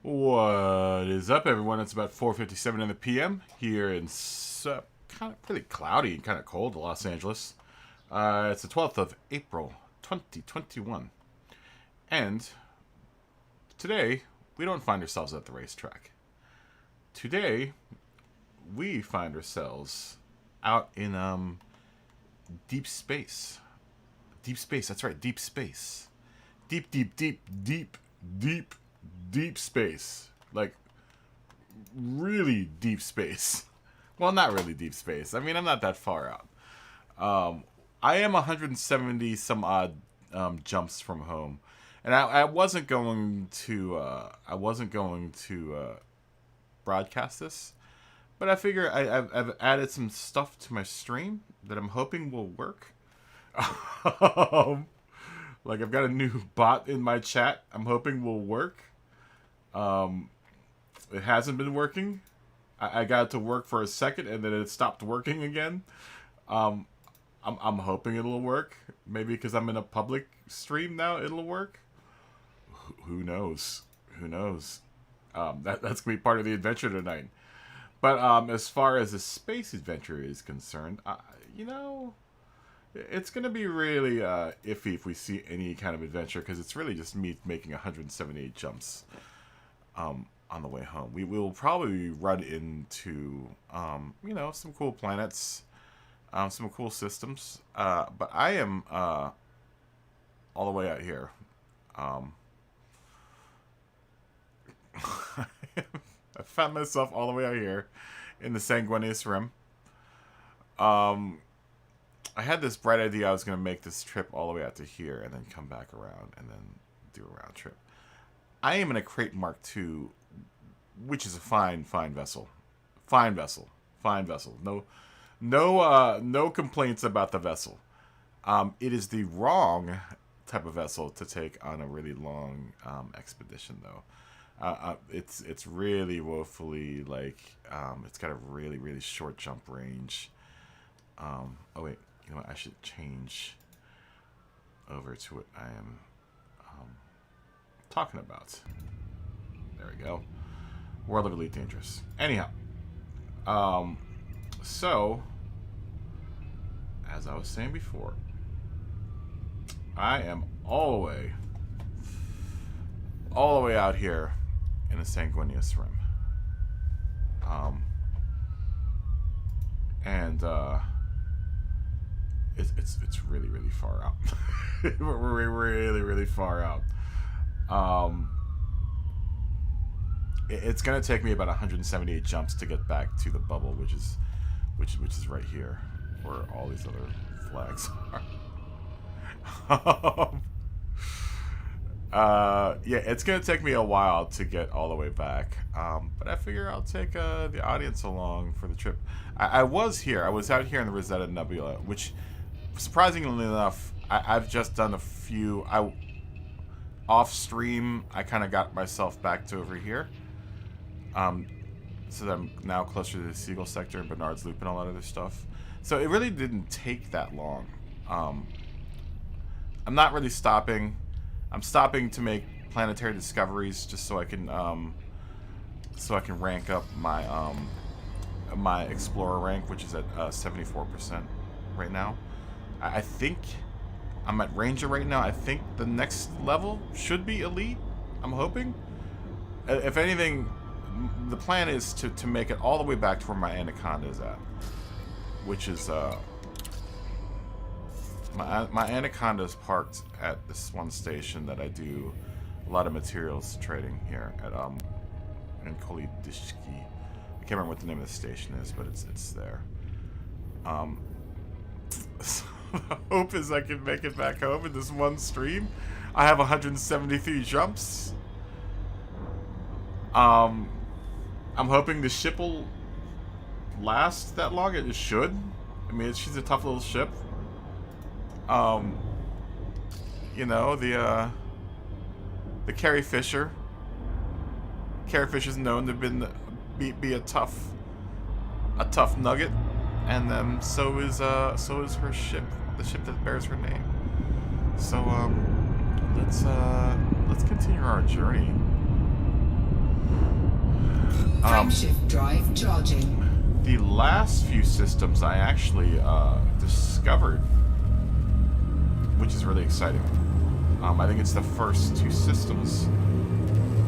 What is up, everyone? It's about 4:57 in the PM here in kind of pretty cloudy and kind of cold Los Angeles. It's the 12th of April, 2021. And today, we don't find ourselves at the racetrack. Today, we find ourselves out in deep space. Deep space, that's right, deep space. Deep space. Like, really deep space. Well, not really deep space. I mean, I'm not that far out. I am 170 some odd jumps from home, and I wasn't going to broadcast this, but I figure I've added some stuff to my stream that I'm hoping will work. Like, I've got a new bot in my chat I'm hoping will work. It hasn't been working. I got it to work for a second and then it stopped working again. I'm hoping it'll work. Maybe because I'm in a public stream now, it'll work. Who knows? Who knows? That's gonna be part of the adventure tonight. But as far as the space adventure is concerned, it's going to be really iffy if we see any kind of adventure, because it's really just me making 178 jumps on the way home. We will probably run into, some cool planets, some cool systems. But I am all the way out here. I found myself all the way out here in the Sanguineous rim. I had this bright idea I was going to make this trip all the way out to here and then come back around and then do a round trip. I am in a Crate Mark II, which is a fine vessel. Fine vessel. No complaints about the vessel. It is the wrong type of vessel to take on a really long expedition, though. It's really woefully, it's got a really short jump range. Oh wait, you know what? I should change over to what I am talking about. There we go. World of Elite Dangerous. Anyhow, so as I was saying before, I am all the way out here in the Sanguineous rim. It's really far out. We're really far out. It's gonna take me about 178 jumps to get back to the bubble, which is right here, where all these other flags are. Yeah, it's gonna take me a while to get all the way back. But I figure I'll take the audience along for the trip. I was out here in the Rosetta Nebula, which, surprisingly enough, I've just done a few. Off stream, I kind of got myself back to over here. So that I'm now closer to the Seagull sector and Bernard's Loop and all that other stuff. So it really didn't take that long. I'm not really stopping. I'm stopping to make planetary discoveries just so I can rank up my my explorer rank, which is at 74% right now. I think I'm at Ranger right now. I think the next level should be Elite. I'm hoping. If anything, the plan is to make it all the way back to where my Anaconda is at, which is my Anaconda is parked at this one station that I do a lot of materials trading here at in Kolidishki. I can't remember what the name of the station is, but it's there. So the hope is I can make it back home in this one stream. I have 173 jumps. I'm hoping the ship will last that long. It should. I mean, she's a tough little ship. The Carrie Fisher. Carrie Fisher's known to be a tough nugget, and so is her ship, the ship that bears her name. So let's continue our journey Frameshift drive charging. The last few systems I actually discovered, which is really exciting. I think it's the first 2 systems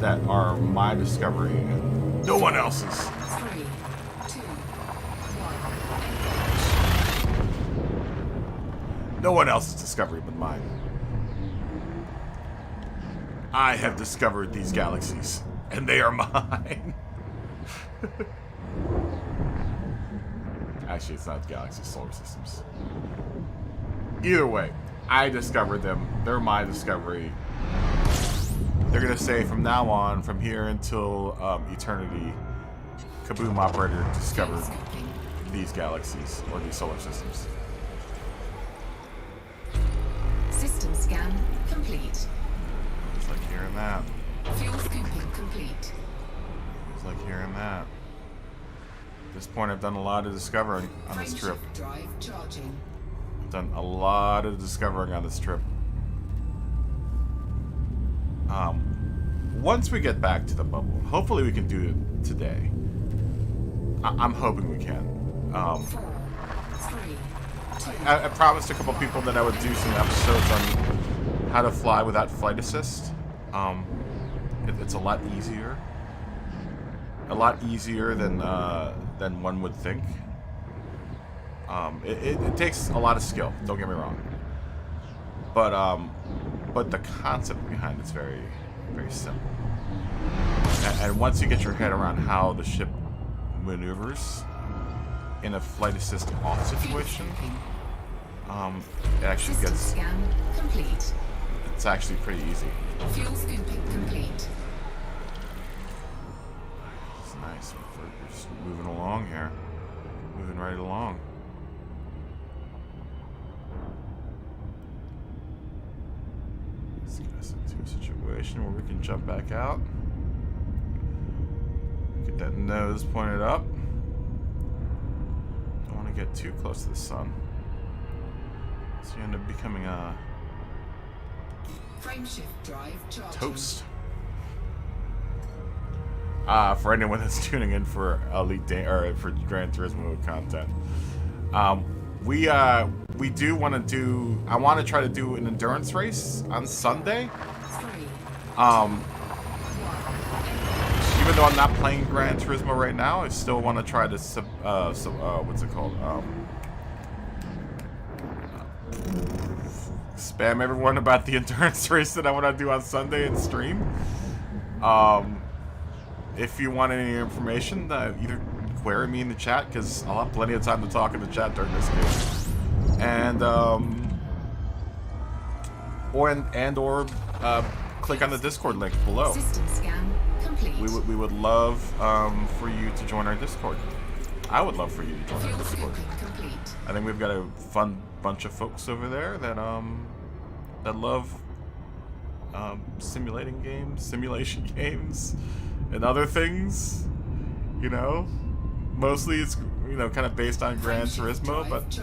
that are my discovery and no one else's. 3, 2, 1. No one else's discovery but mine. I have discovered these galaxies, and they are mine. Actually, it's not galaxies, solar systems. Either way, I discovered them. They're my discovery. They're going to say from now on, from here until eternity, Kaboom Operator discovered these galaxies, or these solar systems. System scan complete. It's like hearing that. Fuel scooping complete. It's like hearing that. At this point, I've done a lot of discovering on this trip. Frameshift drive charging. I've done a lot of discovering on this trip. Once we get back to the bubble, hopefully we can do it today. I'm hoping we can. 4, 3, 2. I promised a couple people that I would do some episodes on how to fly without flight assist. It's a lot easier. A lot easier than one would think. It takes a lot of skill. Don't get me wrong. But the concept behind it's very, very simple. And once you get your head around how the ship maneuvers in a flight assist off situation, it actually System gets. scan complete. It's actually pretty easy. Fuel scooping complete. It's nice. We're just moving along here. Moving right along. Let's get us into a situation where we can jump back out. Get that nose pointed up. Don't want to get too close to the sun. So you end up becoming a Frameshift drive charging. toast. For anyone that's tuning in for or for Gran Turismo content, we do want to do. I want to try to do an endurance race on Sunday. 3, Even though I'm not playing Gran Turismo right now, I still want to try to what's it called? Spam everyone about the endurance race that I want to do on Sunday and stream. If you want any information, either query me in the chat, because I'll have plenty of time to talk in the chat during this game, and or click on the Discord link below. System scan complete. We would love for you to join our Discord. I would love for you to join our Fuel Discord. scooping complete. I think we've got a fun bunch of folks over there that love simulation games, and other things. You know, mostly it's kind of based on Gran Turismo, but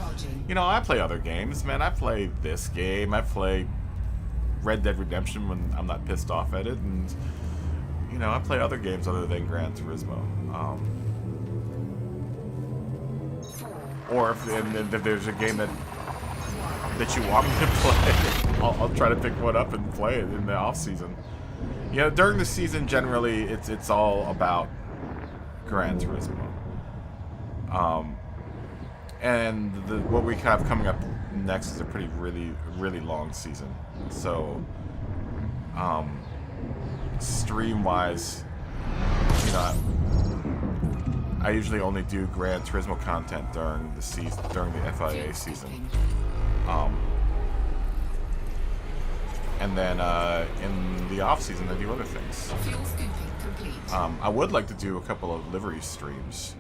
I play other games, man. I play this game. I play Red Dead Redemption when I'm not pissed off at it, and I play other games other than Gran Turismo. Or if there's a game that you want me to play, I'll try to pick one up and play it in the off season. During the season, generally it's all about Gran Turismo. And what we have coming up next is a really long season. So, stream wise, I usually only do Gran Turismo content during the season, during the FIA season. And then in the off season, I do other things. I would like to do a couple of livery streams.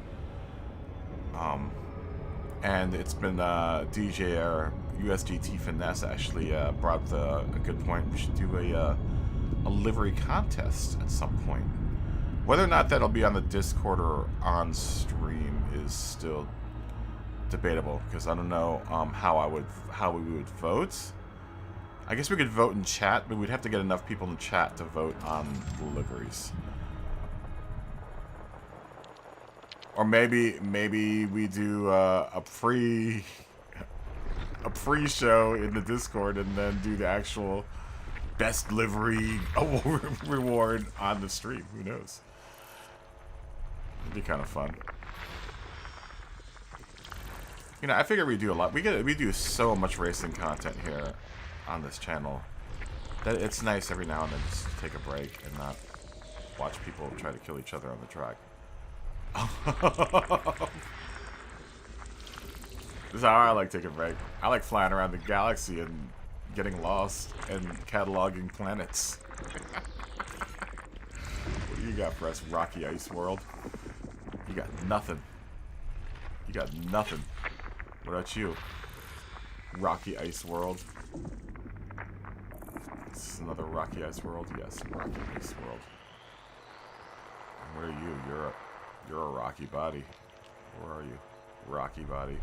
And it's been DJ or USGT Finesse actually brought up a good point. We should do a livery contest at some point. Whether or not that'll be on the Discord or on stream is still debatable, because I don't know how we would vote. I guess we could vote in chat, but we'd have to get enough people in the chat to vote on the liveries. Or maybe we do a pre-show in the Discord and then do the actual best livery award reward on the stream. Who knows? It'd be kind of fun. You know, I figure we do a lot. We do so much racing content here on this channel that it's nice every now and then just to take a break and not watch people try to kill each other on the track. This is how I like taking a break. I like flying around the galaxy and getting lost and cataloging planets. What do you got for us, Rocky Ice World? You got nothing. You got nothing. What about you? Rocky Ice World. This is another Rocky Ice World? Yes, Rocky Ice World. What are you? You're a rocky body. Where are you? Rocky body.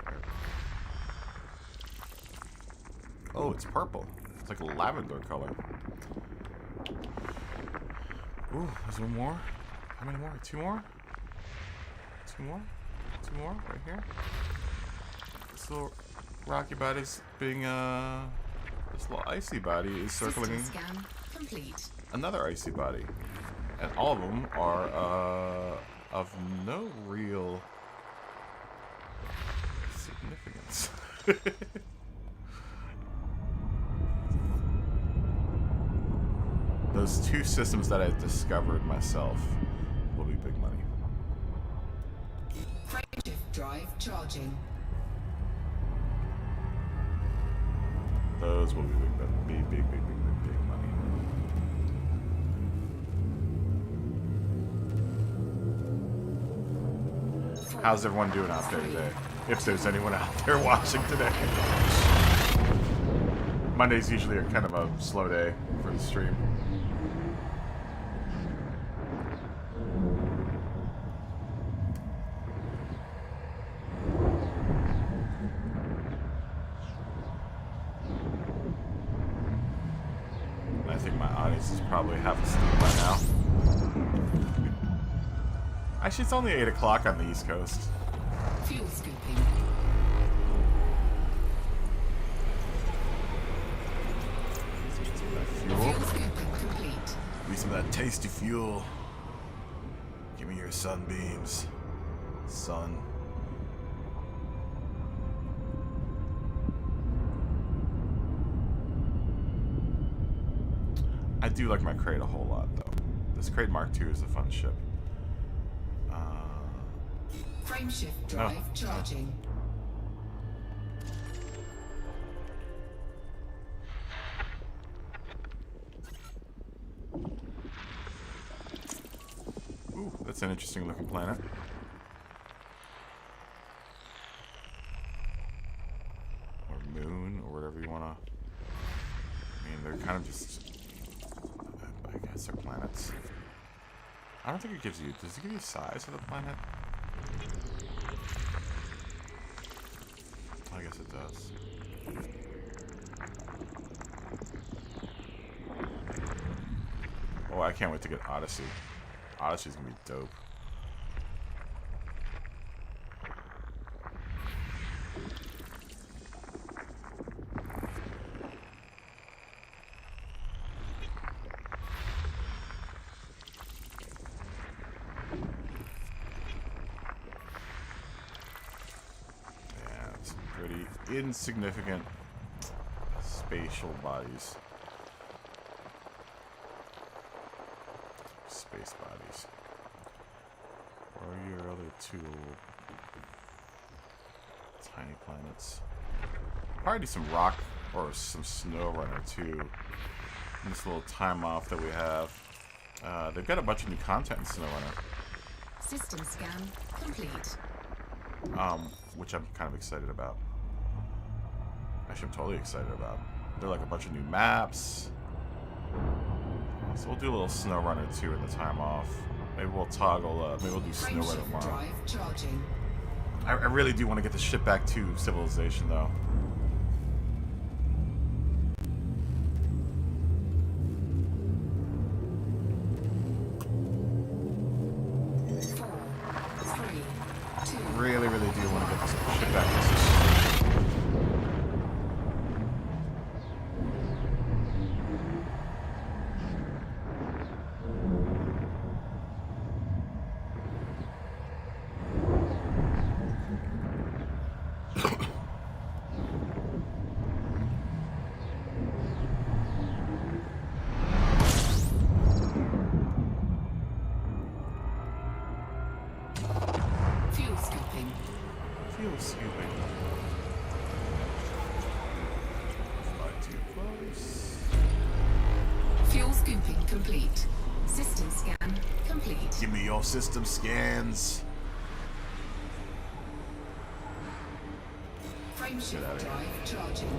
There. Oh, it's purple. It's like a lavender color. Ooh, there's one more. How many more? Two more? Two more? Two more? Right here? This little rocky body's being, this little icy body is circling System scan complete. another icy body. And all of them are, of no real significance. Those two systems that I discovered myself will be big money. Frameshift drive charging. Those will be big money. How's everyone doing out there today? If there's anyone out there watching today. Mondays usually are kind of a slow day for the stream. I think my audience is probably half asleep by now. Actually, it's only 8 o'clock on the East Coast. Fuel scooping. Fuel. Fuel scooping complete. Give me some of that tasty fuel. Give me your sunbeams, sun. I do like my crate a whole lot, though. This crate Mark II is a fun ship. Frameshift drive charging. Ooh, that's an interesting looking planet. Or moon, or whatever you wanna. I mean, they're kind of just. I guess they're planets. I don't think it gives you. Does it give you size of the planet? I guess it does. Oh, I can't wait to get Odyssey. Odyssey's gonna be dope. Insignificant spatial bodies. Space bodies. Or your other two tiny planets. Probably do some rock or some snow runner too. In this little time off that we have. They've got a bunch of new content in Snow Runner. System scan complete. Which I'm kind of excited about. Actually, I'm totally excited about. They're like a bunch of new maps. So we'll do a little Snow Runner too in the time off. Maybe we'll toggle, maybe we'll do Snow Runner tomorrow. Drive charging. I really do want to get the ship back to civilization though. scooping complete. System scan complete. Give me your system scans. Frameshift outta here. drive charging.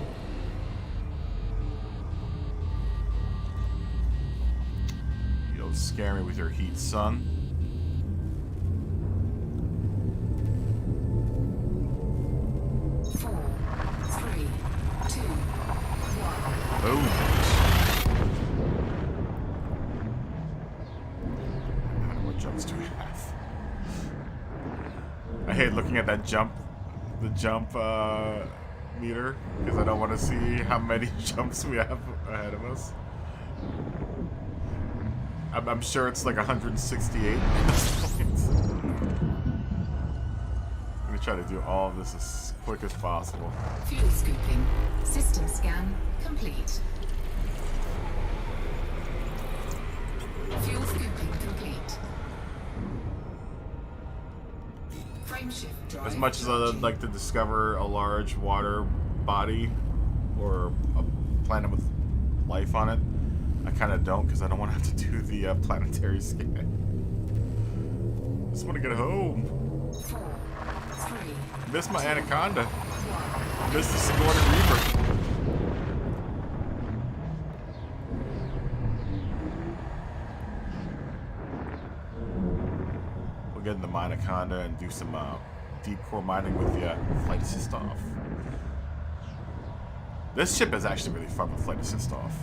You don't scare me with your heat, son. Four, three, two, one. Boom. How many more jumps do we have? I hate looking at that jump, the jump meter, because I don't want to see how many jumps we have ahead of us. I'm sure it's like 168 at this point. I'm gonna try to do all of this as quick as possible. Fuel scooping. System scan complete. Fuel scooping complete. Frameshift drive As much as charging. I'd like to discover a large water body or a planet with life on it, I kind of don't, because I don't want to have to do the planetary scan. I just want to get home. 4, 3, Miss my anaconda. 1. Miss the Sigourney Reaper. We'll get in the anaconda and do some deep core mining with the flight assist off. This ship is actually really fun with flight assist off.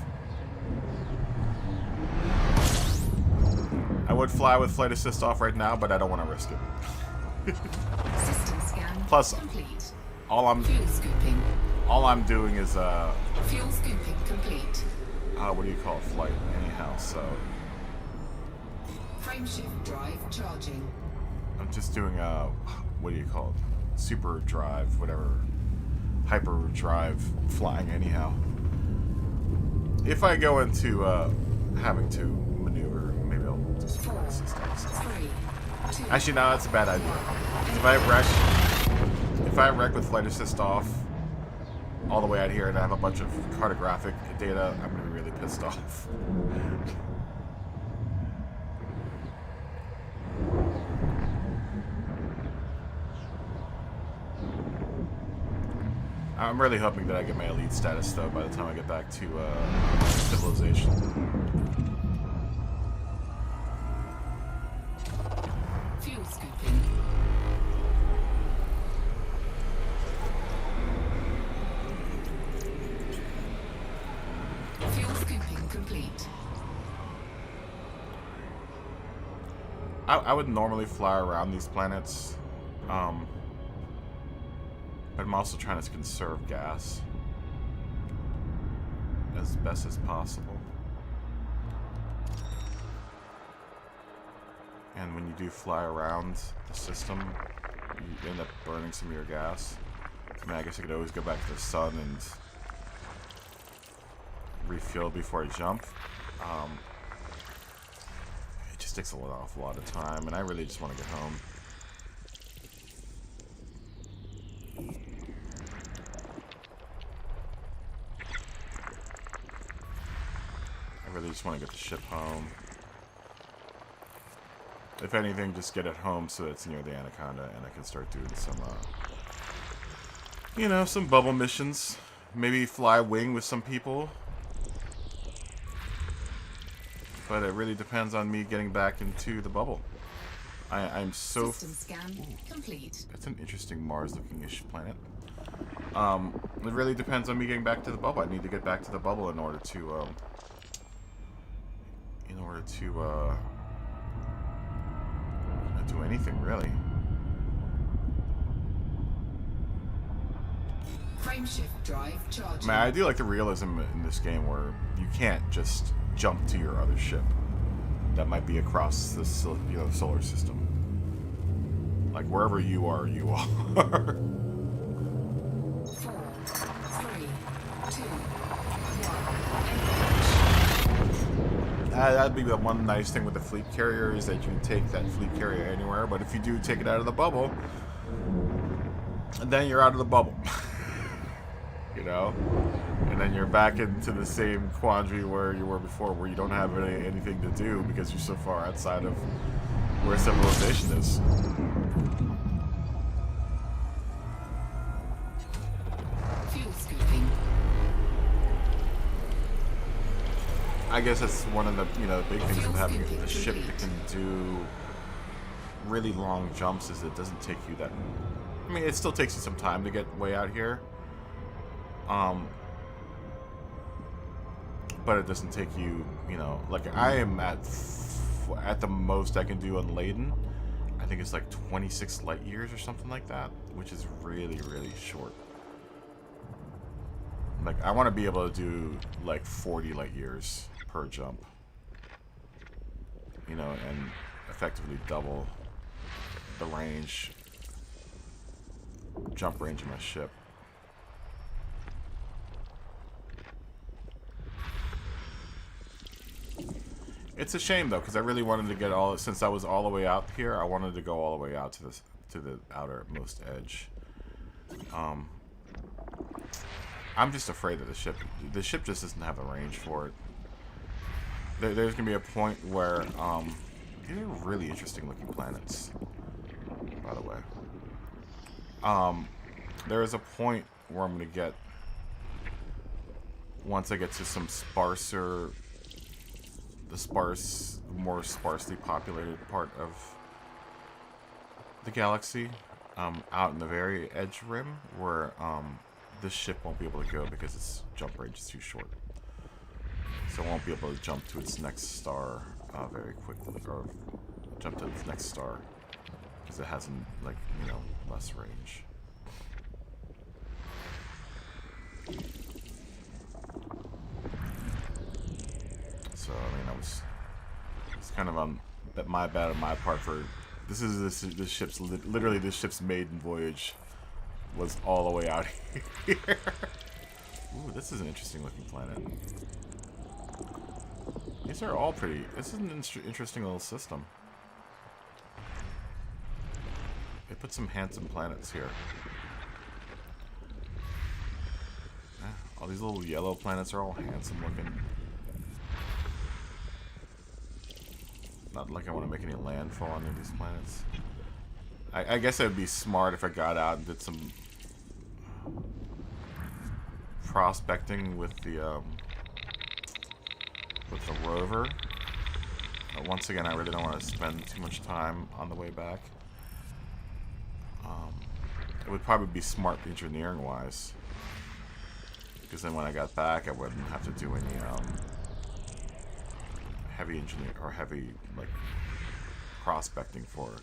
I would fly with flight assist off right now, but I don't want to risk it. System scan Plus, complete. all Fuel scooping. I'm doing is Fuel scooping complete. what do you call it, flight anyhow? So Frameshift drive charging. I'm just doing what do you call it? Super drive, whatever, hyper drive flying anyhow. If I go into having to maneuver, maybe I'll do some 4, flight assist. 3, 2. Actually, no, that's a bad idea. If I wreck with flight assist off all the way out here and I have a bunch of cartographic data, I'm gonna be really pissed off. I'm really hoping that I get my elite status though by the time I get back to civilization. Fuel scooping. Fuel scooping complete. I would normally fly around these planets, but I'm also trying to conserve gas as best as possible. And when you do fly around the system, you end up burning some of your gas. I mean, I guess I could always go back to the sun and refuel before I jump. It just takes an awful lot of time, and I really just want to get home. I really just want to get the ship home. If anything, just get it home so it's near the Anaconda and I can start doing some, you know, some bubble missions. Maybe fly wing with some people. But it really depends on me getting back into the bubble. I'm so... System scan complete. It's an interesting Mars-looking-ish planet. It really depends on me getting back to the bubble. I need to get back to the bubble in order to do anything, really. Frameshift drive charging. Man, I do like the realism in this game where you can't just jump to your other ship that might be across the solar system. Like wherever you are, you are. 4, 3, 2, 1. That'd be the one nice thing with the fleet carrier is that you can take that fleet carrier anywhere. But if you do take it out of the bubble, then you're out of the bubble. You know, And then you're back into the same quandary where you were before, where you don't have anything to do because you're so far outside of where civilization is. Fuel scooping. I guess that's one of the the big things of having a ship that can do really long jumps is it doesn't take you that. I mean, it still takes you some time to get way out here. But it doesn't take you, like I am at the most I can do unladen. I think it's like 26 light years or something like that, which is really, really short. Like I want to be able to do like 40 light years per jump, and effectively double the jump range of my ship. It's a shame though, because I really wanted to get since I was all the way out here, I wanted to go all the way out to the outermost edge. I'm just afraid that the ship just doesn't have the range for it. There's gonna be a point where these are really interesting looking planets, by the way. There is a point where I'm gonna get, once I get to some more sparsely populated part of the galaxy, out in the very edge rim, where this ship won't be able to go because its jump range is too short. So it won't be able to jump to its next star very quickly, or jump to its next star because it has less range. So I mean, it's kind of my bad on my part for this ship's literally this ship's maiden voyage was all the way out here. Ooh, this is an interesting looking planet. These are all pretty. This is an interesting little system. They put some handsome planets here. Yeah, all these little yellow planets are all handsome looking. Not like I want to make any landfall on any of these planets. I guess it would be smart if I got out and did some prospecting with the rover. But once again, I really don't want to spend too much time on the way back. It would probably be smart engineering wise, because then when I got back, I wouldn't have to do any heavy engineer or heavy prospecting for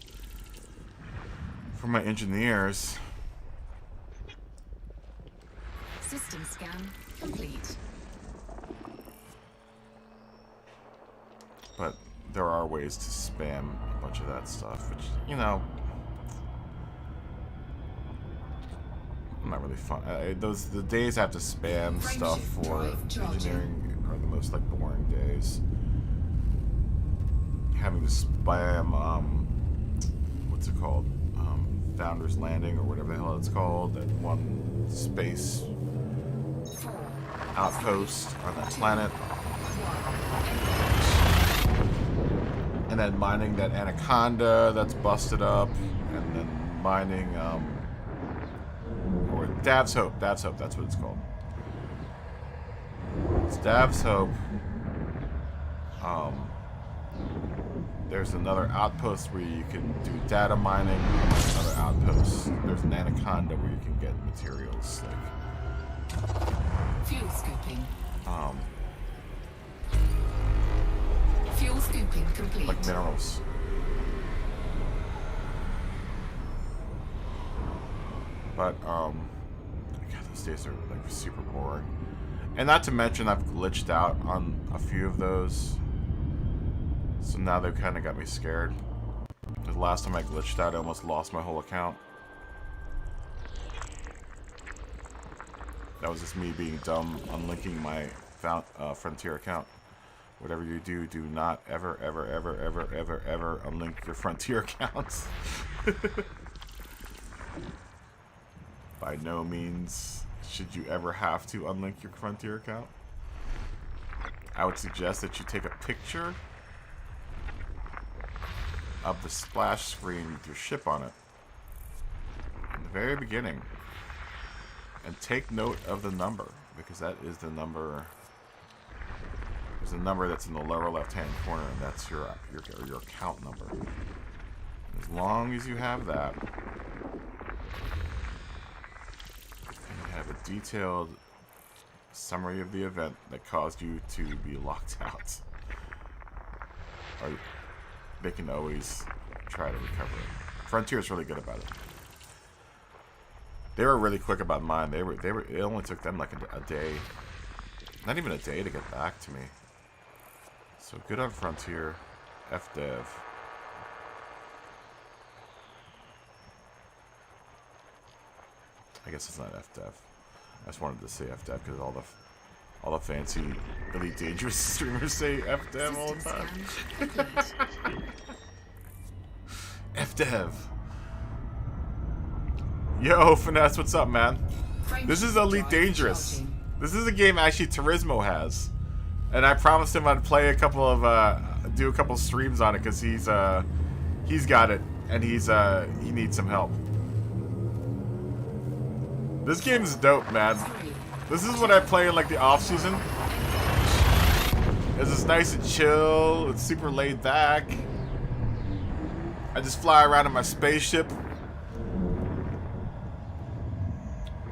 my engineers. System scan complete. But there are ways to spam a bunch of that stuff, which not really fun. The days I have to spam stuff for engineering are the most boring days. Having to spam what's it called? Founder's Landing or whatever the hell it's called, that one space outpost on that planet. And then mining that anaconda that's busted up, and then mining or Dav's Hope, that's what it's called. It's Dav's Hope. There's another outpost where you can do data mining. Another outpost. There's an anaconda where you can get materials Fuel scooping. Fuel scooping complete. like minerals. But God, those days are super boring. And not to mention, I've glitched out on a few of those. So now they've kind of got me scared. The last time I glitched out, I almost lost my whole account. That was just me being dumb, unlinking my Frontier account. Whatever you do, do not ever, ever, ever, ever, ever, ever unlink your Frontier accounts. By no means should you ever have to unlink your Frontier account, I would suggest that you take a picture of the splash screen with your ship on it in the very beginning, and take note of the number, because that is the number. There's a number that's in the lower left-hand corner, and that's your account number. And as long as you have that, and you have a detailed summary of the event that caused you to be locked out, or they can always try to recover it. Frontier's really good about it. They were really quick about mine. It only took them like a day, not even a day, to get back to me. So good on Frontier, FDev. I guess it's not FDev. I just wanted to say FDev because all the fancy, really dangerous streamers say FDev all the time. FDev. Yo, Finesse, what's up, man? This is Elite Dangerous. This is a game actually Turismo has, and I promised him I'd play a couple of, do a couple streams on it because he's got it, and he needs some help. This game is dope, man. This is what I play in like the off season. It's just nice and chill. It's super laid back. I just fly around in my spaceship.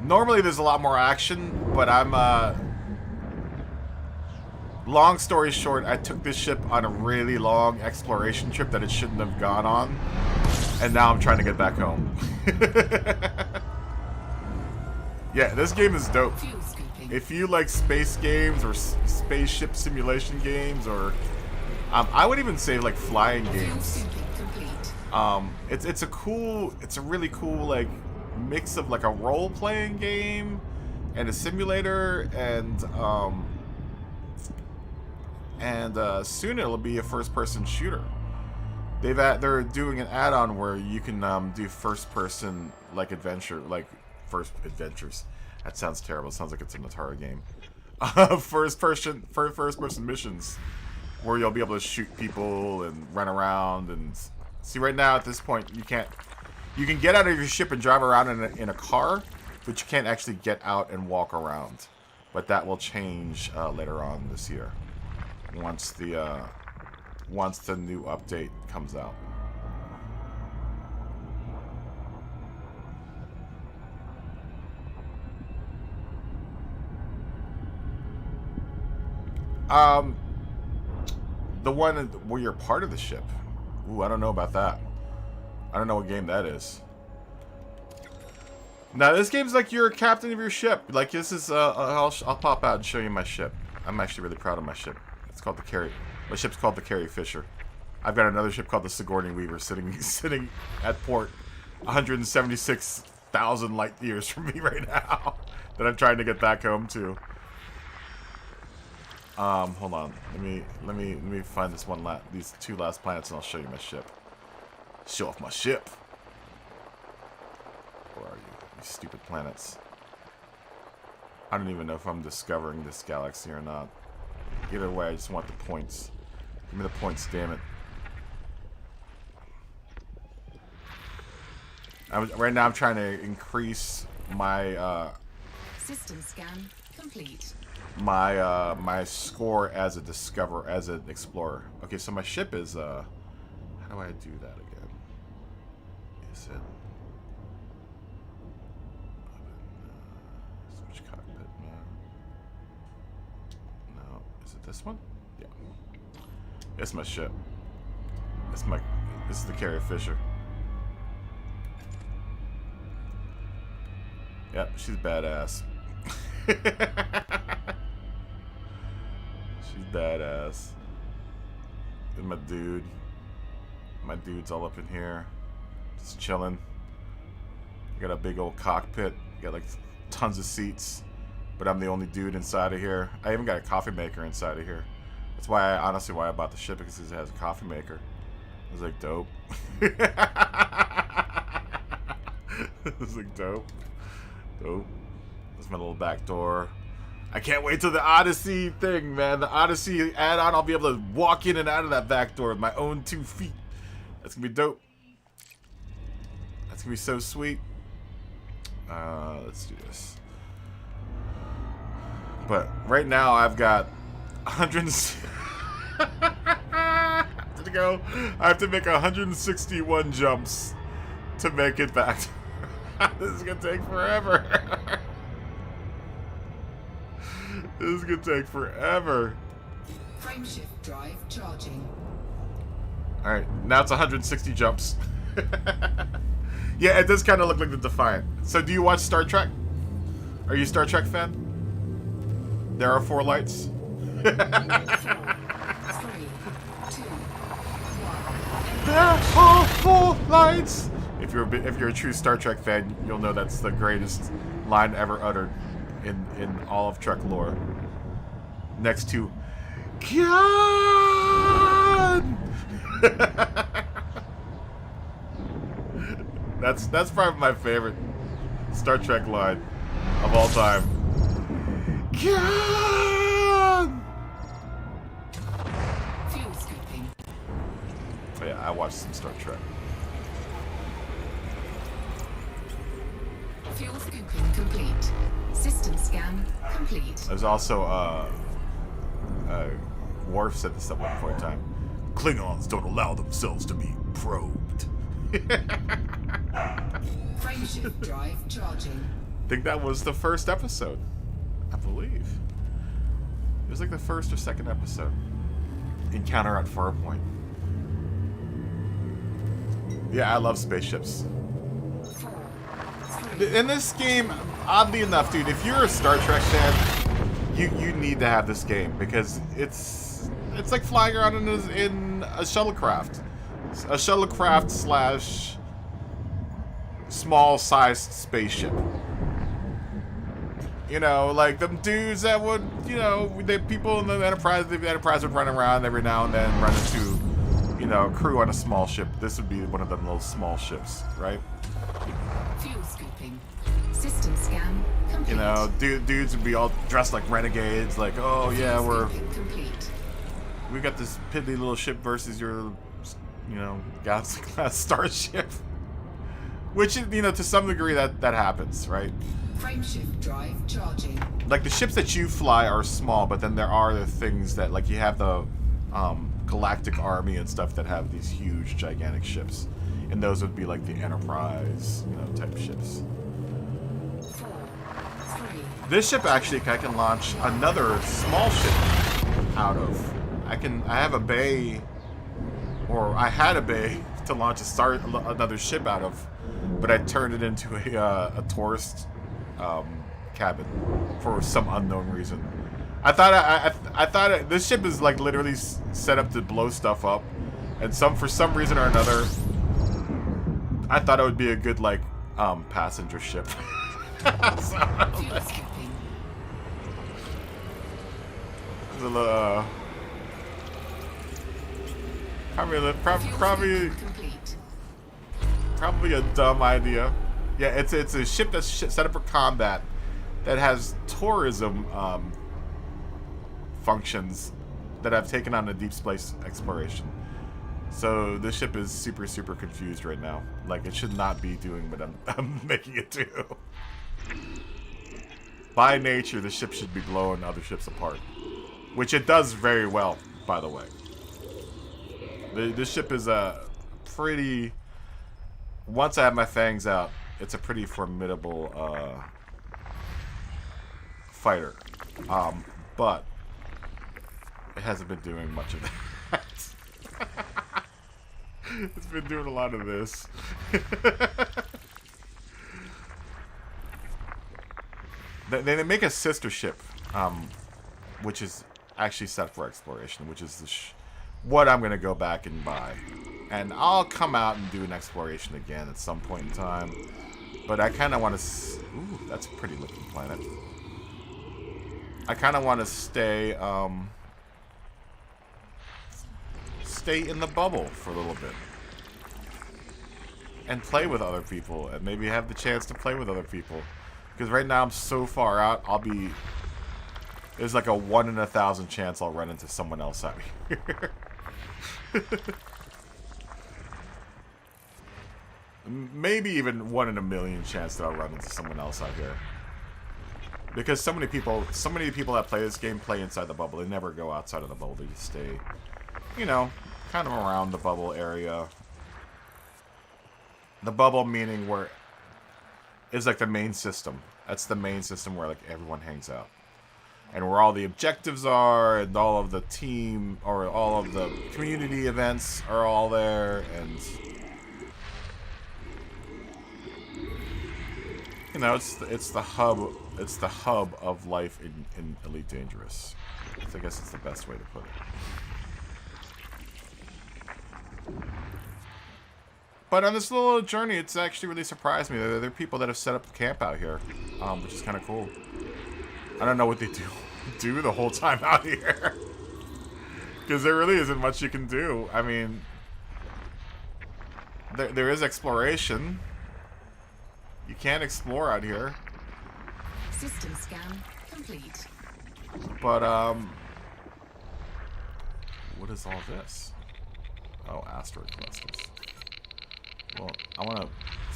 Normally there's a lot more action, but I'm long story short, I took this ship on a really long exploration trip that it shouldn't have gone on, and now I'm trying to get back home. Yeah, this game is dope. If you like space games or spaceship simulation games, or I would even say like flying games, it's a really cool like mix of like a role-playing game and a simulator, and soon it'll be a first-person shooter. They're doing an add-on where you can do first-person like adventure, like first adventures. That sounds terrible. It sounds like it's an Atari game. First-person missions where you'll be able to shoot people and run around and see. Right now, at this point, you can't. You can get out of your ship and drive around in a car, but you can't actually get out and walk around. But that will change later on this year, once the new update comes out. The one where you're part of the ship. Ooh, I don't know about that. I don't know what game that is. Now this game's like you're a captain of your ship. Like this is I'll pop out and show you my ship. I'm actually really proud of my ship. It's called the Carrie. My ship's called the Carrie Fisher. I've got another ship called the Sigourney Weaver sitting at port 176,000 light years from me right now that I'm trying to get back home to. Hold on. Let me find these two last planets, and I'll show you my ship. Show off my ship. Where are you? You stupid planets. I don't even know if I'm discovering this galaxy or not. Either way, I just want the points. Give me the points, damn it. Right now I'm trying to increase my System scan complete. my score as an explorer. Okay, so my ship is how do I do that again? Is it switch cockpit mode? No, is it this one? Yeah. It's my ship. This is the Carrie Fisher. Yep, she's badass. She's badass. And my dude. My dude's all up in here. Just chilling. Got a big old cockpit. Got like tons of seats. But I'm the only dude inside of here. I even got a coffee maker inside of here. That's why I bought the ship, because it has a coffee maker. I was like, dope. It was like, dope. Dope. There's my little back door. I can't wait till the Odyssey thing, man. The Odyssey add-on, I'll be able to walk in and out of that back door with my own 2 feet. That's gonna be dope. That's gonna be so sweet. Let's do this. But right now I've got 100 to go. I have to make 161 jumps to make it back. This is gonna take forever. This is gonna take forever. Frameshift drive charging. Alright, now it's 160 jumps. Yeah, it does kind of look like the Defiant. So do you watch Star Trek? Are you a Star Trek fan? There are 4 lights. 4, 3, 2, 1. There are 4 lights. If you're a true Star Trek fan, you'll know that's the greatest line ever uttered in all of Trek lore. Next to God. That's probably my favorite Star Trek line of all time. God. Fuel scooping. Oh yeah, I watched some Star Trek. Fuel scooping complete. System scan complete. There's also Worf said this at one point in time. Klingons don't allow themselves to be probed. Frameshift drive charging. I think that was the first episode. I believe. It was like the first or second episode. Encounter at Farpoint. Yeah, I love spaceships. 4, 3, In this game, oddly enough, dude, if you're a Star Trek fan, you need to have this game because it's like flying around in a shuttlecraft. A shuttlecraft slash small-sized spaceship. You know, like them dudes that would, you know, the people in the Enterprise would run around every now and then, run into, you know, a crew on a small ship. This would be one of them little small ships, right? fuel scooping. System scan complete. You know, dudes would be all dressed like renegades, like, oh yeah, Fuel scooping complete. we got this piddly little ship versus your, you know, Galaxy class starship. Which, you know, to some degree that happens, right? Frameshift drive charging. Like the ships that you fly are small, but then there are the things that, like, you have the Galactic Army and stuff that have these huge, gigantic ships, and those would be like the Enterprise, you know, type ships. 4, 3. This ship actually I can launch another small ship out of. I have a bay, or I had a bay to launch another ship out of, but I turned it into a tourist cabin for some unknown reason. I thought this ship is like literally set up to blow stuff up, and for some reason or another, I thought it would be a good like passenger ship. Fuel scooping. Probably Complete. probably a dumb idea. Yeah, it's a ship that's set up for combat that has tourism functions that I've taken on a deep space exploration. So this ship is super confused right now. Like, it should not be doing what I'm making it do. By nature, the ship should be blowing other ships apart, which it does very well, by the way. This ship is a pretty... Once I have my fangs out, it's a pretty formidable fighter. But it hasn't been doing much of that. It's been doing a lot of this. They make a sister ship, which is actually set for exploration, which is what I'm going to go back and buy. And I'll come out and do an exploration again at some point in time. But I kind of want to... Ooh, that's a pretty looking planet. I kind of want to stay in the bubble for a little bit. And play with other people. And maybe have the chance to play with other people. Because right now I'm so far out, there's like a 1 in 1,000 chance I'll run into someone else out here. Maybe even 1 in a million chance that I'll run into someone else out here. Because so many people that play this game play inside the bubble. They never go outside of the bubble. They just stay, you know, kind of around the bubble area. The bubble meaning where is like the main system. That's the main system where like everyone hangs out. And where all the objectives are and all of the team or all of the community events are all there, and you know, it's the hub of life in Elite Dangerous. I guess it's the best way to put it. But on this little journey, it's actually really surprised me. There are people that have set up camp out here, which is kind of cool. I don't know what they do the whole time out here. Because there really isn't much you can do. I mean, there is exploration. You can explore out here. System scan complete. But, what is all this? Oh, asteroid clusters. Well, I want to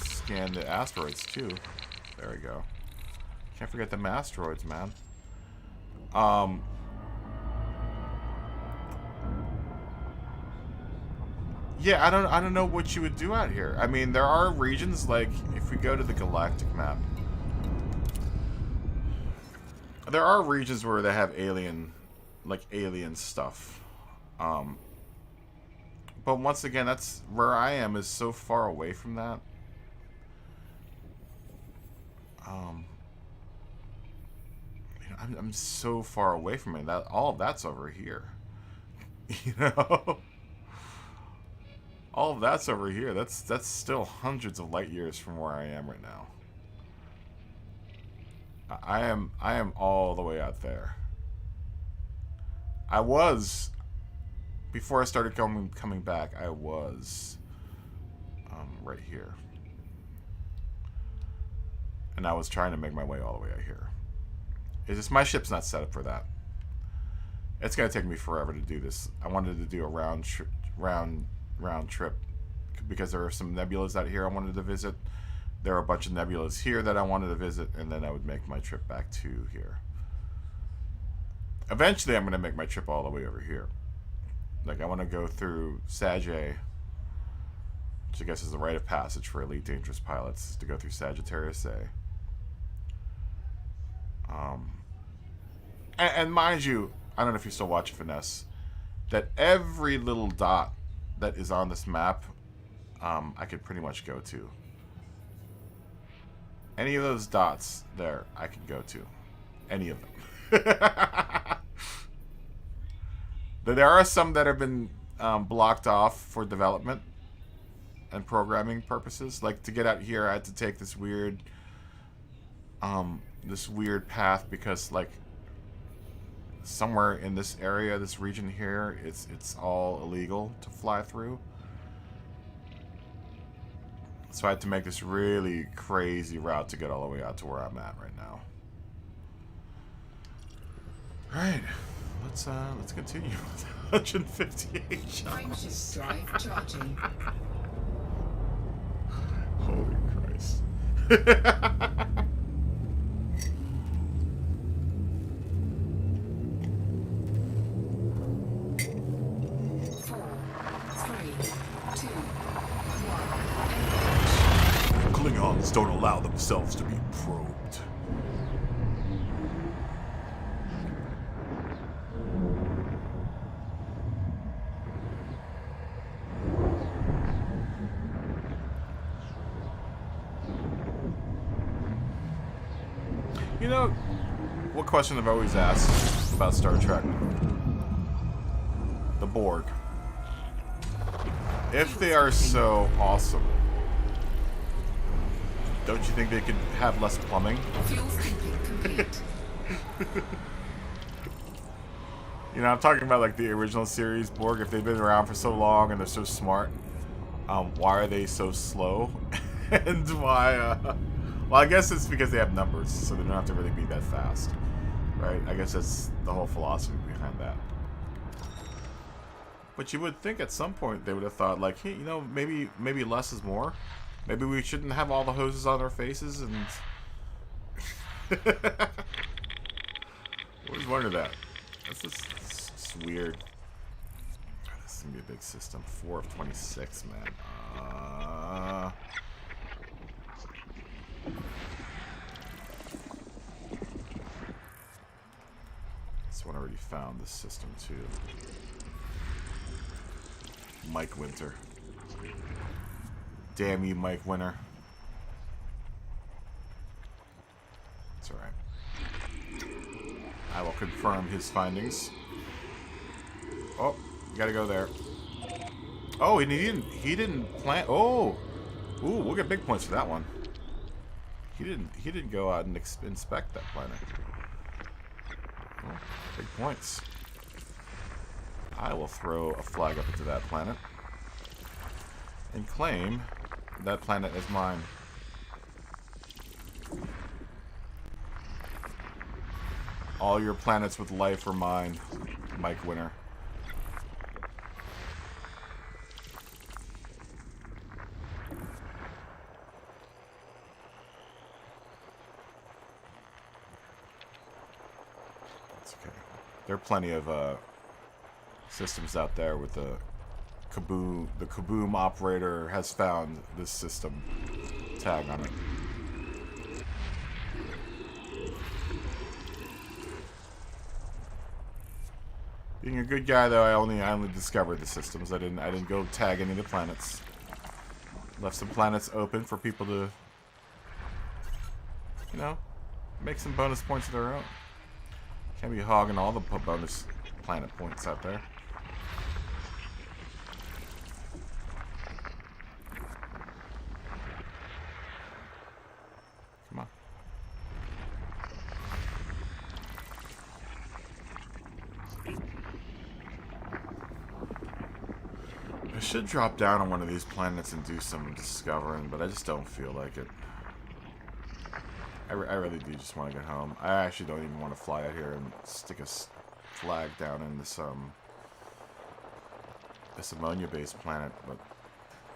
scan the asteroids, too. There we go. Can't forget them asteroids, man. Yeah, I don't know what you would do out here. I mean, there are regions, like, if we go to the galactic map, there are regions where they have alien stuff. But once again, that's where I am, is so far away from that. I'm so far away from it. That all of that's over here. You know? All of that's over here. That's still hundreds of light years from where I am right now. I am all the way out there. I was, before I started coming back, I was right here. And I was trying to make my way all the way out here. It's just my ship's not set up for that. It's gonna take me forever to do this. I wanted to do a round trip because there are some nebulas out here I wanted to visit. There are a bunch of nebulas here that I wanted to visit, and then I would make my trip back to here. Eventually, I'm gonna make my trip all the way over here. Like, I want to go through Sagittae, which I guess is the rite of passage for Elite Dangerous pilots, to go through Sagittarius A. And mind you, I don't know if you still watch Finesse, that every little dot that is on this map, I could pretty much go to. Any of those dots there, I can go to. Any of them. There are some that have been blocked off for development and programming purposes. Like, to get out here, I had to take this weird path because, like, somewhere in this area, this region here, it's all illegal to fly through. So I had to make this really crazy route to get all the way out to where I'm at right now. Alright, let's continue with 158 shots. Drive charging. Holy Christ. 4, 3, 2, 1. Klingons don't allow themselves to be probed. You know, what question I've always asked about Star Trek? The Borg. If they are so awesome, don't you think they could have less plumbing? Fuel tanking complete. You know, I'm talking about like the original series Borg. If they've been around for so long and they're so smart, why are they so slow? And Well, I guess it's because they have numbers, so they don't have to really be that fast. Right? I guess that's the whole philosophy behind that. But you would think at some point they would have thought, like, hey, you know, maybe less is more. Maybe we shouldn't have all the hoses on our faces and... Always wondered that. That's just it's weird. This is going to be a big system. 4 of 26, man. This one already found this system, too. Mike Winter. Damn you, Mike Winter. It's alright. I will confirm his findings. Oh, you gotta go there. Oh, and he didn't plant. Oh, ooh, we'll get big points for that one. He didn't go out and inspect that planet. Oh, big points. I will throw a flag up into that planet and claim that planet as mine. All your planets with life are mine, Mike Winter. That's okay. There are plenty of systems out there with the Kaboom operator has found this system tag on it. Being a good guy, though, I only discovered the systems. I didn't go tag any of the planets. Left some planets open for people to, you know, make some bonus points of their own. Can't be hogging all the bonus planet points out there. Come on. I should drop down on one of these planets and do some discovering, but I just don't feel like it. I really do just want to get home. I actually don't even want to fly out here and stick a flag down in this ammonia-based planet, but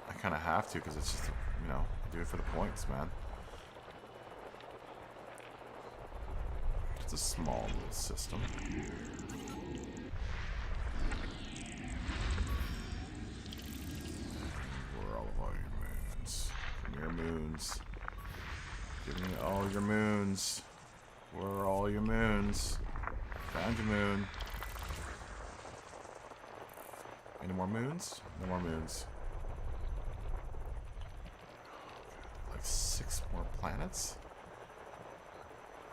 I kind of have to because it's just, you know, I do it for the points, man. It's a small little system. Where are all your moons? Come here, moons. Give me all your moons. Where are all your moons? Found your moon. Any more moons? No more moons. Like 6 more planets?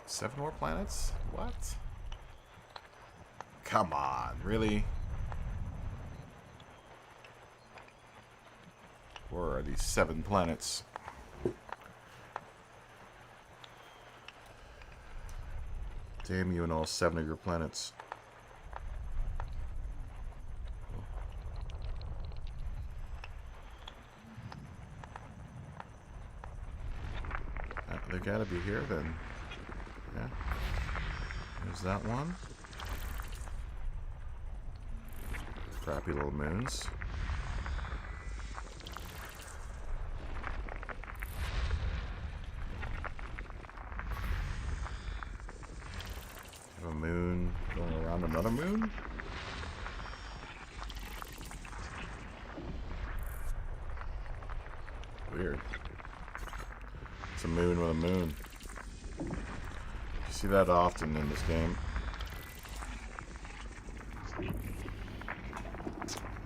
7 more planets? What? Come on, really? Where are these 7 planets? Damn you and all 7 of your planets. They gotta be here then. Yeah. There's that one. Crappy little moons. A moon going around another moon? Weird. It's a moon with a moon. You see that often in this game.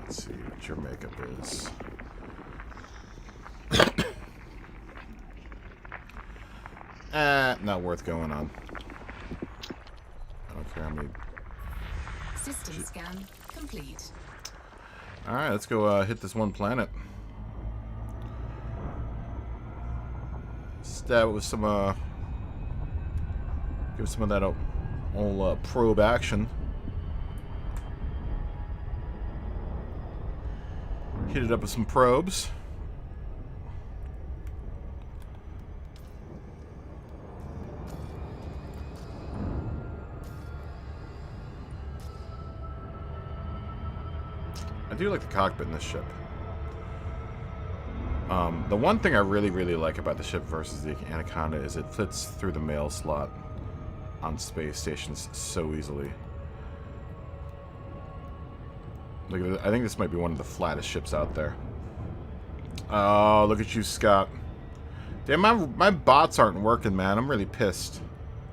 Let's see what your makeup is. Not worth going on. I don't care how many. System scan complete. Alright, let's go hit this one planet. Stab it with some, give some of that old probe action. Hit it up with some probes. I do like the cockpit in this ship. The one thing I really like about the ship versus the Anaconda is it fits through the mail slot on space stations so easily. Look at this. I think this might be one of the flattest ships out there. Oh, look at you, Scott. Damn, my bots aren't working, man. I'm really pissed.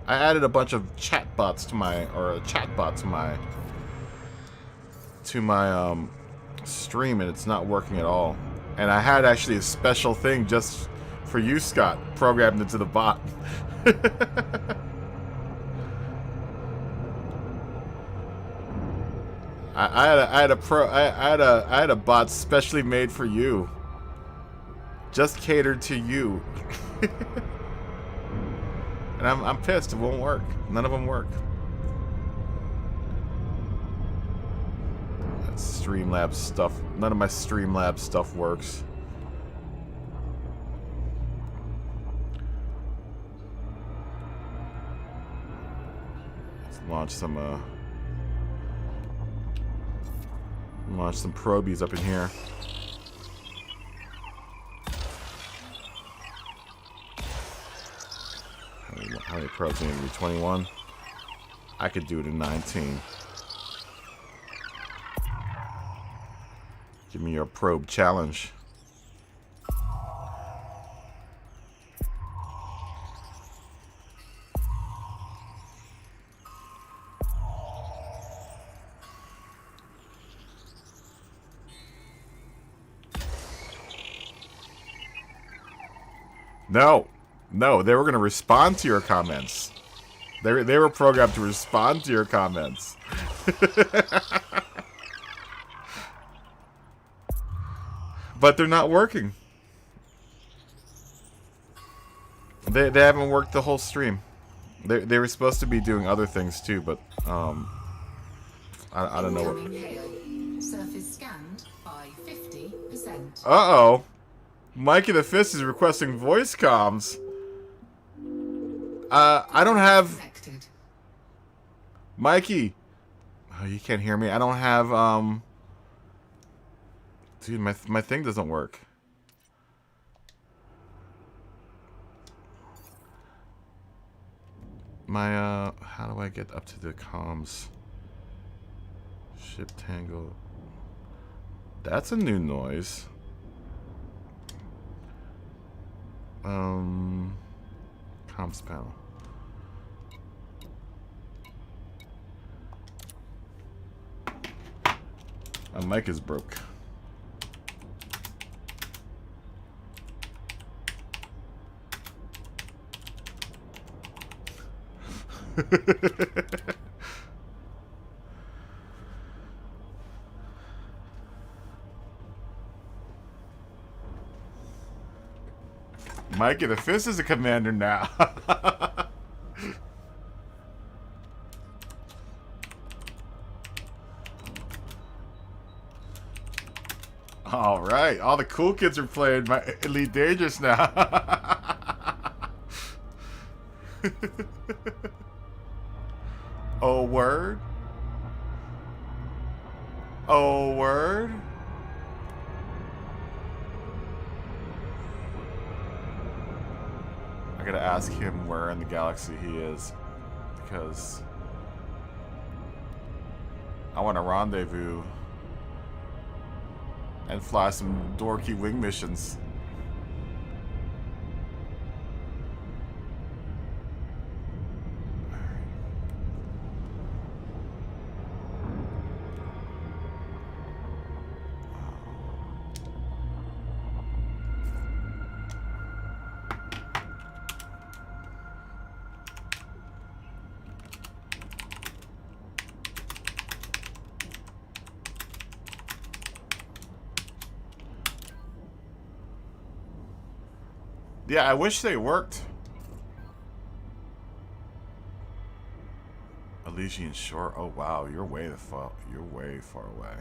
I added a bunch of chat bots to my, or a chat bot to my stream, and it's not working at all. And I had actually a special thing just for you, Scott, programmed into the bot. I had a bot specially made for you, just catered to you. And I'm pissed. It won't work. None of them work. That's Streamlabs stuff. None of my Streamlabs stuff works. Let's launch some probies up in here. How many probes need to be? 21? I could do it in 19. Give me your probe challenge. No. No, they were going to respond to your comments. They were programmed to respond to your comments. But they're not working. They haven't worked the whole stream. They were supposed to be doing other things too, but I don't know what. Surface scanned by 50%. Uh-oh. Mikey the Fist is requesting voice comms. I don't have... Connected. Mikey! Oh, you can't hear me. I don't have, Dude, my thing doesn't work. My, how do I get up to the comms? Ship tangle. That's a new noise. Comms panel. My mic is broke. Mikey the Fist is a commander now. All right, all the cool kids are playing my Elite Dangerous now. Oh, word? Oh, word? I gotta ask him where in the galaxy he is, because I want to rendezvous and fly some dorky wing missions. Yeah, I wish they worked. Elysian Shore. Oh wow, you're way far away.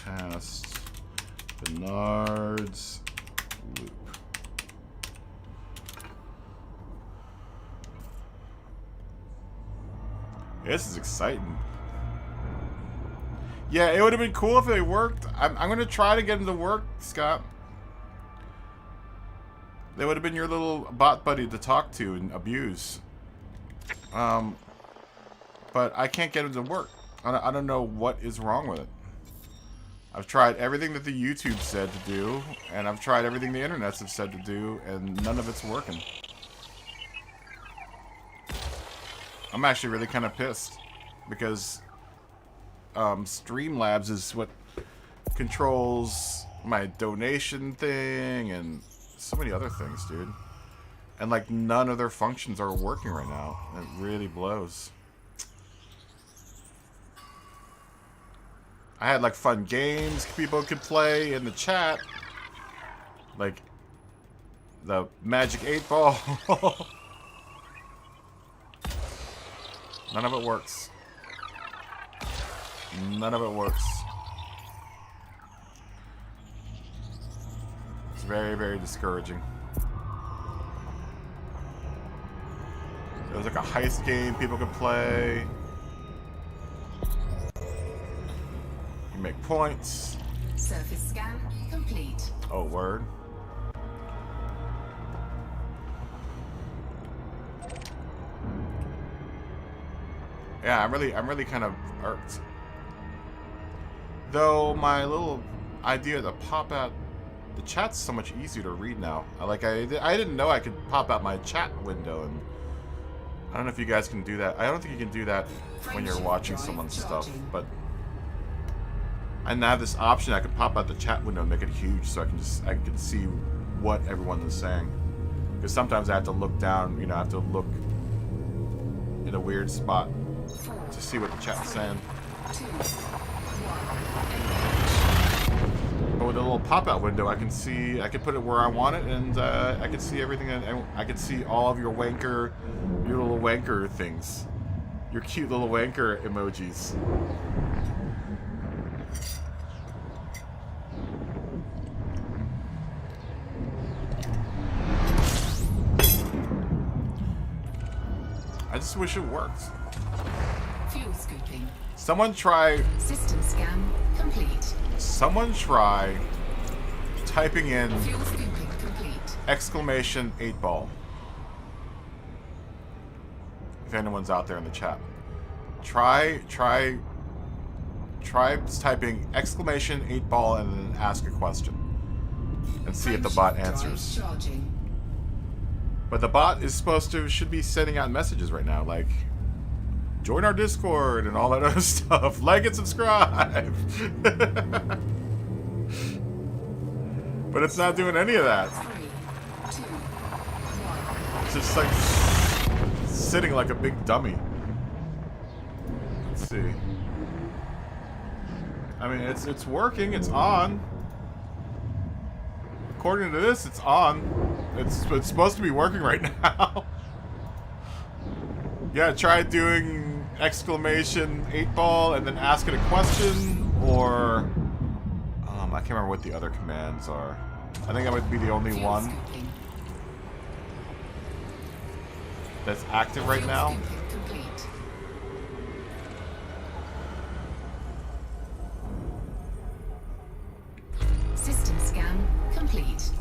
past Bernard's loop. This is exciting. Yeah, it would have been cool if it worked. I'm going to try to get them to work, Scott. They would have been your little bot buddy to talk to and abuse. But I can't get them to work. I don't know what is wrong with it. I've tried everything that the YouTube said to do, and I've tried everything the internets have said to do, and none of it's working. I'm actually really kind of pissed because Streamlabs is what controls my donation thing and so many other things, dude. And like none of their functions are working right now. It really blows. I had like fun games people could play in the chat, like the Magic 8 Ball. None of it works. None of it works. It's very, very discouraging. There was like a heist game people could play. You make points. Surface scan complete. Oh, word. Yeah, I'm really kind of irked. Though my little idea to pop out the chat's so much easier to read now. I didn't know I could pop out my chat window, and I don't know if you guys can do that. I don't think you can do that when you're watching someone's stuff, but I now have this option. I can pop out the chat window and make it huge, so I can see what everyone is saying. Because sometimes I have to look down. You know, I have to look in a weird spot to see what the chat's saying. But with a little pop-out window, I can put it where I want it, and I can see everything. And I can see all of your little wanker things, your cute little wanker emojis. I just wish it worked. Fuel scooping. Someone try. System scan complete. Someone try typing in Fuel scooping complete. exclamation 8 ball. If anyone's out there in the chat, try typing exclamation 8 ball and then ask a question and see if the bot answers. But the bot should be sending out messages right now, like join our Discord and all that other stuff. Like and subscribe. But it's not doing any of that. 3, 2, 1. It's just like sitting like a big dummy. Let's see. I mean, it's working. It's on. According to this, it's on. It's supposed to be working right now. Yeah, try doing exclamation 8 ball and then ask it a question, or I can't remember what the other commands are. I think that would be the only one that's active right now. System scan complete.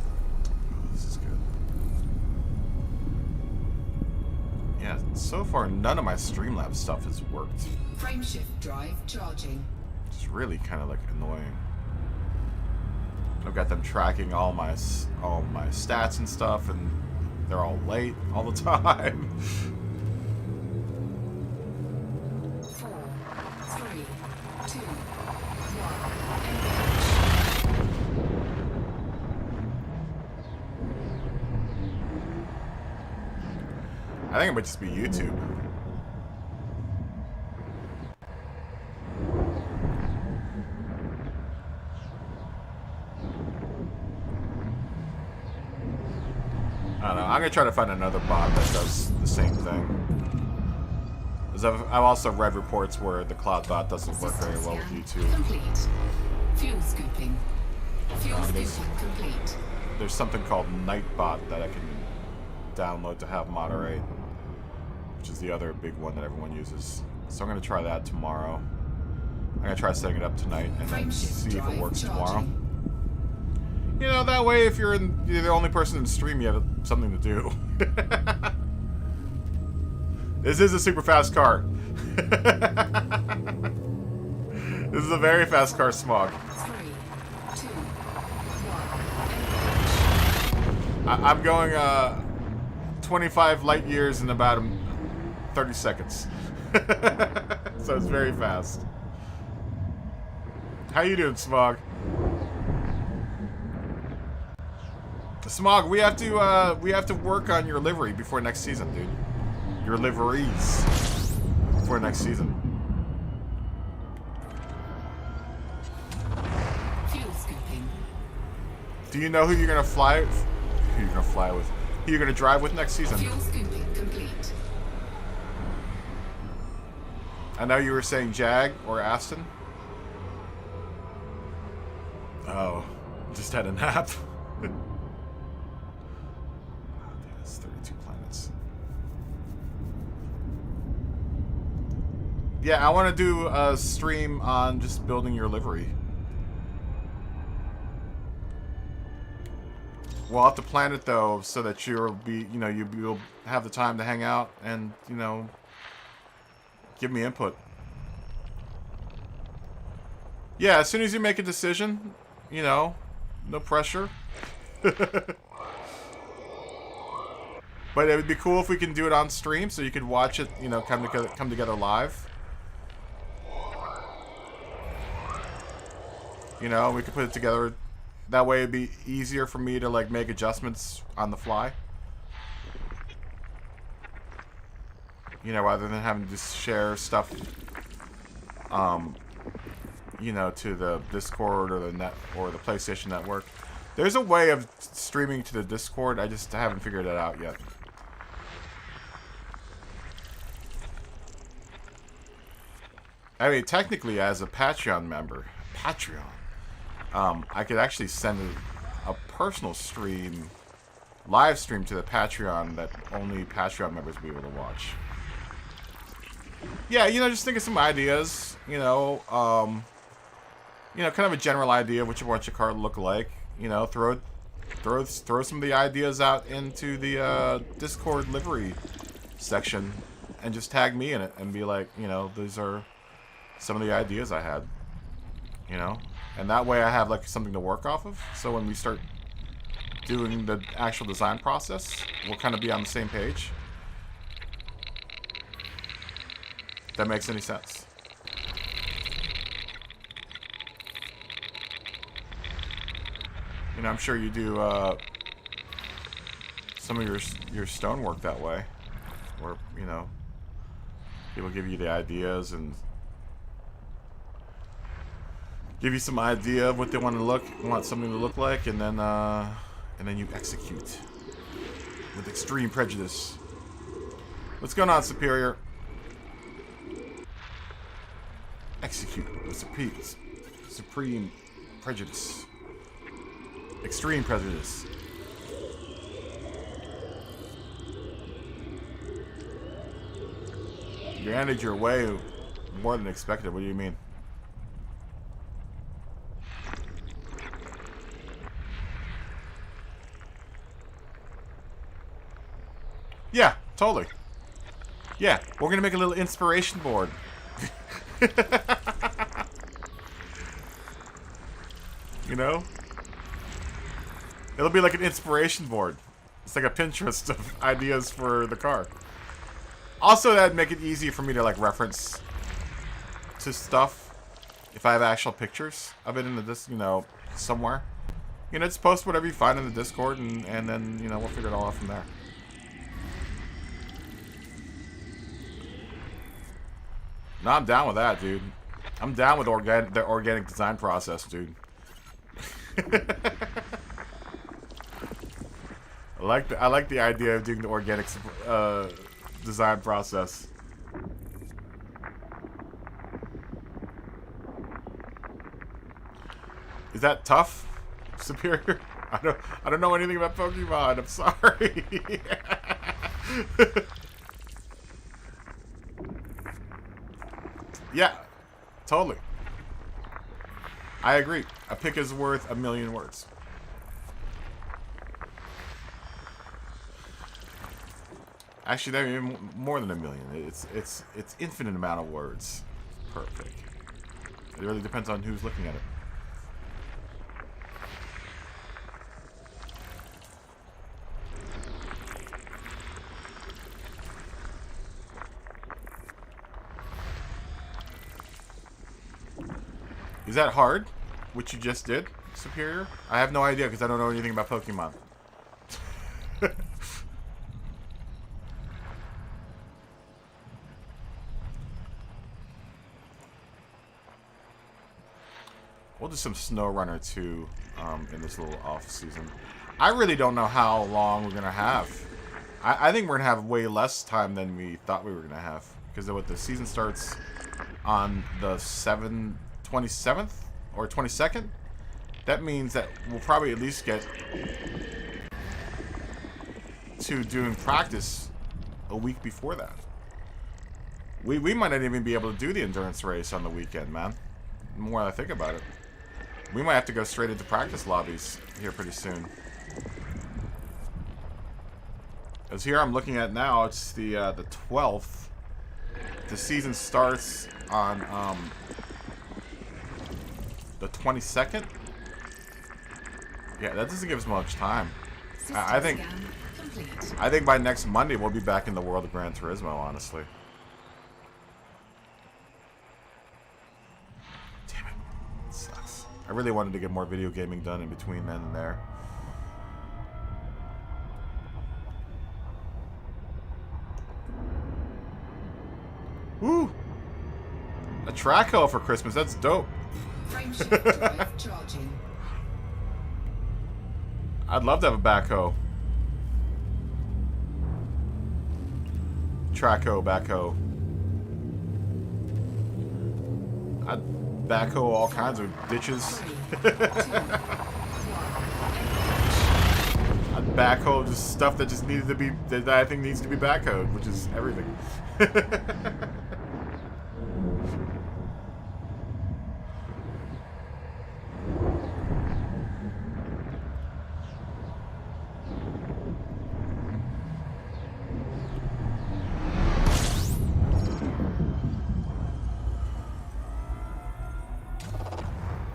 This is good. Yeah, so far none of my Streamlabs stuff has worked. Frameshift drive charging. It's really kind of like annoying. I've got them tracking all my stats and stuff, and they're all late all the time. 4, 3, 2, 1. I think it might just be YouTube. I don't know. I'm gonna try to find another bot that does the same thing. Because I've also read reports where the cloud bot doesn't work very well with YouTube. Complete. Fuel scooping. Fuel scooping complete. There's something called Nightbot that I can download to have moderate, which is the other big one that everyone uses. So I'm going to try that tomorrow. I'm going to try setting it up tonight and then see if it works tomorrow. You know, that way if you're the only person in the stream, you have something to do. This is a super fast car. This is a very fast car, Smog. 3, 2, 1. I'm going 25 light years in about 30 seconds. So it's very fast. How you doing, Smog? Smog, we have to work on your livery before next season, dude. Your liveries before next season. Fuel scooping. Do you know who you're gonna fly? Who you're gonna fly with? Who you're gonna drive with next season? Fuel scooping complete. I know you were saying Jag or Aston. Oh, just had a nap. That's 32 planets. Yeah, I want to do a stream on just building your livery. We'll have to plan it though, so that you'll have the time to hang out and give me input. Yeah, as soon as you make a decision, no pressure. But it would be cool if we can do it on stream, so you could watch it, come together live. We could put it together. That way it'd be easier for me to make adjustments on the fly. Rather than having to share stuff to the Discord or the PlayStation Network. There's a way of streaming to the Discord, I just haven't figured it out yet. I mean, technically as a Patreon member, I could actually send a personal stream, live stream to the Patreon that only Patreon members will be able to watch. Yeah, just think of some ideas, kind of a general idea of what you want your car to look like. Throw some of the ideas out into the Discord livery section and just tag me in it and be like, these are some of the ideas I had. And that way I have something to work off of. So when we start doing the actual design process, we'll kind of be on the same page. If that makes any sense. I'm sure you do some of your stonework that way, where people give you the ideas and give you some idea of what they want something to look like, and then you execute with extreme prejudice. What's going on, Superior? Execute with supreme prejudice. Extreme prejudice. You ended your way more than expected. What do you mean? Yeah, totally. Yeah, we're gonna make a little inspiration board. It'll be like an inspiration board. It's like a Pinterest of ideas for the car. Also, that'd make it easy for me to reference to stuff if I have actual pictures of it in the somewhere. Just post whatever you find in the Discord, and then we'll figure it all out from there. No, I'm down with that, dude. I'm down with the organic design process, dude. I like the idea of doing the organic design process. Is that tough? Superior? I don't know anything about Pokemon. I'm sorry. Yeah, totally. I agree. A pick is worth 1,000,000 words. Actually, that even more than 1,000,000. It's infinite amount of words. Perfect. It really depends on who's looking at it. Is that hard? What you just did, Superior? I have no idea because I don't know anything about Pokemon. We'll do some Snow Runner too in this little off season. I really don't know how long we're gonna have. I think we're gonna have way less time than we thought we were gonna have because what the season starts on the 27th or 22nd. That means that we'll probably at least get to doing practice a week before that. We might not even be able to do the endurance race on the weekend, man. The more I think about it. We might have to go straight into practice lobbies here pretty soon. As here I'm looking at now, it's the 12th. The season starts on the 22nd. Yeah, that doesn't give us much time. I think by next Monday we'll be back in the world of Gran Turismo, honestly. Damn it. It sucks. I really wanted to get more video gaming done in between then and there. Woo! A track hoe for Christmas, that's dope. Frameshift drive charging. I'd love to have a backhoe. Trackhoe, backhoe. I'd backhoe all kinds of ditches. I'd backhoe just stuff that just needed to be, that I think needs to be backhoed, which is everything.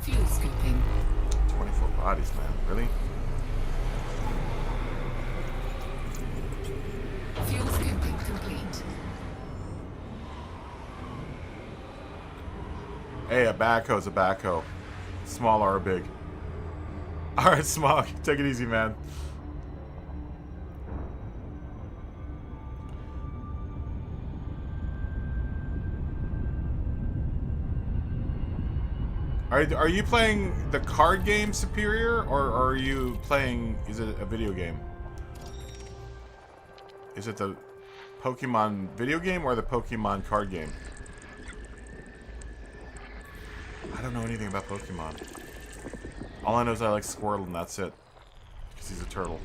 Fuel scooping. 24 bodies, man. Really? Fuel scooping complete. Hey, a backhoe's a backhoe. Small or big. Alright, Smog. Take it easy, man. Are you playing the card game Superior, or are you playing, is it a video game? Is it the Pokemon video game or the Pokemon card game? I don't know anything about Pokemon. All I know is I like Squirtle and that's it. Because he's a turtle.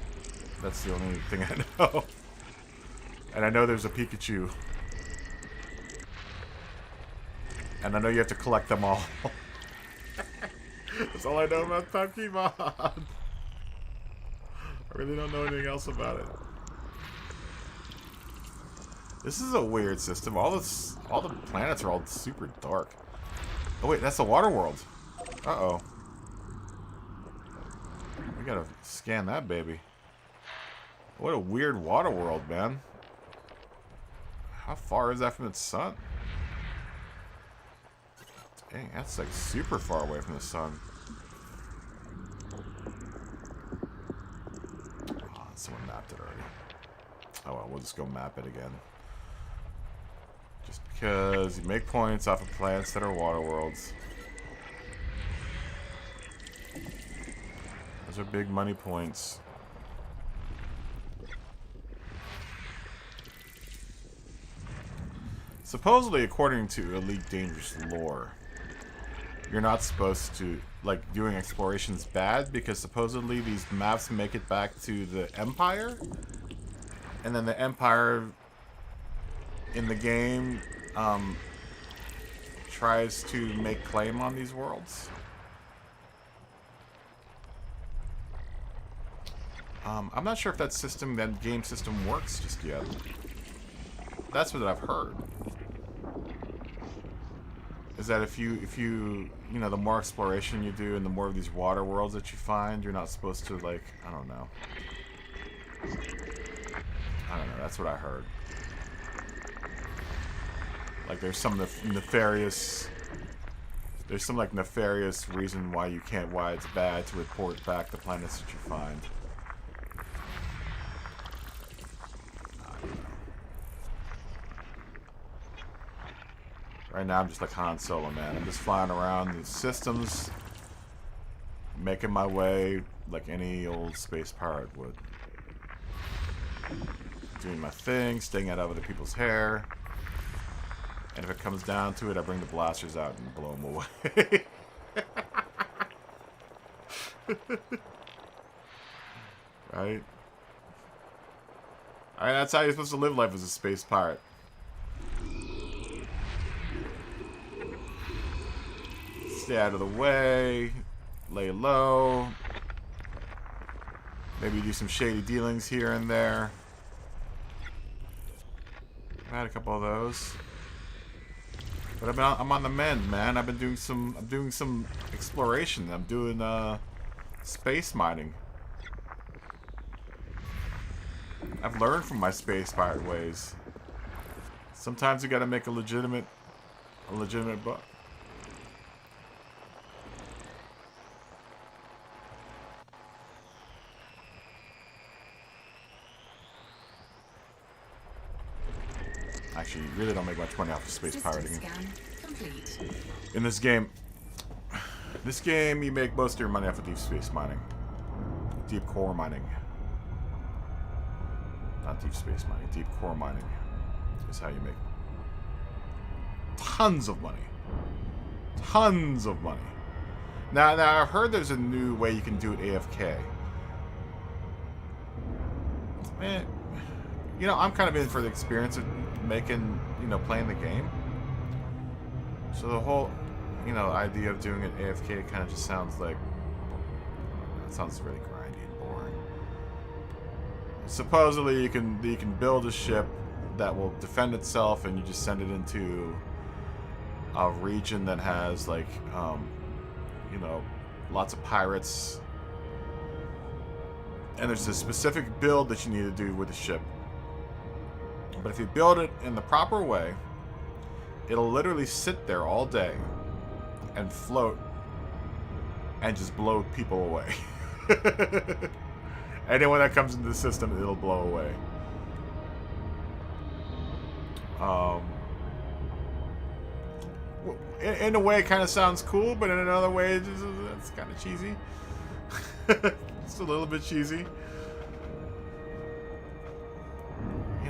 That's the only thing I know. And I know there's a Pikachu. And I know you have to collect them all. That's all I know about Pokemon. I really don't know anything else about it. This is a weird system. All the planets are all super dark. Oh wait, that's the water world. Uh-oh. We gotta scan that baby. What a weird water world, man. How far is that from the sun? Dang, that's like super far away from the sun. Oh, someone mapped it already. Oh well, we'll just go map it again. Just because you make points off of planets that are water worlds. Those are big money points. Supposedly, according to Elite Dangerous lore, you're not supposed to, like, doing exploration's bad because supposedly these maps make it back to the Empire, and then the Empire in the game tries to make claim on these worlds. I'm not sure if that game system works just yet. That's what I've heard. Is that if you know, the more exploration you do and the more of these water worlds that you find, you're not supposed to, like, I don't know. That's what I heard. Like, there's some nefarious reason why it's bad to report back the planets that you find. Right now, I'm just like Han Solo, man. I'm just flying around these systems, making my way like any old space pirate would. Doing my thing, staying out of other people's hair. And if it comes down to it, I bring the blasters out and blow them away. Right? That's how you're supposed to live life as a space pirate. Stay out of the way, lay low, maybe do some shady dealings here and there. I've had a couple of those, but I'm on the mend, man. I'm doing some exploration. I'm doing space mining. I've learned from my space pirate ways. Sometimes you got to make a legitimate buck. Actually, you really don't make much money off of space pirating. In this game, you make most of your money off of deep space mining. Deep core mining. Not deep space mining. Deep core mining is how you make tons of money. Tons of money. Now I've heard there's a new way you can do it AFK. Man, you know, I'm kind of in for the experience of playing the game. So the whole, idea of doing it AFK kind of just sounds like, it sounds really grindy and boring. Supposedly you can build a ship that will defend itself, and you just send it into a region that has like, lots of pirates. And there's a specific build that you need to do with the ship. But if you build it in the proper way, it'll literally sit there all day and float and just blow people away. Anyone that comes into the system, it'll blow away. In a way, it kind of sounds cool, but in another way, it's kind of cheesy. It's a little bit cheesy.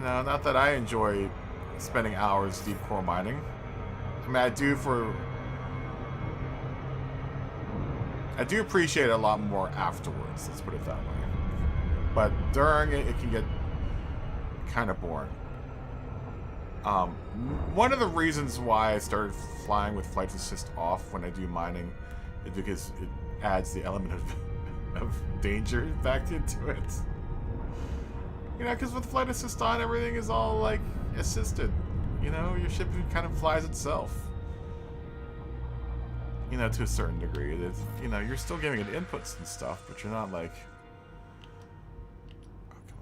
Not that I enjoy spending hours deep core mining. I mean, I do appreciate it a lot more afterwards, let's put it that way. But during it, it can get kind of boring. One of the reasons why I started flying with flight assist off when I do mining is because it adds the element of danger back into it. Because with flight assist on, everything is all, like, assisted. Your ship kind of flies itself. To a certain degree. It's, you're still giving it inputs and stuff, but you're not, like... Oh, come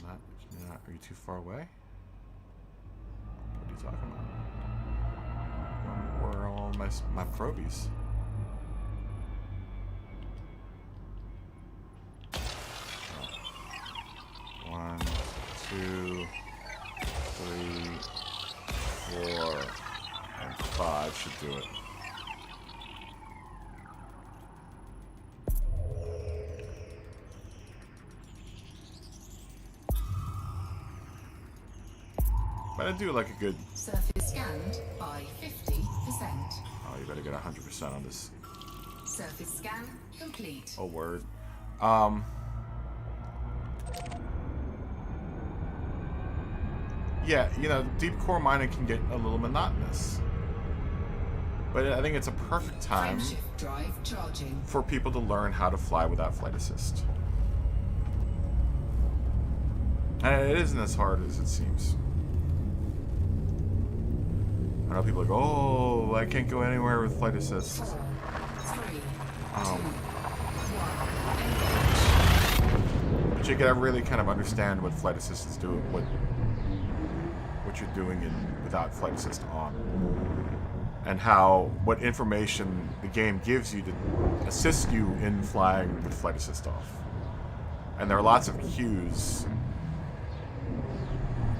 on. Can you not? Are you too far away? What are you talking about? Where are all my probies? One, 2, 3, 4, and 5 should do it. But I do like a good... Surface scanned by 50%. get 100% on this. Surface scan complete. Oh, word. Yeah, you know, deep core mining can get a little monotonous. But I think it's a perfect time drive charging. for people to learn how to fly without flight assist. And it isn't as hard as it seems. I know people are like, oh, I can't go anywhere with flight assist. 4, 3, 2, 1. But you gotta really kind of understand what flight assist is doing, what you're doing without flight assist on, and what information the game gives you to assist you in flying with flight assist off. And there are lots of cues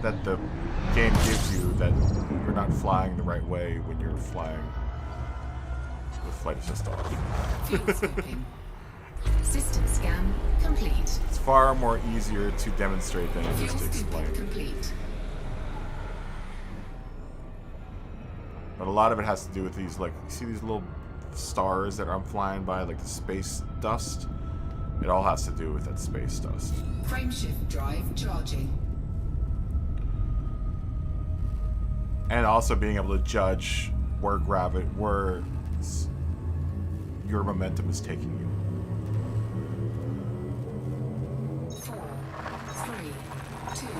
that the game gives you that you're not flying the right way when you're flying with flight assist off. Fuel scooping. System scan complete. It's far more easier to demonstrate than it is Fuel to explain. scooping complete. But a lot of it has to do with these, like, you see these little stars that I'm flying by, like the space dust? It all has to do with that space dust. Frameshift drive charging. And also being able to judge where your momentum is taking you. 4, 3, 2, 1.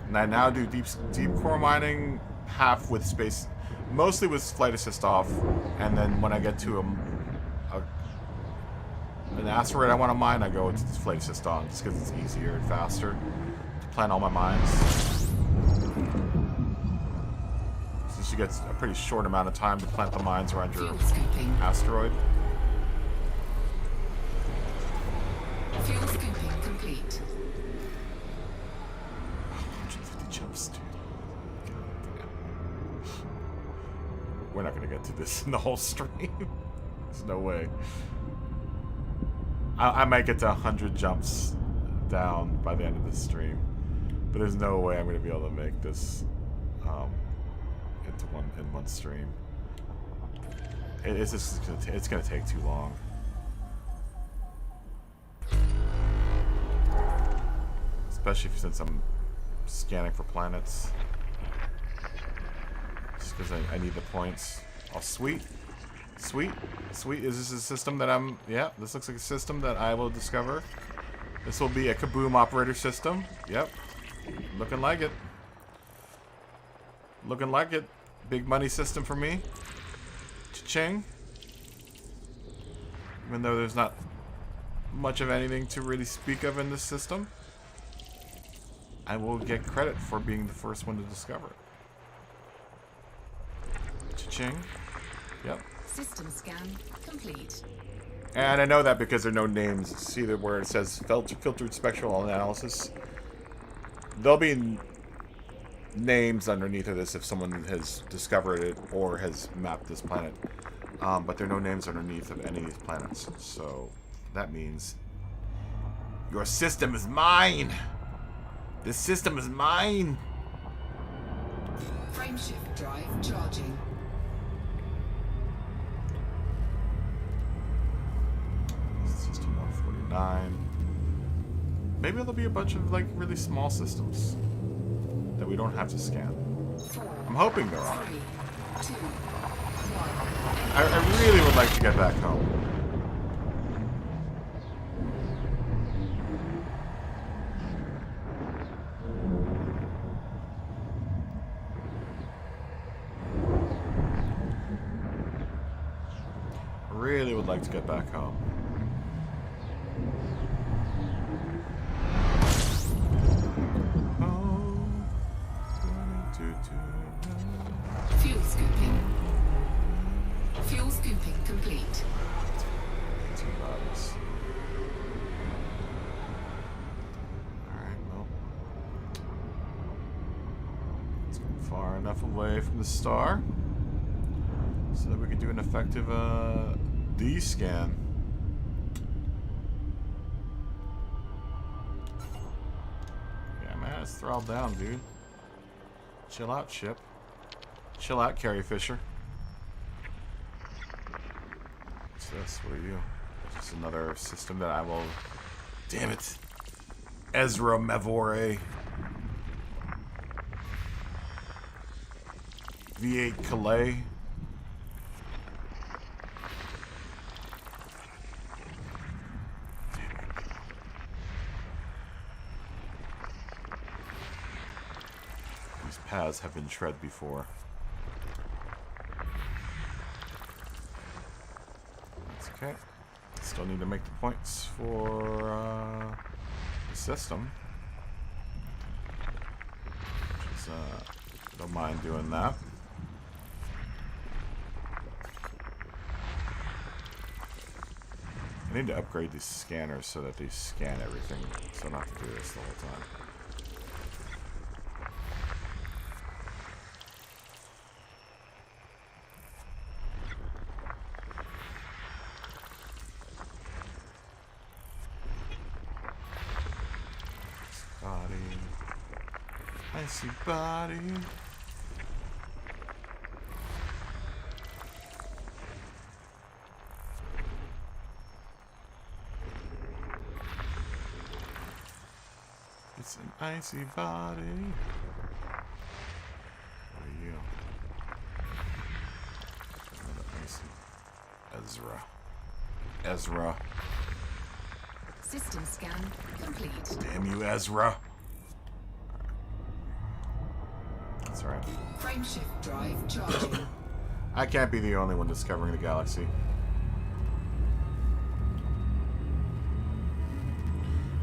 And I now do deep core mining, half with space, mostly with flight assist off, and then when I get to an asteroid I want to mine, I go with flight assist on, just because it's easier and faster to plan all my mines. Since you get a pretty short amount of time to plant the mines around your asteroid. Fuel scooping complete. 150 jumps, dude. God damn. We're not going to get to this in the whole stream. There's no way. I might get to 100 jumps down by the end of this stream, but there's no way I'm going to be able to make this in one stream. It's going to take too long. Especially since I'm scanning for planets. Just because I need the points. Oh, sweet. Sweet. Sweet. Is this a system that I'm... Yeah, this looks like a system that I will discover. This will be a Kaboom operator system. Yep. Looking like it. Looking like it. Big money system for me. Cha-ching. Even though there's not much of anything to really speak of in this system, I will get credit for being the first one to discover it. Cha-ching. Yep. System scan complete. And I know that because there are no names. See that where it says filtered spectral analysis. There'll be names underneath of this if someone has discovered it or has mapped this planet. But there are no names underneath of any of these planets. So that means your system is mine. This system is mine. Frameshift drive charging. System 149. Maybe there'll be a bunch of like really small systems that we don't have to scan. 4, I'm hoping there are. 3, 2, 1. I really would like to get back home. I really would like to get back home. Fuel scooping. Fuel scooping complete. Alright, well. Let's go far enough away from the star so that we can do an effective D-scan. Let's throttle down, dude. Chill out, ship. Chill out, Carrie Fisher. What's this? What are you? Just another system that I will... Damn it. Ezra Mavore. V8 Calais. These paths have been tread before. That's okay. Still need to make the points for the system. Which is, don't mind doing that. I need to upgrade these scanners so that they scan everything, so I don't have to do this the whole time. Body. I see body. It's an icy body. What are you? Another icy. Ezra. System scan complete. Damn you, Ezra. That's right. Frameshift drive charging. I can't be the only one discovering the galaxy.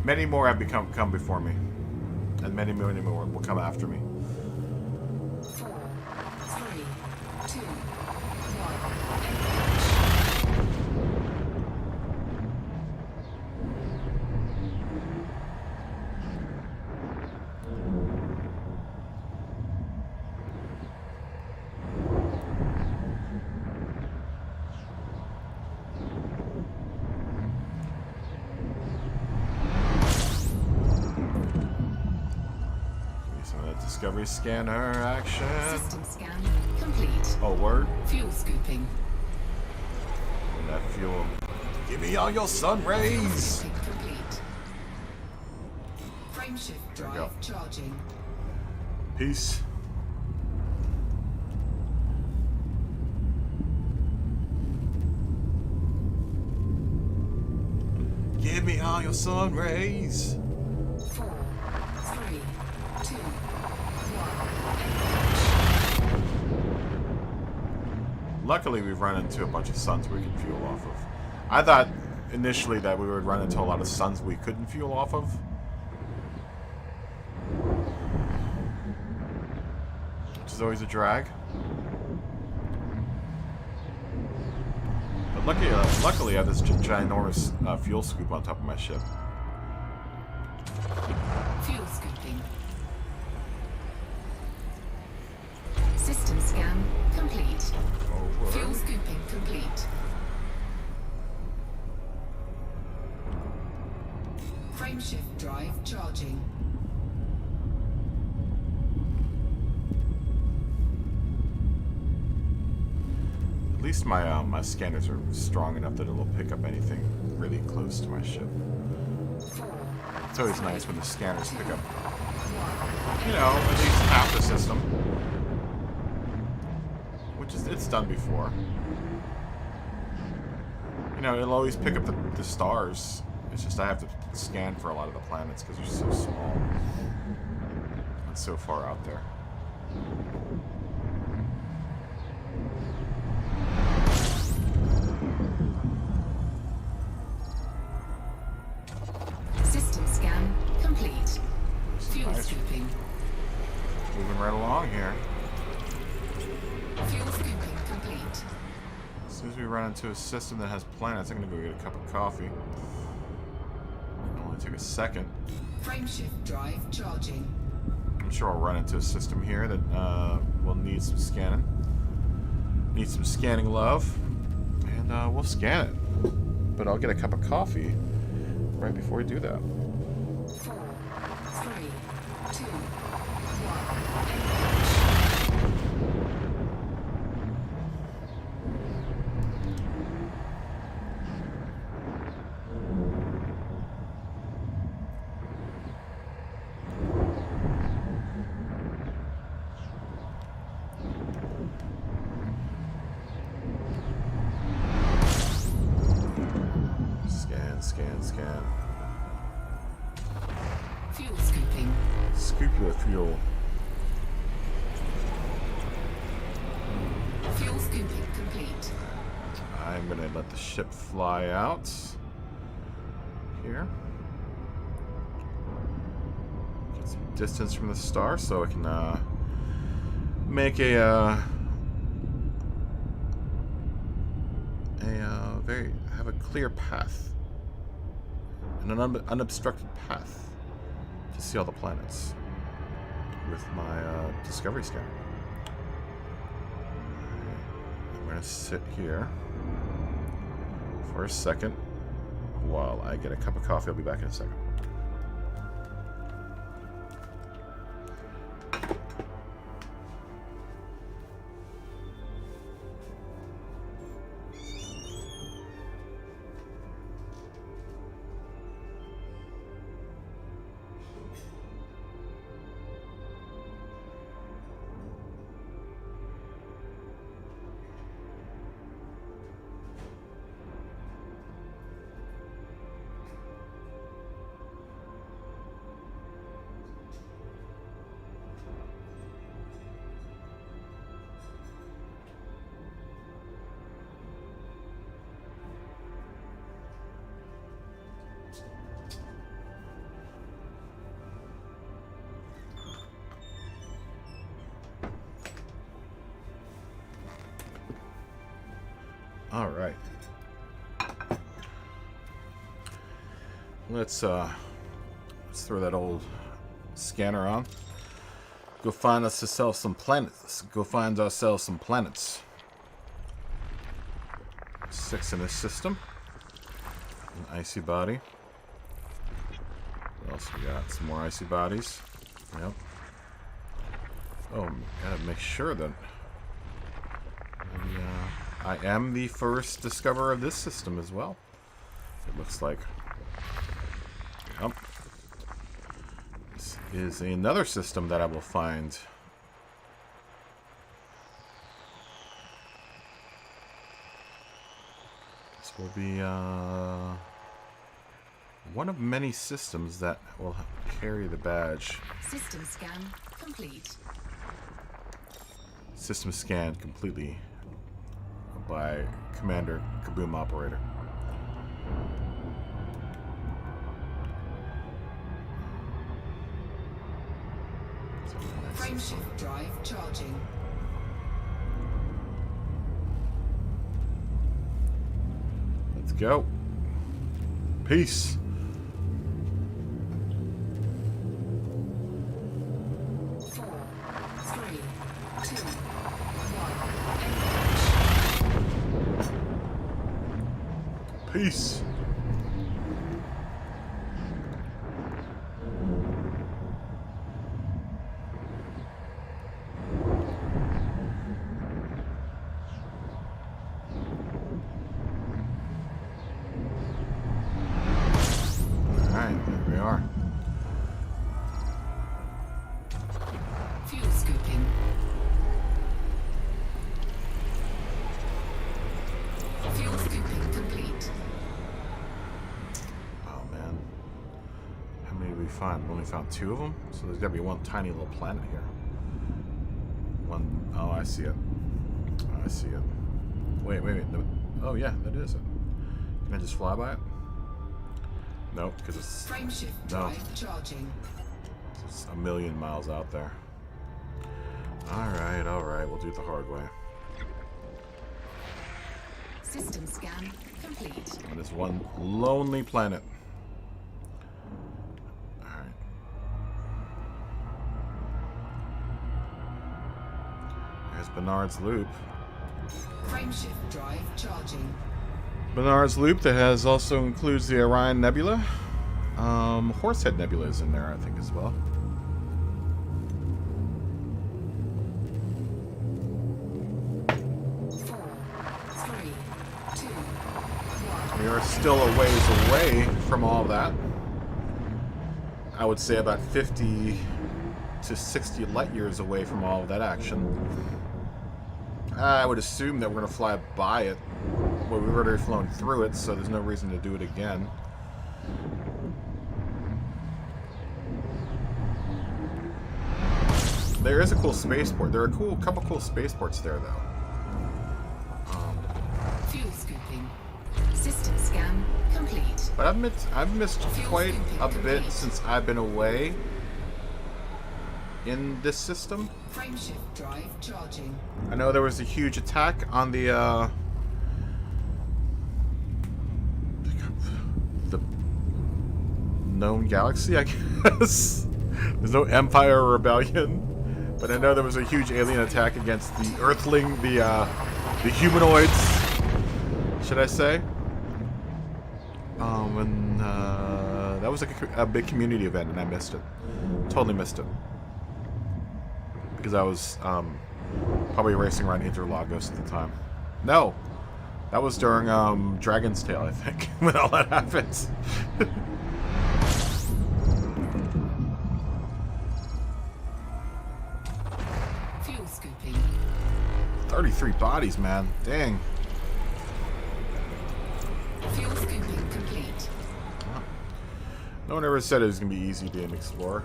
Many more have come before me. And many more will come after me. 4, 3, 2, 1. Discovery scanner action. System scan complete. Oh, word? Fuel scooping. And that fuel. Give me all your sun rays! Complete. Frameshift drive charging. Peace. Give me all your sun rays. 4, 3, 2, 1. Luckily, we've run into a bunch of suns we can fuel off of. I thought initially that we would run into a lot of suns we couldn't fuel off of. Which is always a drag. But luckily I have this ginormous fuel scoop on top of my ship. Fuel scooping. System scan complete. Fuel scooping complete. Frameshift drive charging. At least my scanners are strong enough that it'll pick up anything really close to my ship. 4, It's always nice when the scanners pick up, you know, at least half the system. Which is, it's done before. You know, it'll always pick up the stars. It's just I have to scan for a lot of the planets because they're so small and so far out there. System scan complete. Fuel Nice. scooping. Moving right along here. Fuel scooping complete. As soon as we run into a system that has planets, I'm gonna go get a cup of coffee. It'll only take a second. Frameshift drive charging. I'm sure I'll run into a system here that will need some scanning. Need some scanning love. And we'll scan it. But I'll get a cup of coffee right before we do that. 4, 3, 2, Fuel scooping. Scoopula fuel. Fuel scooping complete. I'm gonna let the ship fly out here. Get some distance from the star so I can make have a clear path and an unobstructed path to see all the planets with my discovery scanner. I'm gonna sit here for a second while I get a cup of coffee. I'll be back in a second. All right. Let's throw that old scanner on. Go find ourselves some planets. Go find ourselves some planets. 6 in this system. An icy body. What else we got? Some more icy bodies. Yep. Oh, gotta make sure that I am the first discoverer of this system as well. It looks like. Yep. This is another system that I will find. This will be one of many systems that will carry the badge. System scan complete. System scanned completely by Commander Kaboom Operator. Frameshift drive charging. Let's go. Peace. Peace. Alright, there we are. Fuel scooping. Fuel scooping complete. Oh man. How many did we find? We only found 2 of them? So there's gotta be one tiny little planet here. One, oh, I see it. I see it. Wait. Oh yeah, that is it. Can I just fly by it? Nope, because it's... Frameshift No. drive charging. It's a million miles out there. Alright, we'll do it the hard way. System scan complete. On this one lonely planet. Alright. There's Bernard's Loop. Frameshift drive charging. Bernard's Loop that has also includes the Orion Nebula. Horsehead Nebula is in there, I think, as well. We are still a ways away from all that. I would say about 50 to 60 light years away from all of that action. I would assume that we're going to fly by it. Well, we've already flown through it, so there's no reason to do it again. There is a cool spaceport. There are a couple cool spaceports there, though. Fuel scooping. System scan complete. But I've missed quite a bit since I've been away in this system. Frameshift drive charging. I know there was a huge attack on the known galaxy, I guess. There's no Empire or Rebellion, but I know there was a huge alien attack against the Earthling, the humanoids, should I say? And that was like a big community event, and I missed it. Totally missed it because I was probably racing around Interlagos at the time. No, that was during Dragon's Tail, I think, when all that happened. Fuel scooping. 33 bodies, man. Dang. Fuel scooping complete. No one ever said it was going to be easy being an explorer.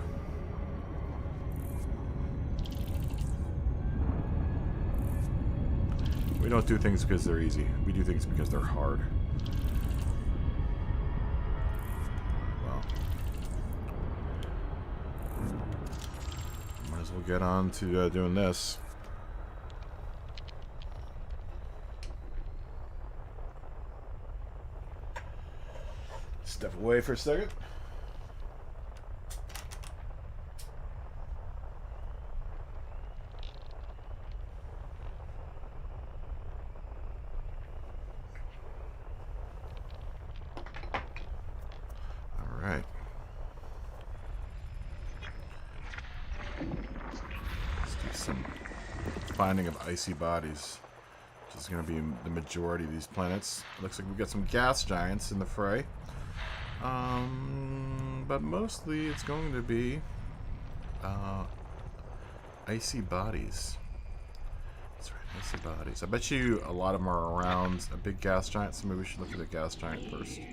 We don't do things because they're easy. We do things because they're hard. Well, might as well get on to doing this. Step away for a second. Alright. Let's do some finding of icy bodies, which is going to be the majority of these planets. Looks like we've got some gas giants in the fray. But mostly it's going to be icy bodies. That's right, icy bodies. I bet you a lot of them are around a big gas giant, so maybe we should look at the gas giant first. And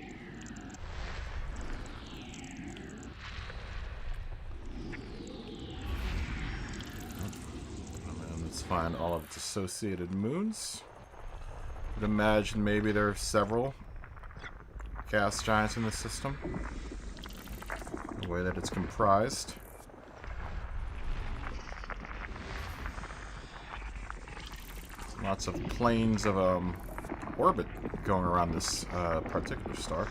then let's find all of its associated moons. I'd imagine maybe there are several gas giants in the system, the way that it's comprised. Lots of planes of orbit going around this particular star.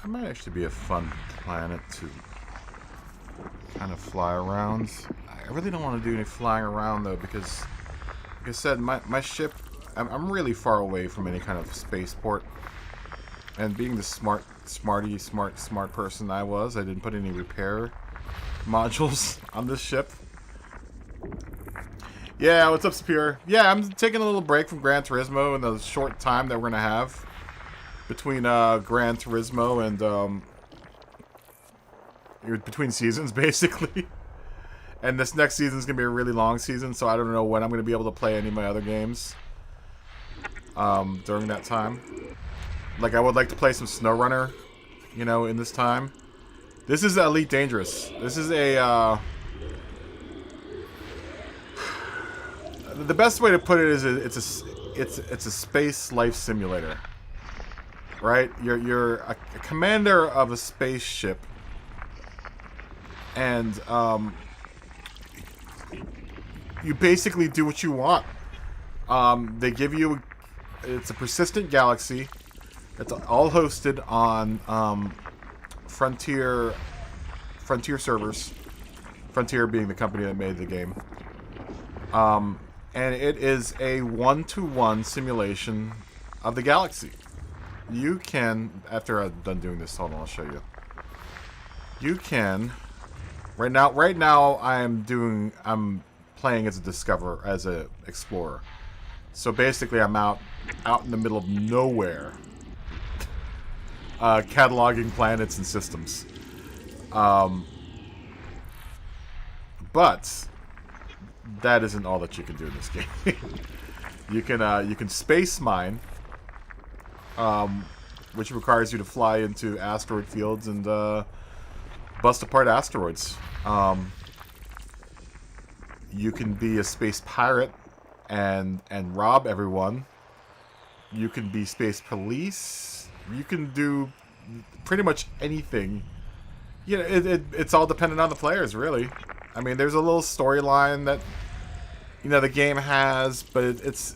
That might actually be a fun planet to kind of fly around. I really don't want to do any flying around though, because like I said, my ship, I'm really far away from any kind of spaceport, and being the smart person I was, I didn't put any repair modules on this ship. Yeah, what's up, Superior? Yeah, I'm taking a little break from Gran Turismo in the short time that we're gonna have between Gran Turismo and between seasons, basically. And this next season's gonna be a really long season, so I don't know when I'm gonna be able to play any of my other games during that time. Like, I would like to play some SnowRunner, you know, in this time. This is Elite Dangerous. This is a the best way to put it is it's a space life simulator, right? You're a commander of a spaceship, and you basically do what you want. They give you it's a persistent galaxy. It's all hosted on Frontier servers. Frontier being the company that made the game. And it is a 1-to-1 simulation of the galaxy. You can, after I'm done doing this, hold on, I'll show you. You can, right now I'm playing as a explorer. So basically I'm out in the middle of nowhere, cataloging planets and systems. But that isn't all that you can do in this game. you can space mine, which requires you to fly into asteroid fields and bust apart asteroids. You can be a space pirate and rob everyone. You can be space police. You can do pretty much anything. You know, it's all dependent on the players, really. I mean, there's a little storyline that, you know, the game has, but it's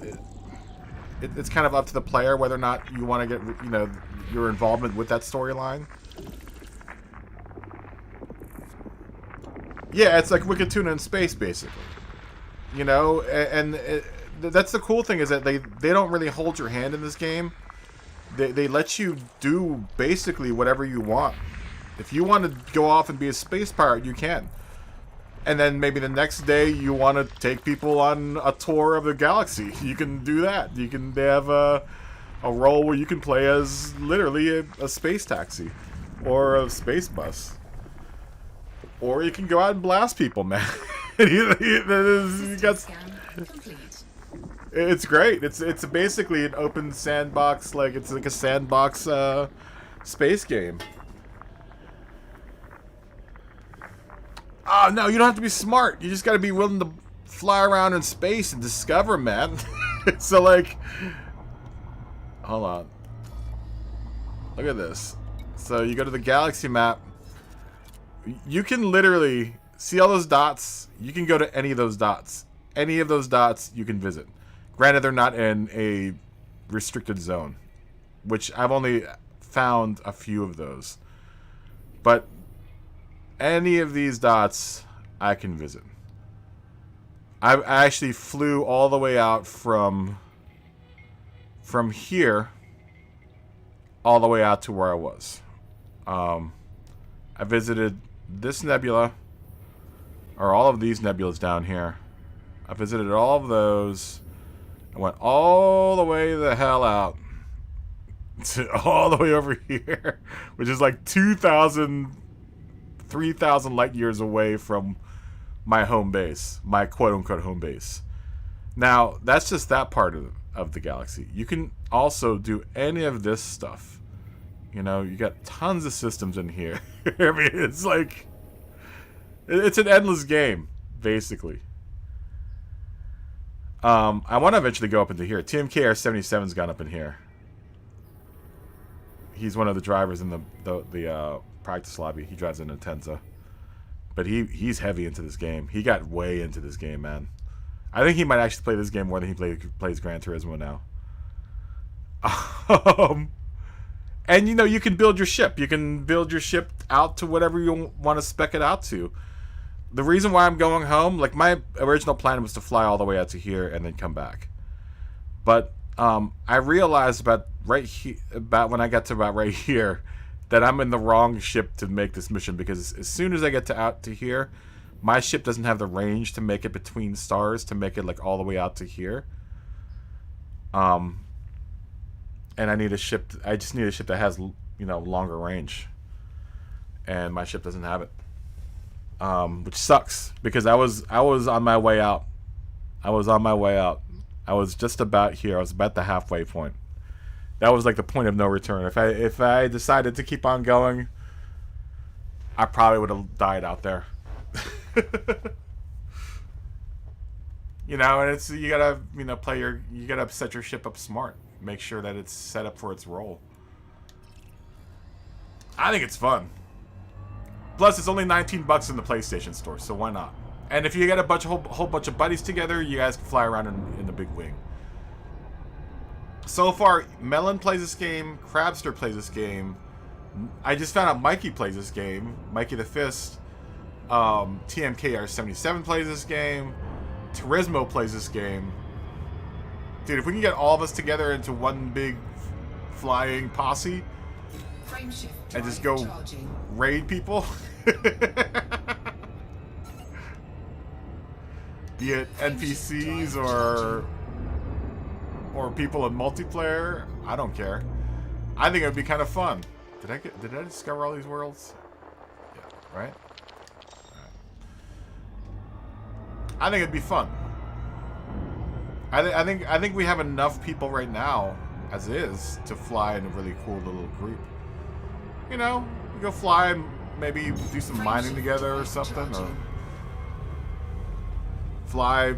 kind of up to the player whether or not you want to get, you know, your involvement with that storyline. Yeah, it's like Wicked Tuna in space, basically. You know, and that's the cool thing, is that they don't really hold your hand in this game. They let you do basically whatever you want. If you want to go off and be a space pirate, you can. And then maybe the next day you want to take people on a tour of the galaxy. You can do that. They have a role where you can play as literally a space taxi or a space bus. Or you can go out and blast people, man. It's great. It's basically an open sandbox, like it's like a sandbox space game. Oh no, you don't have to be smart. You just got to be willing to fly around in space and discover, man. So like, hold on. Look at this. So you go to the galaxy map. You can literally see all those dots. You can go to any of those dots. Any of those dots you can visit. Granted, they're not in a restricted zone, which I've only found a few of those. But any of these dots I can visit. I actually flew all the way out from here all the way out to where I was. I visited this nebula, or all of these nebulas down here. I visited all of those. I went all the way the hell out to all the way over here, which is like 2,000, 3,000 light years away from my home base, my quote-unquote home base. Now, that's just that part of the galaxy. You can also do any of this stuff. You know, you got tons of systems in here. I mean, it's like, it's an endless game, basically. I want to eventually go up into here. TMKR77's gone up in here. He's one of the drivers in the practice lobby. He drives an Intenza. But he's heavy into this game. He got way into this game, man. I think he might actually play this game more than he plays Gran Turismo now. And, you know, you can build your ship. You can build your ship out to whatever you want to spec it out to. The reason why I'm going home, like, my original plan was to fly all the way out to here and then come back. But I realized about when I got to about right here that I'm in the wrong ship to make this mission, because as soon as I get out to here, my ship doesn't have the range to make it between stars, to make it like all the way out to here. And I need a ship. I just need a ship that has, you know, longer range, and my ship doesn't have it, which sucks, because I was on my way out. I was just about here. I was about the halfway point. That was like the point of no return. If I decided to keep on going, I probably would have died out there. You know, and it's, you gotta, you know, you gotta set your ship up smart. Make sure that it's set up for its role. I think it's fun. Plus, it's only $19 in the PlayStation Store, so why not? And if you get a whole bunch of buddies together, you guys can fly around in the big wing. So far, Melon plays this game, Crabster plays this game. I just found out Mikey plays this game, Mikey the Fist. TMKR77 plays this game. Turismo plays this game. Dude, if we can get all of us together into one big flying posse and just go raid people, be it NPCs or people in multiplayer, I don't care. I think it would be kind of fun. Did I discover all these worlds? Yeah, right? I think it'd be fun. I think we have enough people right now, as is, to fly in a really cool little group. You know, we go fly and maybe do some mining together or something, or fly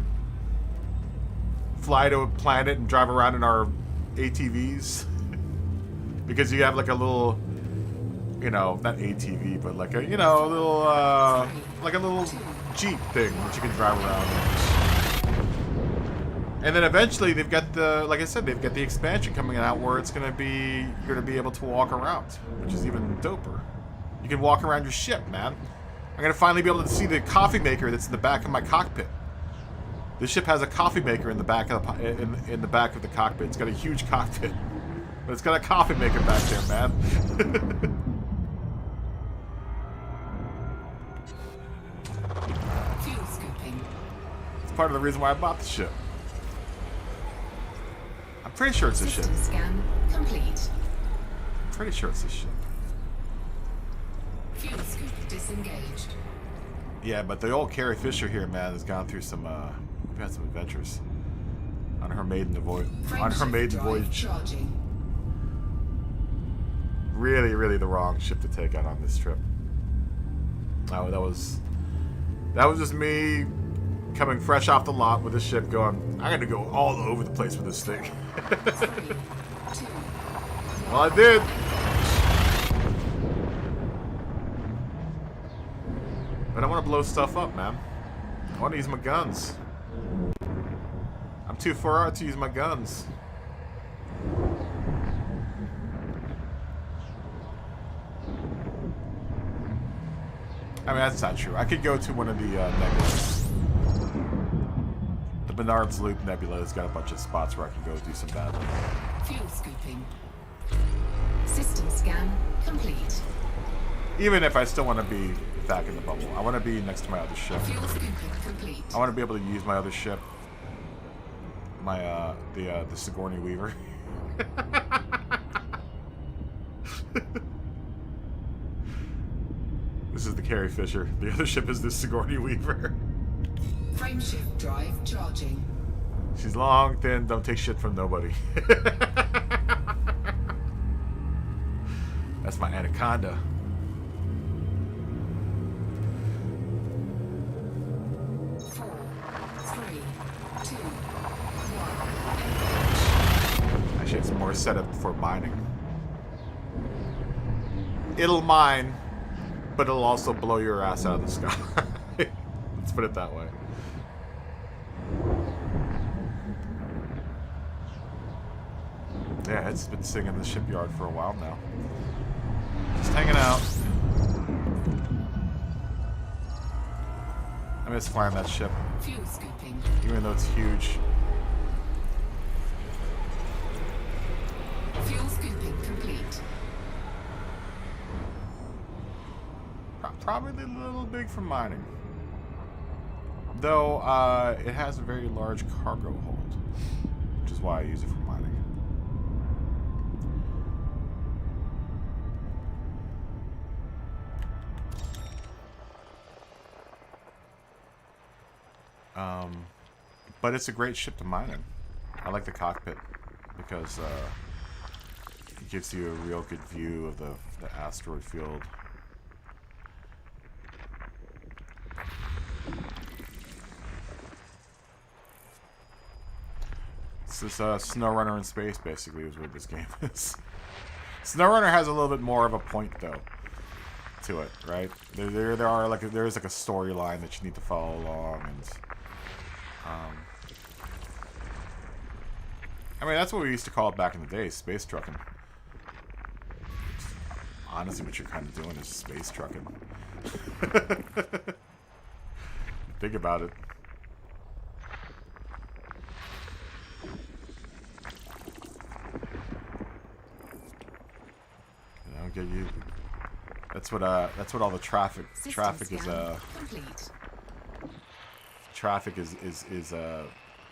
to a planet and drive around in our ATVs. Because you have like a little, you know, not ATV, but like a, you know, a little, like a little Jeep thing that you can drive around in. And then eventually they've got the, like I said, they've got the expansion coming out where it's going to be, you're going to be able to walk around, which is even doper. You can walk around your ship, man. I'm going to finally be able to see the coffee maker that's in the back of my cockpit. This ship has a coffee maker in the back of the, in the back of the cockpit. It's got a huge cockpit. But it's got a coffee maker back there, man. Fuel scooping. It's part of the reason why I bought the ship. I'm pretty sure it's this ship. System scan complete. I'm pretty sure it's this ship. Fuel scoop disengaged. Yeah, but the old Carrie Fisher here, man, has gone through some, we've had some adventures on her maiden voyage. Charging. Really, really the wrong ship to take out on this trip. Oh, that was just me coming fresh off the lot with this ship going, I'm gonna go all over the place with this thing. 3, 2, Well, I did. But I want to blow stuff up, man. I want to use my guns. I'm too far out to use my guns. I mean, that's not true. I could go to one of the nebulas. The Bernard's Loop Nebula has got a bunch of spots where I can go do some battle. fuel scooping. System scan complete. Even if I still want to be back in the bubble. I want to be next to my other ship. Fuel scooping complete. I want to be able to use my other ship. My, the Sigourney Weaver. This is the Carrie Fisher. The other ship is the Sigourney Weaver. Frameshift drive charging. She's long, thin, don't take shit from nobody. That's my Anaconda. Actually, it's more set up for mining. It'll mine, but it'll also blow your ass out of the sky. Let's put it that way. Yeah, it's been sitting in the shipyard for a while now. Just hanging out. I miss flying that ship. Fuel scooping. Even though it's huge. Fuel scooping complete. Probably a little big for mining. Though, it has a very large cargo hold. Which is why I use it for mining. But it's a great ship to mine in. I like the cockpit because it gives you a real good view of the asteroid field. It's this SnowRunner in space, basically, is what this game is. SnowRunner has a little bit more of a point, though, to it, right? There is like a storyline that you need to follow along, and I mean, that's what we used to call it back in the day, space trucking. Honestly, what you're kind of doing is space trucking. Think about it. You know, get you. That's what all the traffic is. Complete. Traffic is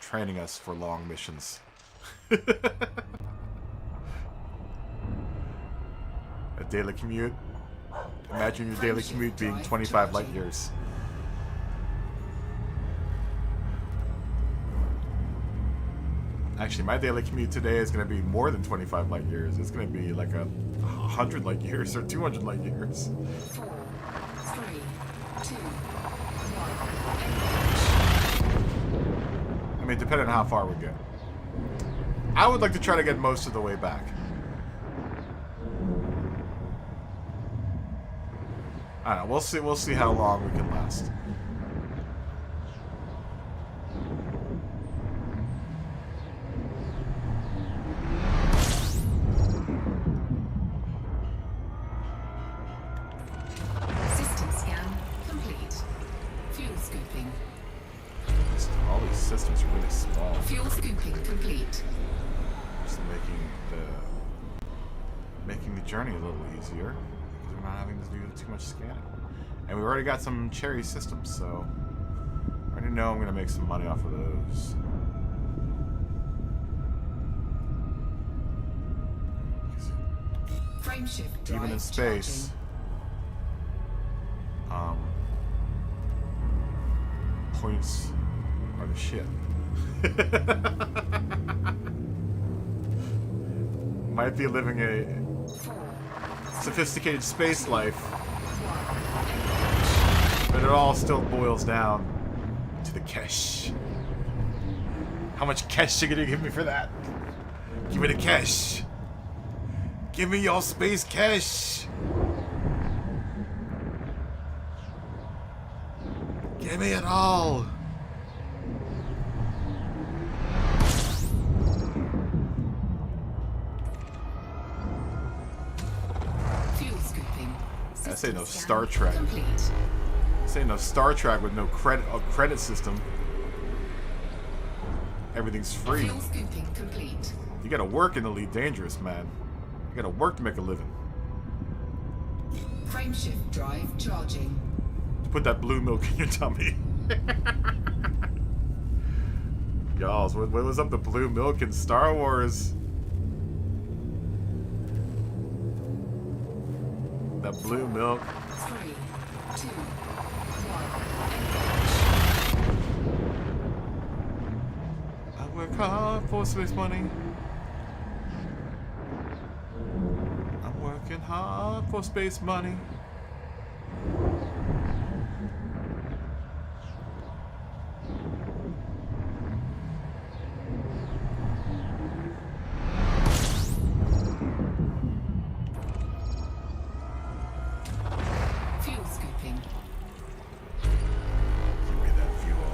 training us for long missions. A daily commute. Imagine your daily commute being 25 light years. Actually, my daily commute today is going to be more than 25 light years. It's going to be like 100 light years or 200 light years. 4, 3, 2, 1. I mean, depending on how far we get. I would like to try to get most of the way back. I don't know. We'll see how long we can last. System scan complete. Fuel scooping. All these systems are really small. Fuel scooping complete. Just making the journey a little easier because we're not having to do too much scanning. And we've already got some cherry systems, so I already know I'm going to make some money off of those. Frame shift drive Even in space, points are the shit. Might be living a sophisticated space life, but it all still boils down to the cash. How much cash are you gonna give me for that? Give me the cash. Give me your space cash. Give me it all. Fuel scooping. This ain't no System scan Star Trek. complete. This ain't no Star Trek with no credit system. Everything's free. Fuel scooping complete. You gotta work in Elite Dangerous, man. You gotta work to make a living. Frame shift drive charging. Put that blue milk in your tummy. Y'all, what was up the blue milk in Star Wars? That blue milk. 3, 2, 1. I work hard for space money. I'm working hard for space money. Fuel scooping. Give me that fuel.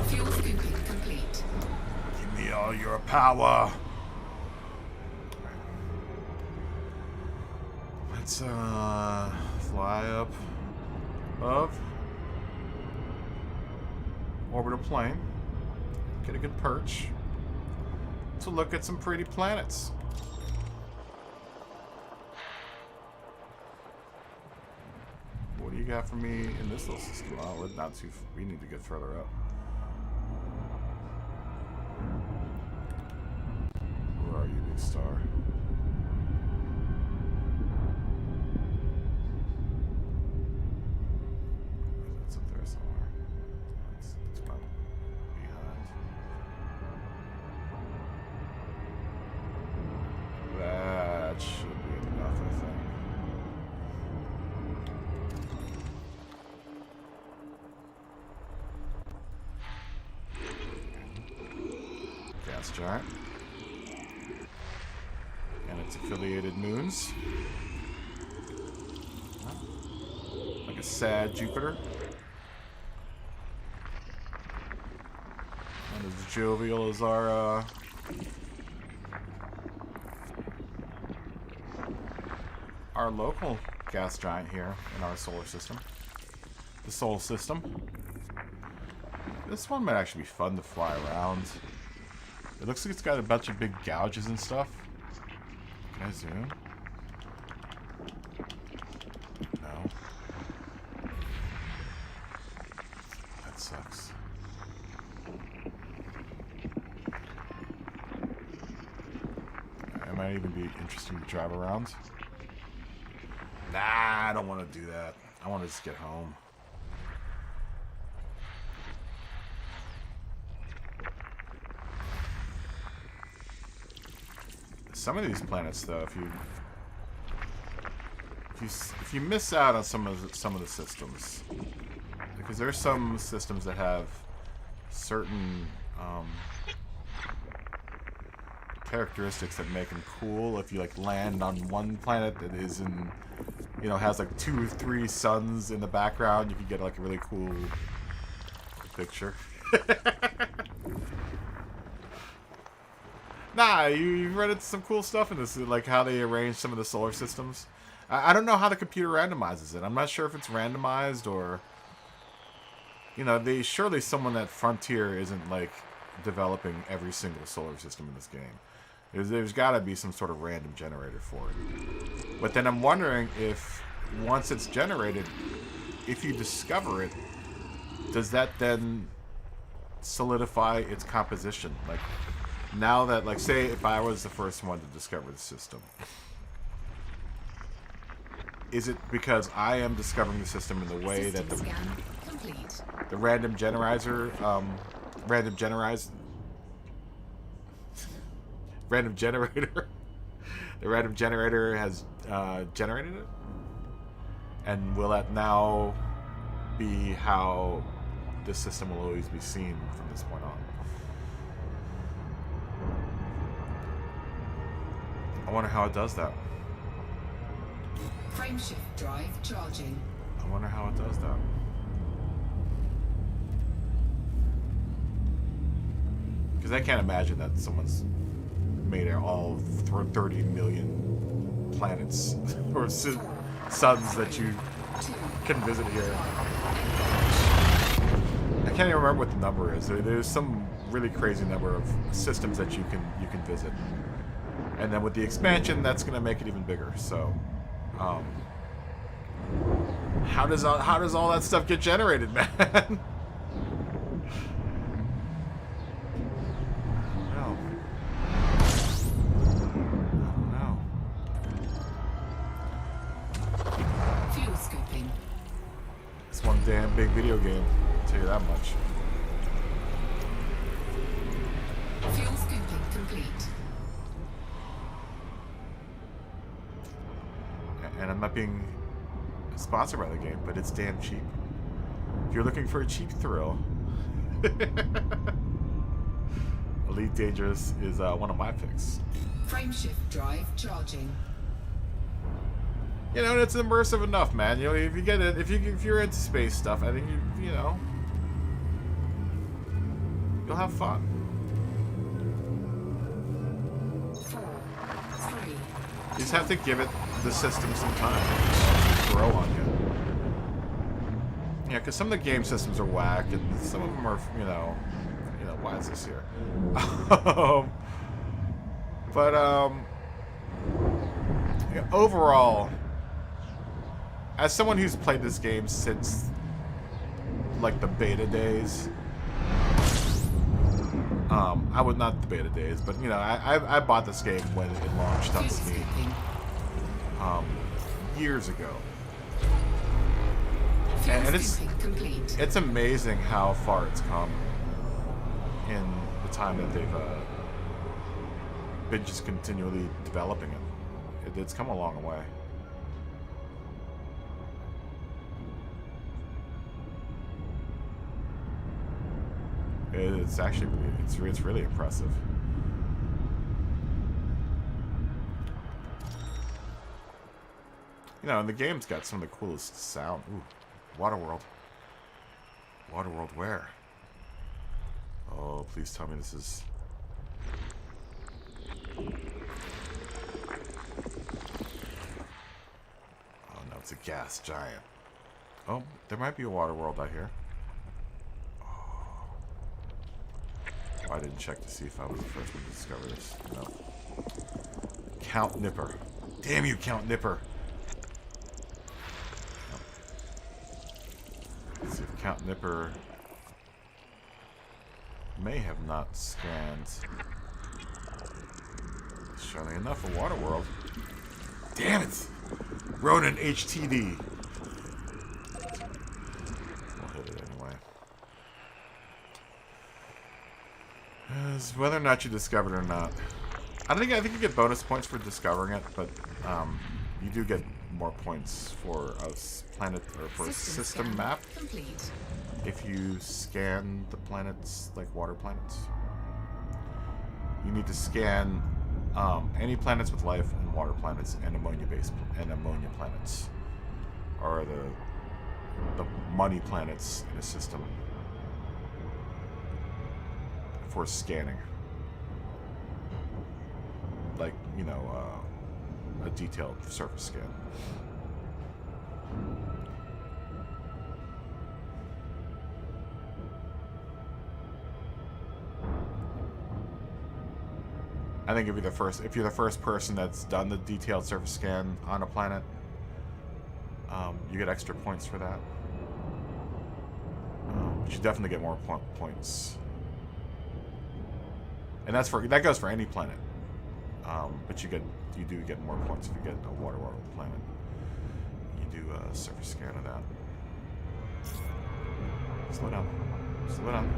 Fuel scooping complete. Give me all your power. Let's fly up above orbital plane, get a good perch to look at some pretty planets. What do you got for me in this little system? Oh, we're not too. We need to get further up. Where are you, big star? It's up there somewhere. It's about behind. That should be enough, I think. Gas giant. And its affiliated moons. Like a sad Jupiter. And as jovial as our local gas giant here in our solar system. The Sol system. This one might actually be fun to fly around. It looks like it's got a bunch of big gouges and stuff. Can I zoom? No. That sucks. It might even be interesting to drive around. Nah, I don't want to do that. I want to just get home. Some of these planets, though, if you miss out on some of the systems, because there's some systems that have certain characteristics that make them cool. If you like land on one planet that is in, you know, has like 2 or 3 suns in the background, you can get like a really cool picture. Nah, you've run into some cool stuff in this, like how they arrange some of the solar systems. I don't know how the computer randomizes it. I'm not sure if it's randomized or, you know, surely someone at Frontier isn't like developing every single solar system in this game. There's got to be some sort of random generator for it. But then I'm wondering if once it's generated, if you discover it, does that then solidify its composition? Like, now that, like, say if I was the first one to discover the system, is it because I am discovering the system in the way that the random generator, the random generator has generated it? And will that now be how this system will always be seen from this point on? I wonder how it does that. Frameshift drive charging. I wonder how it does that. Because I can't imagine that someone's made all 30 million planets or suns that you can visit here. I can't even remember what the number is. There's some really crazy number of systems that you can visit. And then with the expansion, that's going to make it even bigger. So, how does all that stuff get generated, man? I don't know. Fuel scooping. It's one damn big video game. I'll tell you that much. Fuel scooping complete. And I'm not being sponsored by the game, but it's damn cheap. If you're looking for a cheap thrill, Elite Dangerous is one of my picks. Frameshift drive charging. You know, and it's immersive enough, man. You know, if you get it, if you're into space stuff, I think you know, you'll have fun. 4, 3. You just have to give it the system some time to grow on you. Yeah, because some of the game systems are whack, and some of them are, you know, why is this here? But yeah, overall, as someone who's played this game since like the beta days, I would not the beta days, but you know, I bought this game when it launched on Steam. Years ago, and it's amazing how far it's come in the time that they've been just continually developing it. It's come a long way. It's actually it's really impressive. You know, and the game's got some of the coolest sound. Ooh, Waterworld. Waterworld where? Oh, please tell me this is... Oh no, it's a gas giant. Oh, there might be a Waterworld out here. Oh. I didn't check to see if I was the first one to discover this. No. Count Nipper. Damn you, Count Nipper. Let's see if Count Nipper may have not scanned. Surely enough, a Waterworld. Damn it! Ronin HTD. We'll hit it anyway. Whether or not you discovered it or not, I think you get bonus points for discovering it, but you do get more points for a planet or for a system scan map complete. if you scan the planets like water planets. You need to scan any planets with life and water planets and ammonia planets are the money planets in a system for scanning. Like, you know, a detailed surface scan. I think if you're the first person that's done the detailed surface scan on a planet, you get extra points for that. But you definitely get more points, and that goes for any planet. But you do get more points if you get a water planet. You do a surface scan of that. Slow down. Slow down.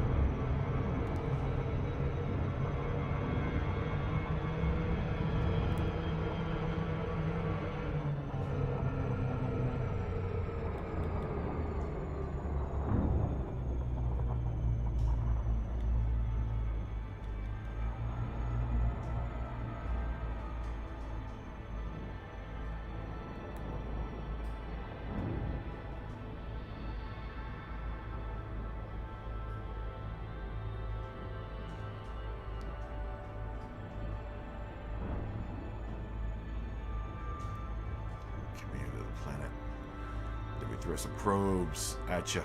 Throw some probes at you.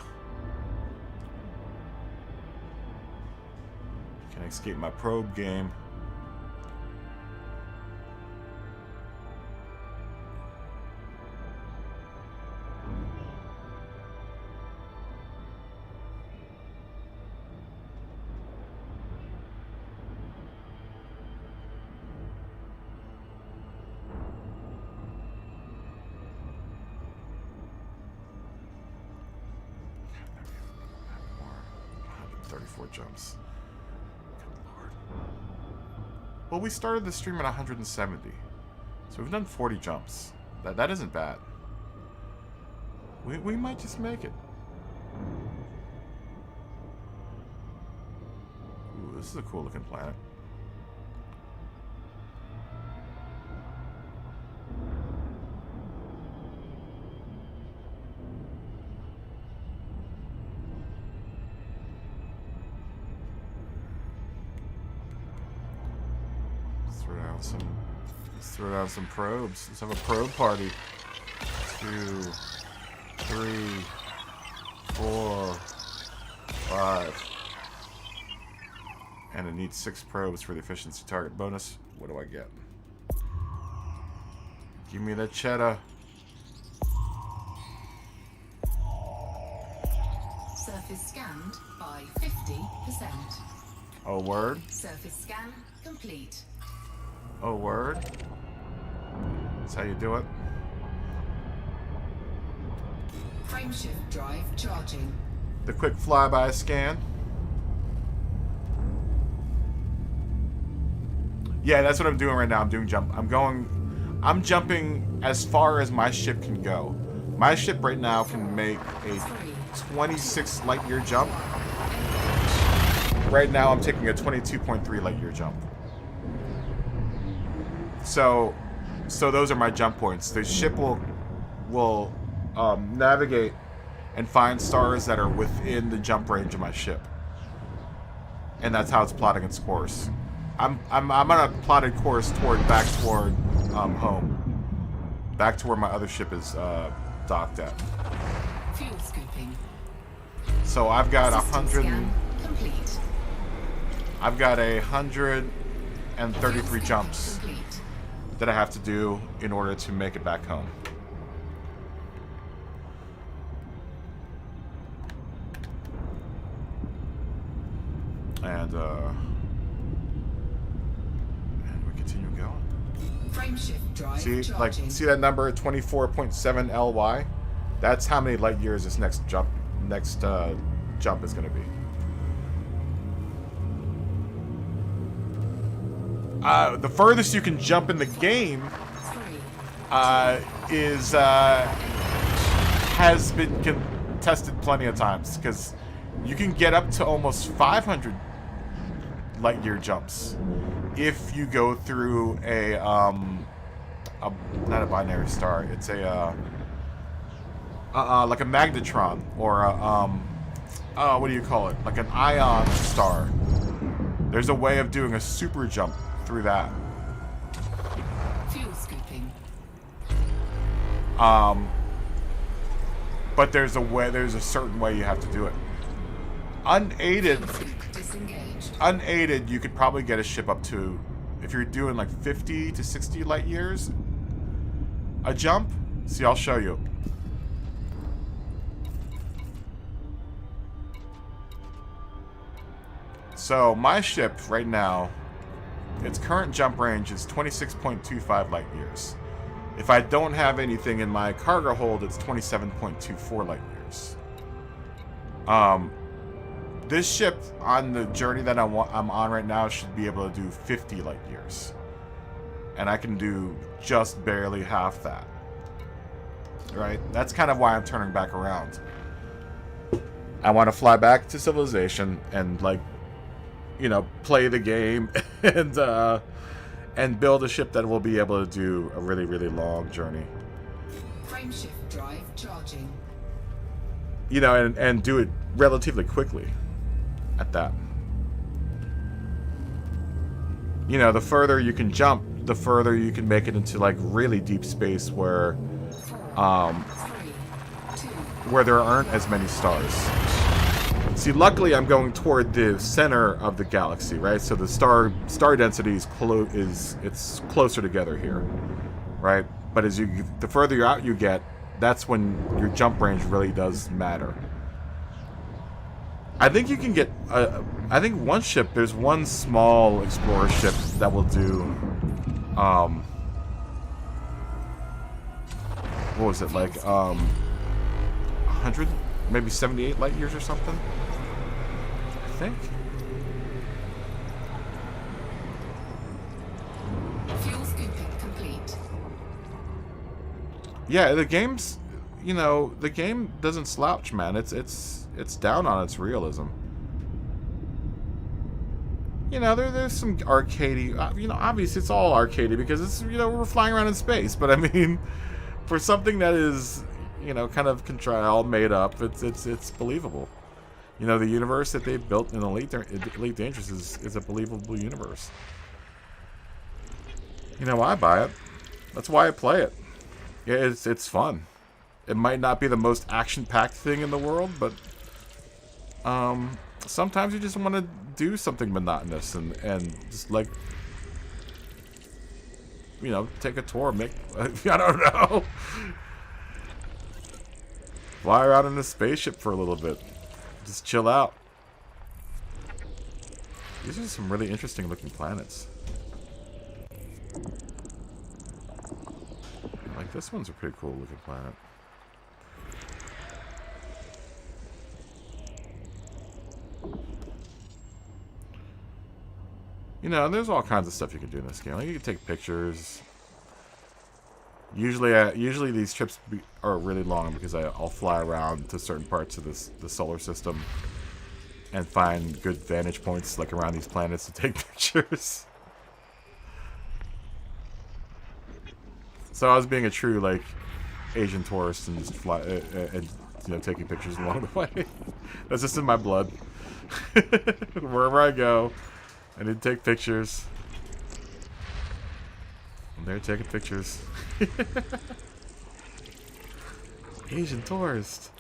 Can I escape my probe game? Jumps. Good Lord. Well, we started the stream at 170, so we've done 40 jumps. That isn't bad. We might just make it. Ooh, this is a cool looking planet. Let's throw down some probes. Let's have a probe party. 2, 3, 4, 5. And it needs 6 probes for the efficiency target bonus. What do I get? Give me that cheddar. Surface scanned by 50%. Oh, word? Surface scan complete. Oh, word? That's how you do it? Frameshift drive charging. The quick flyby scan. Yeah, that's what I'm doing right now. I'm doing jump. I'm jumping as far as my ship can go. My ship right now can make a 26 light year jump. Right now I'm taking a 22.3 light year jump. So those are my jump points. The ship will navigate and find stars that are within the jump range of my ship, and that's how it's plotting its course. I'm on a plotted course back toward home, back to where my other ship is docked at. Fuel scooping. So I've got System scan complete. I've got 133 jumps Complete. that I have to do in order to make it back home. And we continue going. Frameshift drive See, charging. see that number, 24.7 LY? That's how many light years this next jump is going to be. The furthest you can jump in the game is has been contested plenty of times because you can get up to almost 500 light year jumps if you go through a not a binary star. It's a like a magnetron or a what do you call it? Like an ion star. There's a way of doing a super jump through that. Fuel scooping. But there's a certain way you have to do it. Unaided, Disengaged. unaided, you could probably get a ship up to, if you're doing like 50 to 60 light years, a jump. See, I'll show you. So my ship right now, its current jump range is 26.25 light years. If I don't have anything in my cargo hold, it's 27.24 light years. This ship on the journey that I'm on right now should be able to do 50 light years. And I can do just barely half that. Right? That's kind of why I'm turning back around. I want to fly back to civilization and, like, you know, play the game and build a ship that will be able to do a really, really long journey. Frameshift drive charging. You know, and do it relatively quickly at that. You know, the further you can jump, the further you can make it into, like, really deep space where where there aren't as many stars. See, luckily I'm going toward the center of the galaxy, right? So the star density it's closer together here, right? But as the further out you get, that's when your jump range really does matter. I think you can get I think there's one small explorer ship that will do what was it, like 100, maybe 78 light years or something, I think. Fuel scooping complete. Yeah, the game's, you know, the game doesn't slouch, man. It's down on its realism. You know, there's some arcadey, you know, obviously it's all arcadey because it's, you know, we're flying around in space, but I mean, for something that is, you know, kind of all made up, it's believable. You know, the universe that they built in Elite Dangerous is a believable universe. You know, I buy it. That's why I play it. Yeah, it's fun. It might not be the most action-packed thing in the world, but sometimes you just want to do something monotonous and just, like, you know, take a tour, I don't know. Fly around in a spaceship for a little bit. Just chill out. These are some really interesting looking planets. Like, this one's a pretty cool looking planet. You know, there's all kinds of stuff you can do in this game. Like, you can take pictures. Usually these trips are really long because I'll fly around to certain parts of the solar system and find good vantage points, like around these planets, to take pictures. So I was being a true, like, Asian tourist and just fly and, you know, taking pictures along the way. That's just in my blood. Wherever I go, I need to take pictures. I'm there taking pictures. Asian tourist.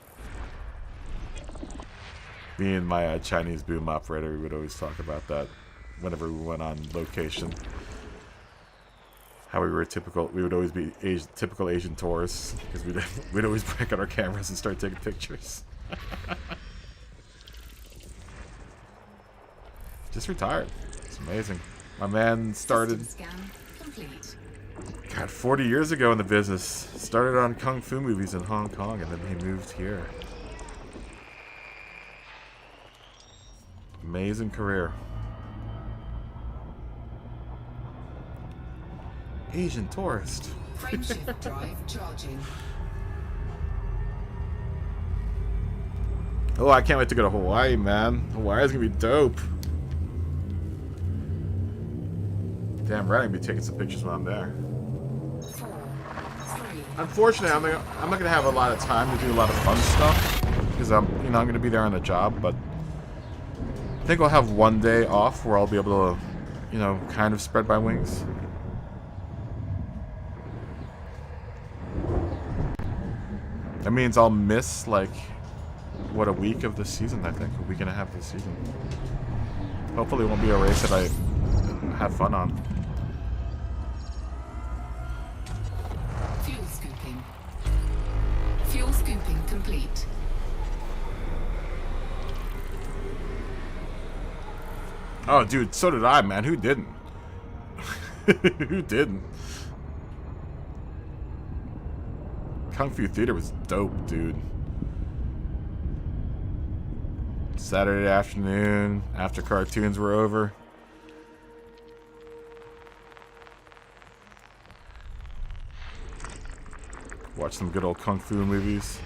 Me and my Chinese boom operator, we would always talk about that whenever we went on location. How we would always be typical Asian tourists because we'd always break out our cameras and start taking pictures. Just retired. It's amazing. My man started. System scan complete. God, 40 years ago in the business. Started on kung fu movies in Hong Kong, and then he moved here. Amazing career. Asian tourist. Frameshift drive charging. Oh, I can't wait to go to Hawaii, man. Hawaii's gonna be dope. Damn right, I'm gonna be taking some pictures when I'm there. 4, 3. Unfortunately, I'm not gonna have a lot of time to do a lot of fun stuff because I'm gonna be there on the job. But I think I'll have one day off where I'll be able to, kind of spread my wings. That means I'll miss like a week of the season. I think a week and a half of the season. Hopefully, it won't be a race that I have fun on. Fuel scooping. Fuel scooping complete. Oh, dude, so did I, man. Who didn't? Who didn't? Kung Fu Theater was dope, dude. Saturday afternoon, after cartoons were over. Watch some good old Kung Fu movies.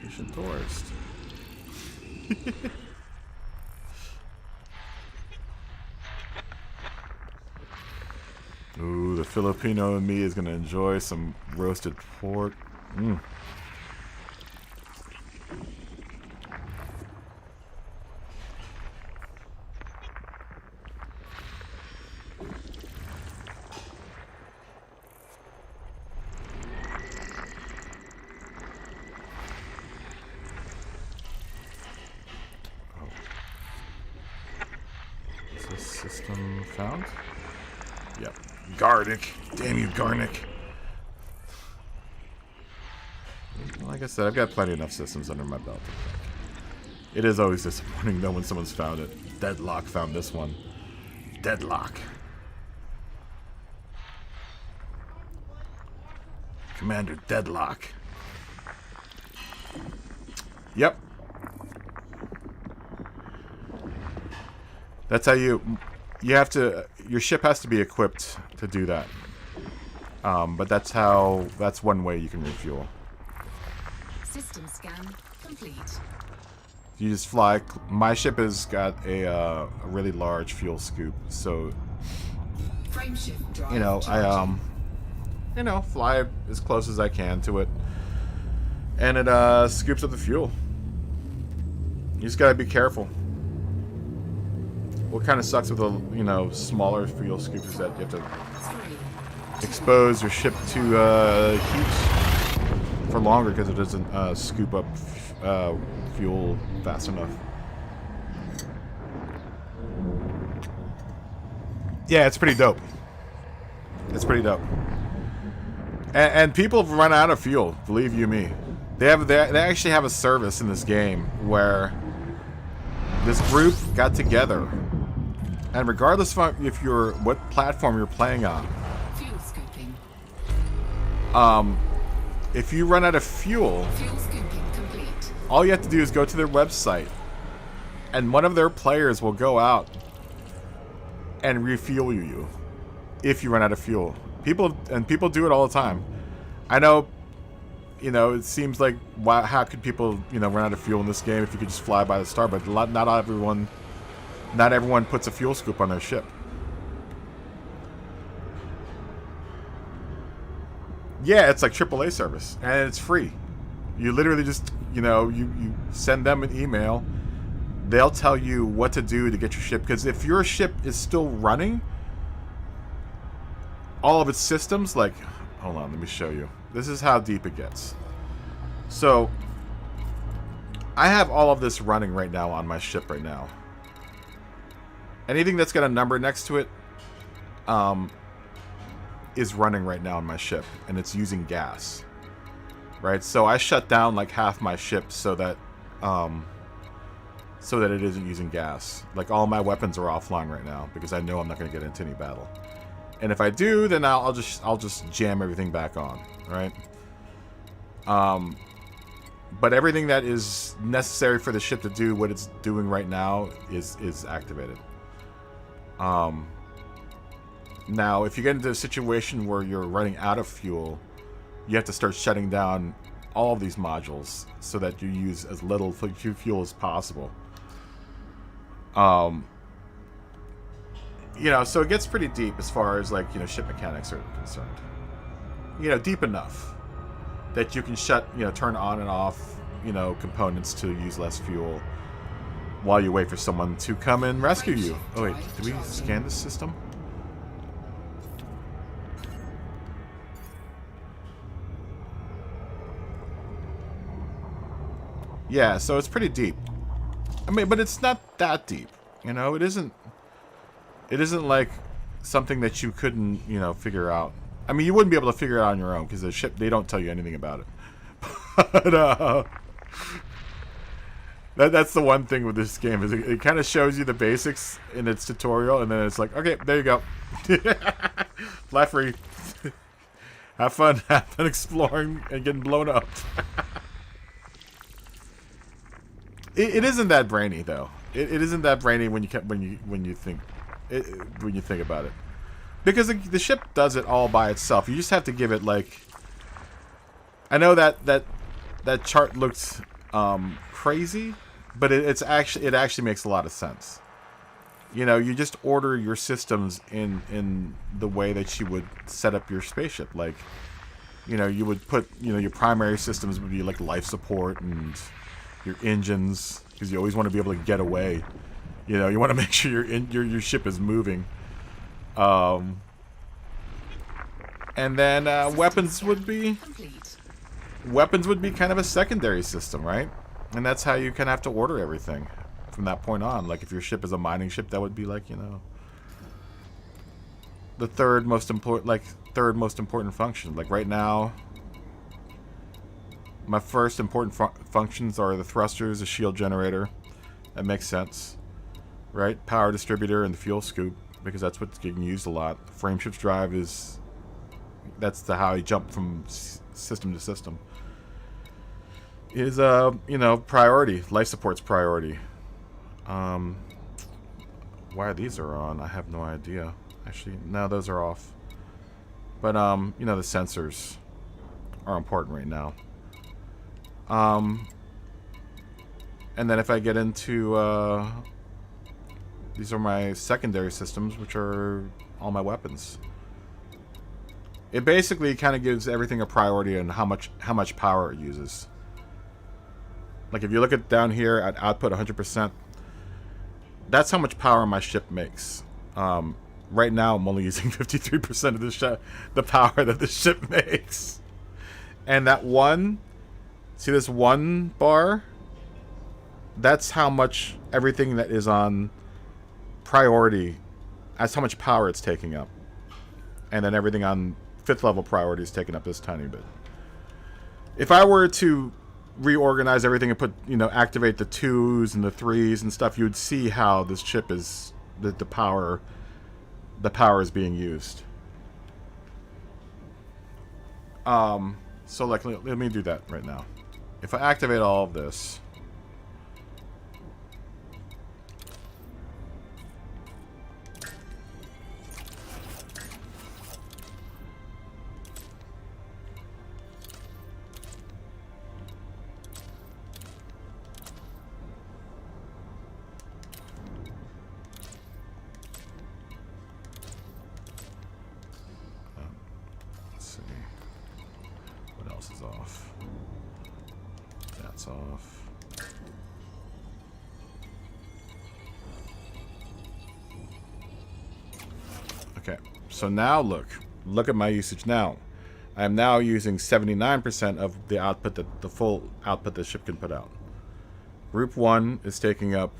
Patient tourist. Ooh, the Filipino in me is gonna enjoy some roasted pork. Mm. Is this system found? Yep. Garnick. Damn you, Garnick. Like I said, I've got plenty enough systems under my belt. It is always disappointing though when someone's found it. Deadlock found this one. Deadlock. Commander Deadlock. Yep. That's how you have to, your ship has to be equipped to do that. But that's one way you can refuel. System scan complete. You just fly. My ship has got a really large fuel scoop, so Frameshift drive I fly as close as I can to it, and it scoops up the fuel. You just gotta be careful. What kind of sucks with the smaller fuel scoops is that you have to expose your ship to heat for longer because it doesn't scoop up fuel fast enough. Yeah, it's pretty dope. It's pretty dope. And people have run out of fuel, believe you me. They actually have a service in this game where this group got together, and regardless of what platform you're playing on, fuel scooping. If you run out of fuel, Fuel scooping complete. all you have to do is go to their website, and one of their players will go out and refuel you if you run out of fuel. People do it all the time. I know, it seems like, how could people, run out of fuel in this game if you could just fly by the star? But not everyone puts a fuel scoop on their ship. Yeah, it's like AAA service, and it's free. You literally just, you send them an email. They'll tell you what to do to get your ship. Because if your ship is still running, all of its systems, like, hold on, let me show you. This is how deep it gets. So, I have all of this running right now on my ship right now. Anything that's got a number next to it, is running right now on my ship, and it's using gas. Right? So I shut down like half my ship so that it isn't using gas. Like, all my weapons are offline right now because I know I'm not going to get into any battle. And if I do, then I'll just jam everything back on, right? but everything that is necessary for the ship to do what it's doing right now is activated. Now, if you get into a situation where you're running out of fuel, you have to start shutting down all of these modules so that you use as little fuel as possible. You know, so it gets pretty deep as far as, like, you know, ship mechanics are concerned. You know, deep enough that you can turn on and off, you know, components to use less fuel while you wait for someone to come and rescue you. Oh wait, did we scan this system? Yeah, so it's pretty deep. I mean, but it's not that deep. You know, it isn't like something that you couldn't, you know, figure out. I mean, you wouldn't be able to figure it out on your own because the ship, they don't tell you anything about it. But that's the one thing with this game is it kind of shows you the basics in its tutorial, and then it's like, okay, there you go. Fly free. Have fun exploring and getting blown up. It isn't that brainy though. It isn't that brainy when you think about it, because the ship does it all by itself. You just have to give it, like, I know that chart looked crazy, but it actually makes a lot of sense. You know, you just order your systems in the way that you would set up your spaceship. Like, you know, you would put, you know, your primary systems would be like life support and your engines, because you always want to be able to get away. You know, you want to make sure your ship is moving. And then weapons would be kind of a secondary system, right? And that's how you kind of have to order everything from that point on. Like, if your ship is a mining ship, that would be like, you know, the third most important function. Like right now, my first important functions are the thrusters, the shield generator. That makes sense, right? Power distributor and the fuel scoop, because that's what's getting used a lot. Frameshift drive that's how you jump from system to system. Is you know, priority. Life support's priority. Why these are on, I have no idea. Actually, no, those are off. But you know, the sensors are important right now. And then if I get into these are my secondary systems, which are all my weapons. It basically kind of gives everything a priority on how much power it uses. Like, if you look at down here at output 100%, that's how much power my ship makes. Right now, I'm only using 53% of the power that the ship makes. And that one, see this one bar? That's how much everything that is on priority, that's how much power it's taking up. And then everything on 5th level priority is taking up this tiny bit. If I were to reorganize everything and put, you know, activate the 2s and the 3s and stuff, you would see how this chip is, the power is being used. So like, let me do that right now. If I activate all of this, off. That's off. Okay, so now look at my usage now. I am now using 79% of the output, the full output the ship can put out. Group 1 is taking up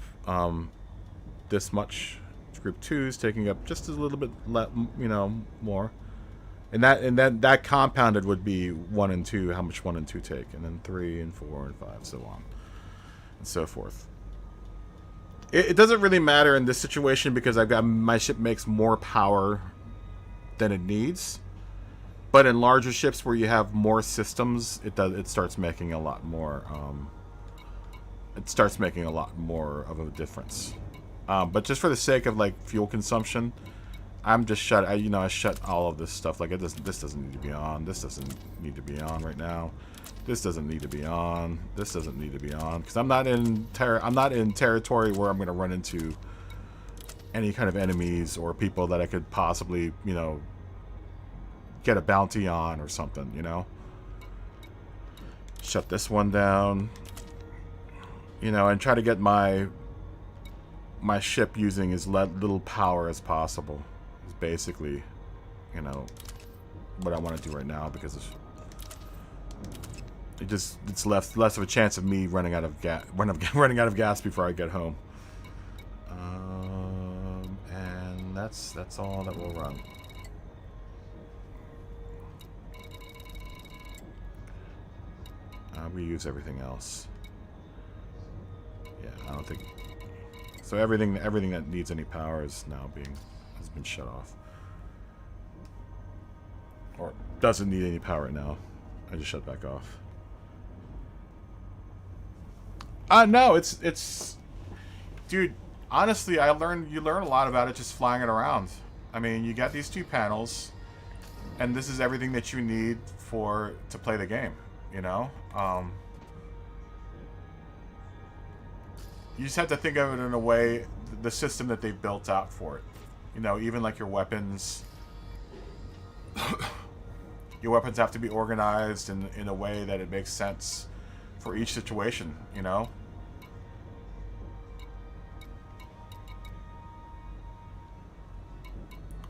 this much. Group 2 is taking up just a little bit, you know, more. And that compounded would be 1 and 2, how much 1 and 2 take, and then 3 and 4 and 5, so on and so forth. It doesn't really matter in this situation because I've got, my ship makes more power than it needs. But in larger ships where you have more systems, it starts making a lot more. It starts making a lot more of a difference. But just for the sake of like fuel consumption, I'm just shut. I shut all of this stuff. Like this doesn't need to be on. This doesn't need to be on right now. This doesn't need to be on. This doesn't need to be on because I'm not in territory where I'm going to run into any kind of enemies or people that I could possibly, get a bounty on or something, Shut this one down. And try to get my ship using as little power as possible. Is basically, what I want to do right now because it's less of a chance of me running out of gas running out of gas before I get home. And that's all that will run. We use everything else. Yeah, I don't think so. Everything that needs any power has been shut off, or doesn't need any power right now. I just shut back off. No, it's dude. Honestly, you learn a lot about it just flying it around. I mean, you got these two panels, and this is everything that you need to play the game. You just have to think of it in a way, the system that they've built out for it. Even like your weapons. Your weapons have to be organized in a way that it makes sense for each situation,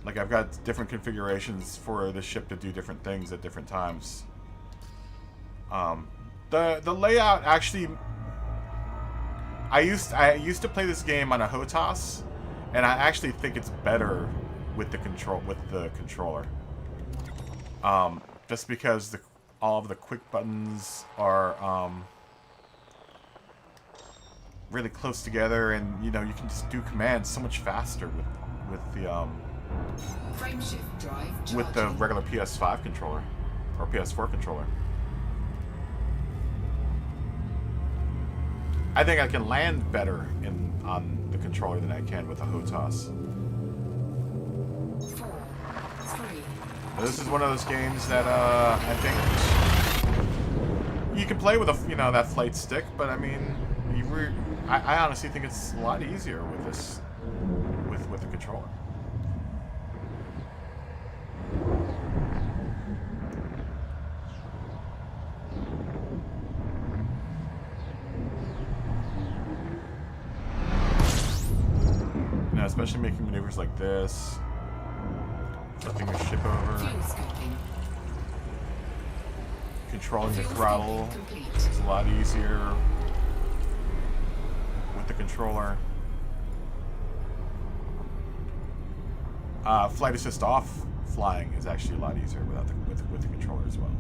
Like I've got different configurations for the ship to do different things at different times. The layout actually, I used to play this game on a HOTAS, and I actually think it's better with the controller. Just because all of the quick buttons are really close together, and you can just do commands so much faster with the Frameshift drive with the charging. regular PS5 controller or PS4 controller. I think I can land better on the controller than I can with a HOTAS. 4, 3. This is one of those games that I think you can play with that flight stick, but I mean, I honestly think it's a lot easier with this with the controller. Especially making maneuvers like this, flipping your ship over, Fuel scoping. controlling the Fuel throttle scoping complete. is a lot easier with the controller. Flight assist off flying is actually a lot easier with the controller as well.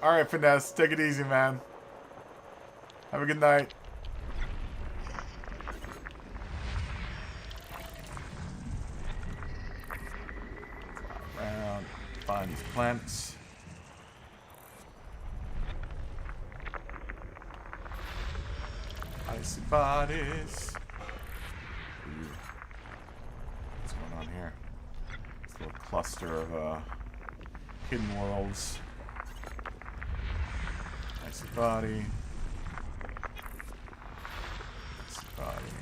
All right, Finesse. Take it easy, man. Have a good night. Fly around, find these planets. Icy bodies. Ooh. What's going on here? This little cluster of hidden worlds. Icy body. Icy body.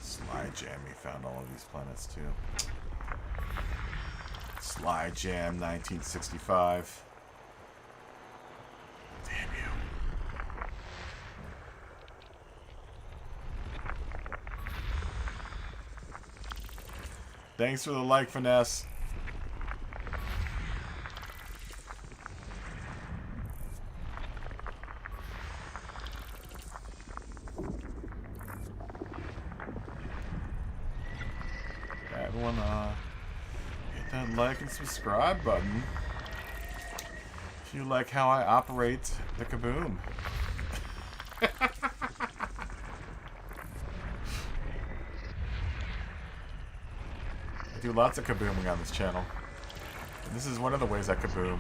Slide Jam, he found all of these planets too. Slide Jam 1965. Damn you. Thanks for the like, Finesse. everyone hit that like and subscribe button if you like how I operate the kaboom. I do lots of kabooming on this channel. And this is one of the ways I kaboom.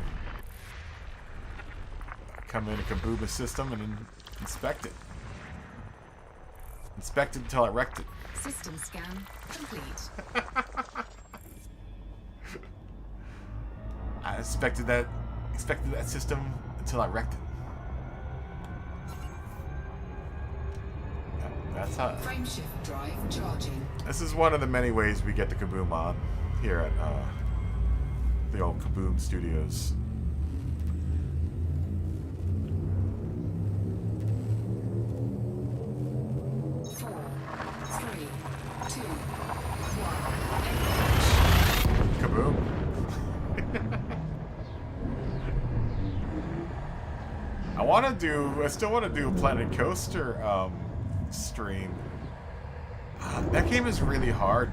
I come in and kaboom a system and then inspect it. Inspect it until I wrecked it. System scan complete. I inspected that system until I wrecked it. Yeah, that's how. Frameshift drive charging. This is one of the many ways we get the kaboom on here at the old Kaboom Studios. Kaboom. I still want to do a Planet Coaster stream. That game is really hard.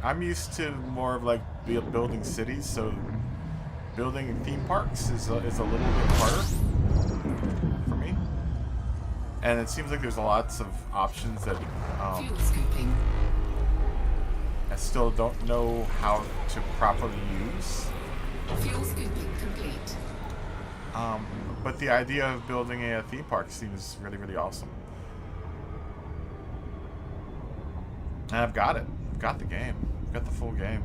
I'm used to more of like building cities, so building theme parks is a little bit harder for me. And it seems like there's lots of options that Fuel scooping. I still don't know how to properly use. Fuel scooping complete. But the idea of building a theme park seems really, really awesome. And I've got it. I've got the game. I've got the full game.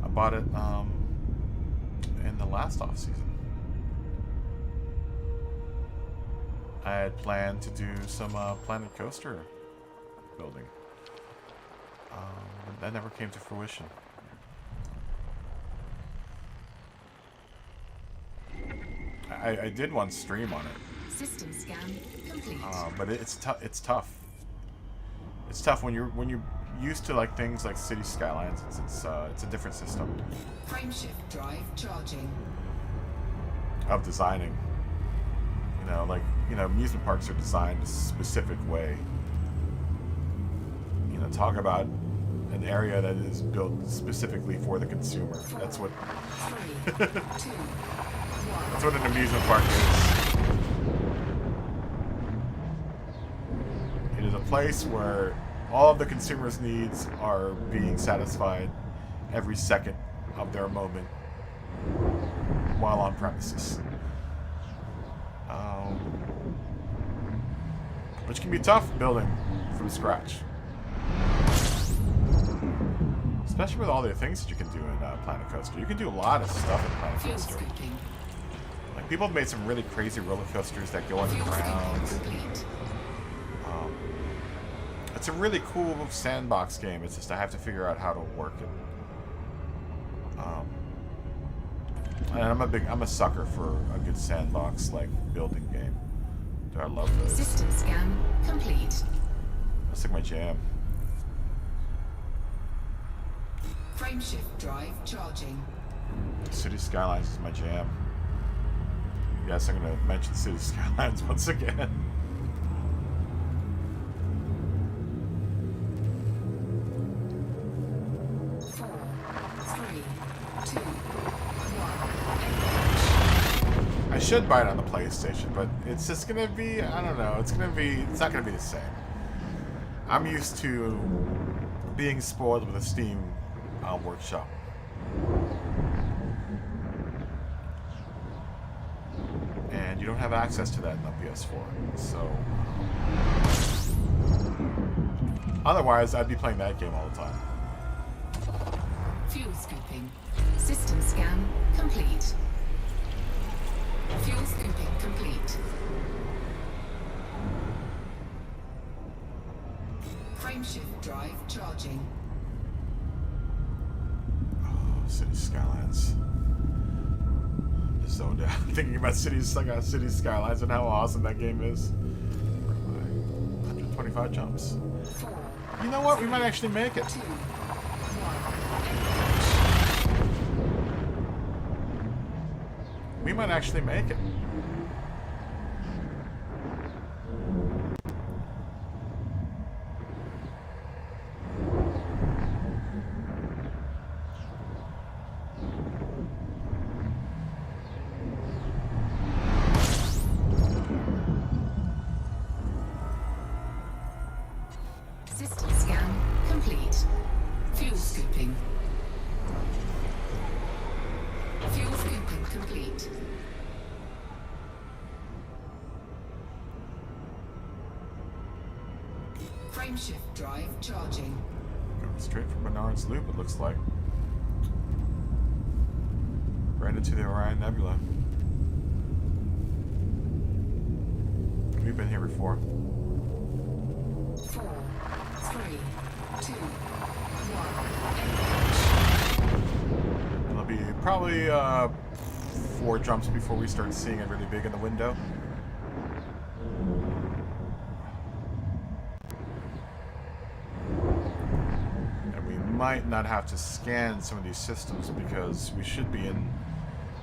I bought it in the last off season. I had planned to do some Planet Coaster building. But that never came to fruition. I did one stream on it. System scan complete. But it's tough. It's tough. It's tough when you're used to like things like City Skylines. It's a different system Frameshift drive charging. of designing. Amusement parks are designed a specific way. Talk about an area that is built specifically for the consumer. That's what. 3, 2, 1. That's what an amusement park is. It is a place where all of the consumer's needs are being satisfied every second of their moment while on premises. Which can be tough building from scratch. Especially with all the things that you can do in Planet Coaster. You can do a lot of stuff in Planet Fuel Coaster. scooping. Like, people have made some really crazy roller coasters that go underground. Complete. It's a really cool sandbox game. It's just I have to figure out how to work it. And I'm a sucker for a good sandbox like building game. Dude, I love those. System scan complete. That's like my jam. Frameshift drive charging. City Skylines is my jam. Yes, I'm gonna mention City Skylines once again. I should buy it on the PlayStation, but it's just gonna be, I don't know, it's not gonna be the same. I'm used to being spoiled with a Steam workshop. And you don't have access to that in the PS4, so otherwise I'd be playing that game all the time. Fuel scooping. System scan complete. Fuel scooping complete. Frameshift drive charging. City Skylines. Just zoned out thinking about City Skylines and how awesome that game is. 125 jumps. 4, You know what? We might actually make it. 2, 1. We might actually make it. Frameshift drive charging. Going straight from Bernard's Loop, it looks like. Right into the Orion Nebula. We've been here before. 4, 3, 2, 1. It'll be probably 4 jumps before we start seeing it really big in the window. And we might not have to scan some of these systems because we should be in...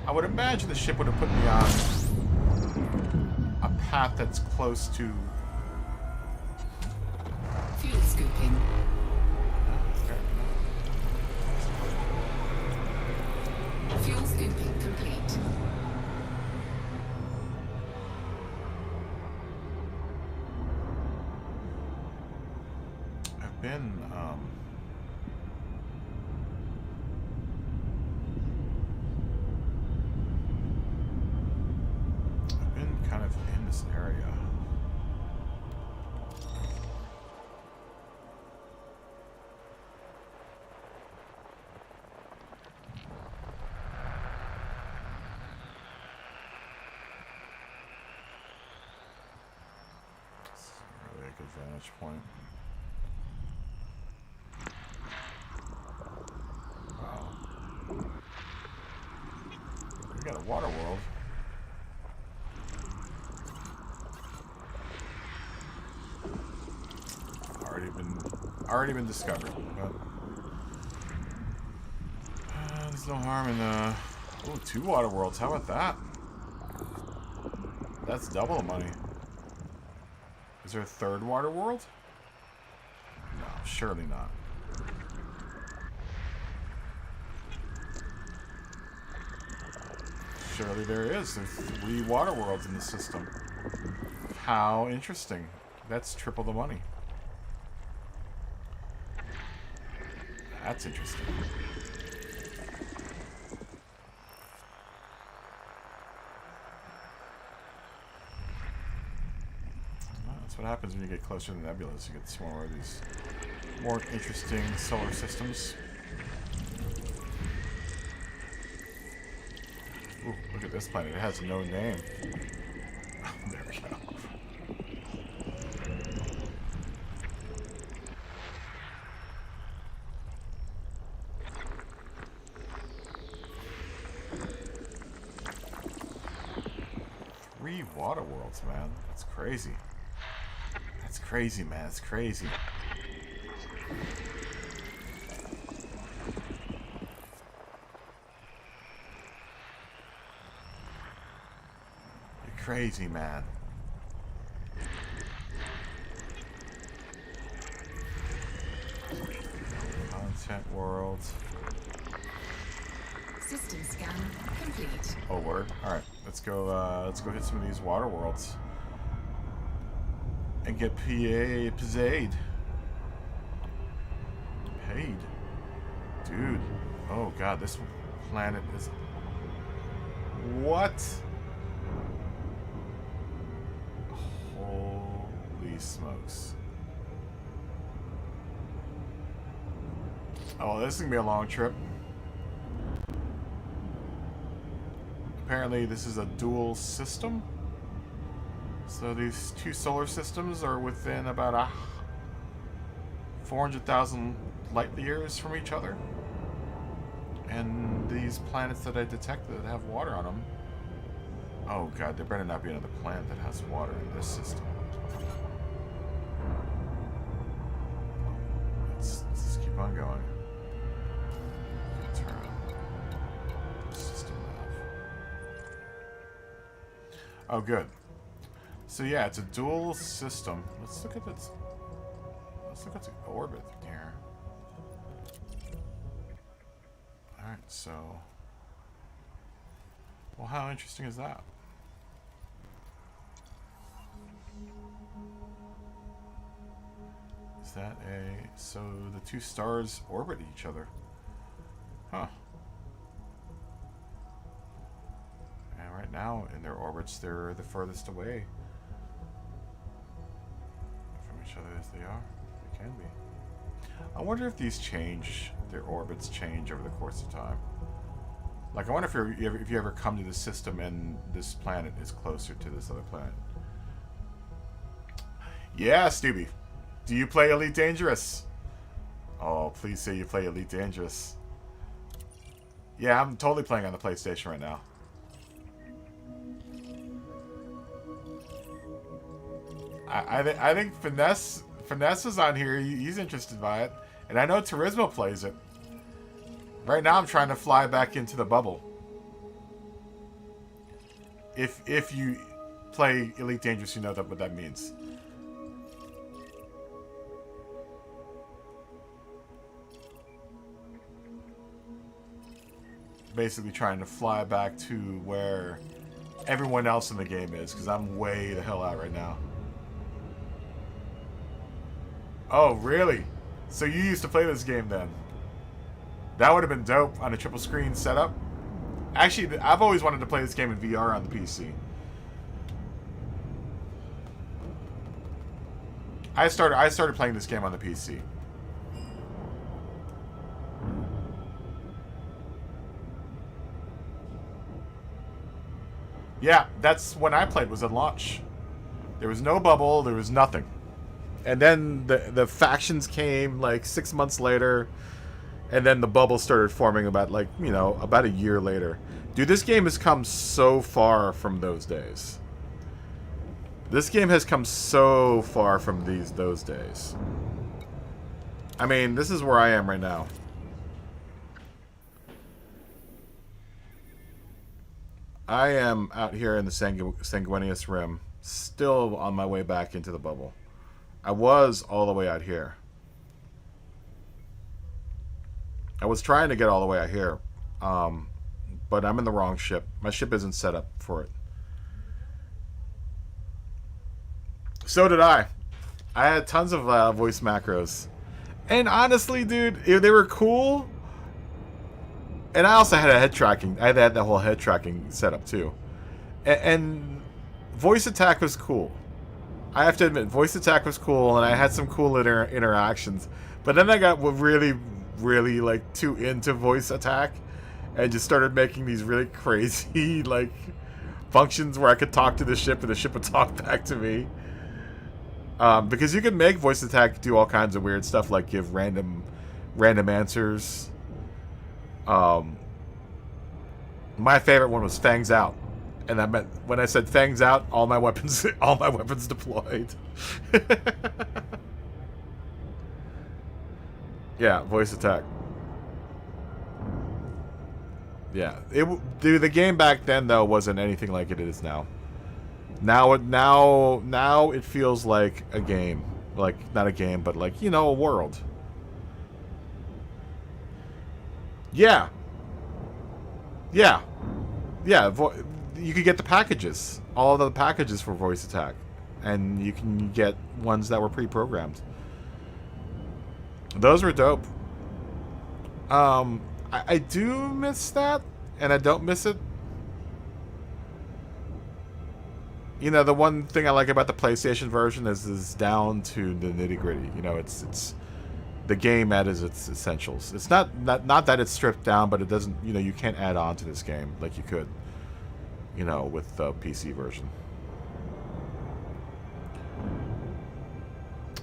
I would imagine the ship would have put me on a path that's close to... Fuel scooping. Fuel scooping complete. I've been, kind of in this area. It's really a good vantage point. Wow. We got a water world. Already been discovered, but there's no harm in oh, 2 water worlds. How about that? That's double the money. Is there a 3rd water world? No, surely not. Surely there is. There's 3 water worlds in the system. How interesting. That's triple the money. That's interesting. Well, that's what happens when you get closer to the nebulas. You get some more of these more interesting solar systems. Ooh, look at this planet. It has no name. There we go. Water worlds, man. That's crazy. That's crazy, man. It's crazy. You're crazy, man. Content worlds. System scan complete. Oh, word. All right, let's go hit some of these water worlds and get paid. Dude. Oh god, this planet is... What? Holy smokes. Oh, this is gonna be a long trip. Apparently this is a dual system. So these 2 solar systems are within about 400,000 light years from each other. And these planets that I detected have water on them. Oh god, there better not be another planet that has water in this system. Let's just keep on going. Turn system nav. Oh, good. So yeah, it's a dual system. Let's look at its orbit here. All right, so, well, how interesting is that? Is that so the 2 stars orbit each other? Huh. And right now, in their orbits, they're the furthest away from each other as they are. Can be. I wonder if these change, their orbits change over the course of time. Like, I wonder if you ever come to this system and this planet is closer to this other planet. Yeah, Stubby. Do you play Elite Dangerous? Oh, please say you play Elite Dangerous. Yeah, I'm totally playing on the PlayStation right now. I think Finesse is on here. He's interested by it. And I know Turismo plays it. Right now I'm trying to fly back into the bubble. If you play Elite Dangerous, you know what that means. Basically trying to fly back to where everyone else in the game is, because I'm way the hell out right now. Oh, really? So you used to play this game then? That would have been dope on a triple screen setup. Actually, I've always wanted to play this game in VR on the PC. I started playing this game on the PC. Yeah, that's when I played, was at launch. There was no bubble, there was nothing. And then the factions came like 6 months later, and then the bubble started forming about about a year later. Dude, this game has come so far from those days. This game has come so far from those days. I mean, this is where I am right now. I am out here in the Sanguineous Rim, still on my way back into the bubble. I was all the way out here. I was trying to get all the way out here, but I'm in the wrong ship. My ship isn't set up for it. So did I. I had tons of voice macros. And honestly, dude, they were cool. And I also had a head tracking. I had that whole head tracking setup too. And voice attack was cool. I have to admit, voice attack was cool, and I had some cool interactions. But then I got really, really like too into voice attack, and just started making these really crazy like functions where I could talk to the ship, and the ship would talk back to me. Because you can make voice attack do all kinds of weird stuff, like give random answers. My favorite one was Fangs Out, and that meant when I said Fangs Out, all my weapons deployed. Yeah, voice attack. Yeah, dude, the game back then though wasn't anything like it is now. Now it feels like a game, like not a game, but like a world. Yeah. Yeah. You could get the packages. All of the packages for voice attack. And you can get ones that were pre-programmed. Those were dope. I do miss that. And I don't miss it. The one thing I like about the PlayStation version is down to the nitty-gritty. It's the game at its essentials. It's not that it's stripped down, but it doesn't, you can't add on to this game like you could, with the PC version.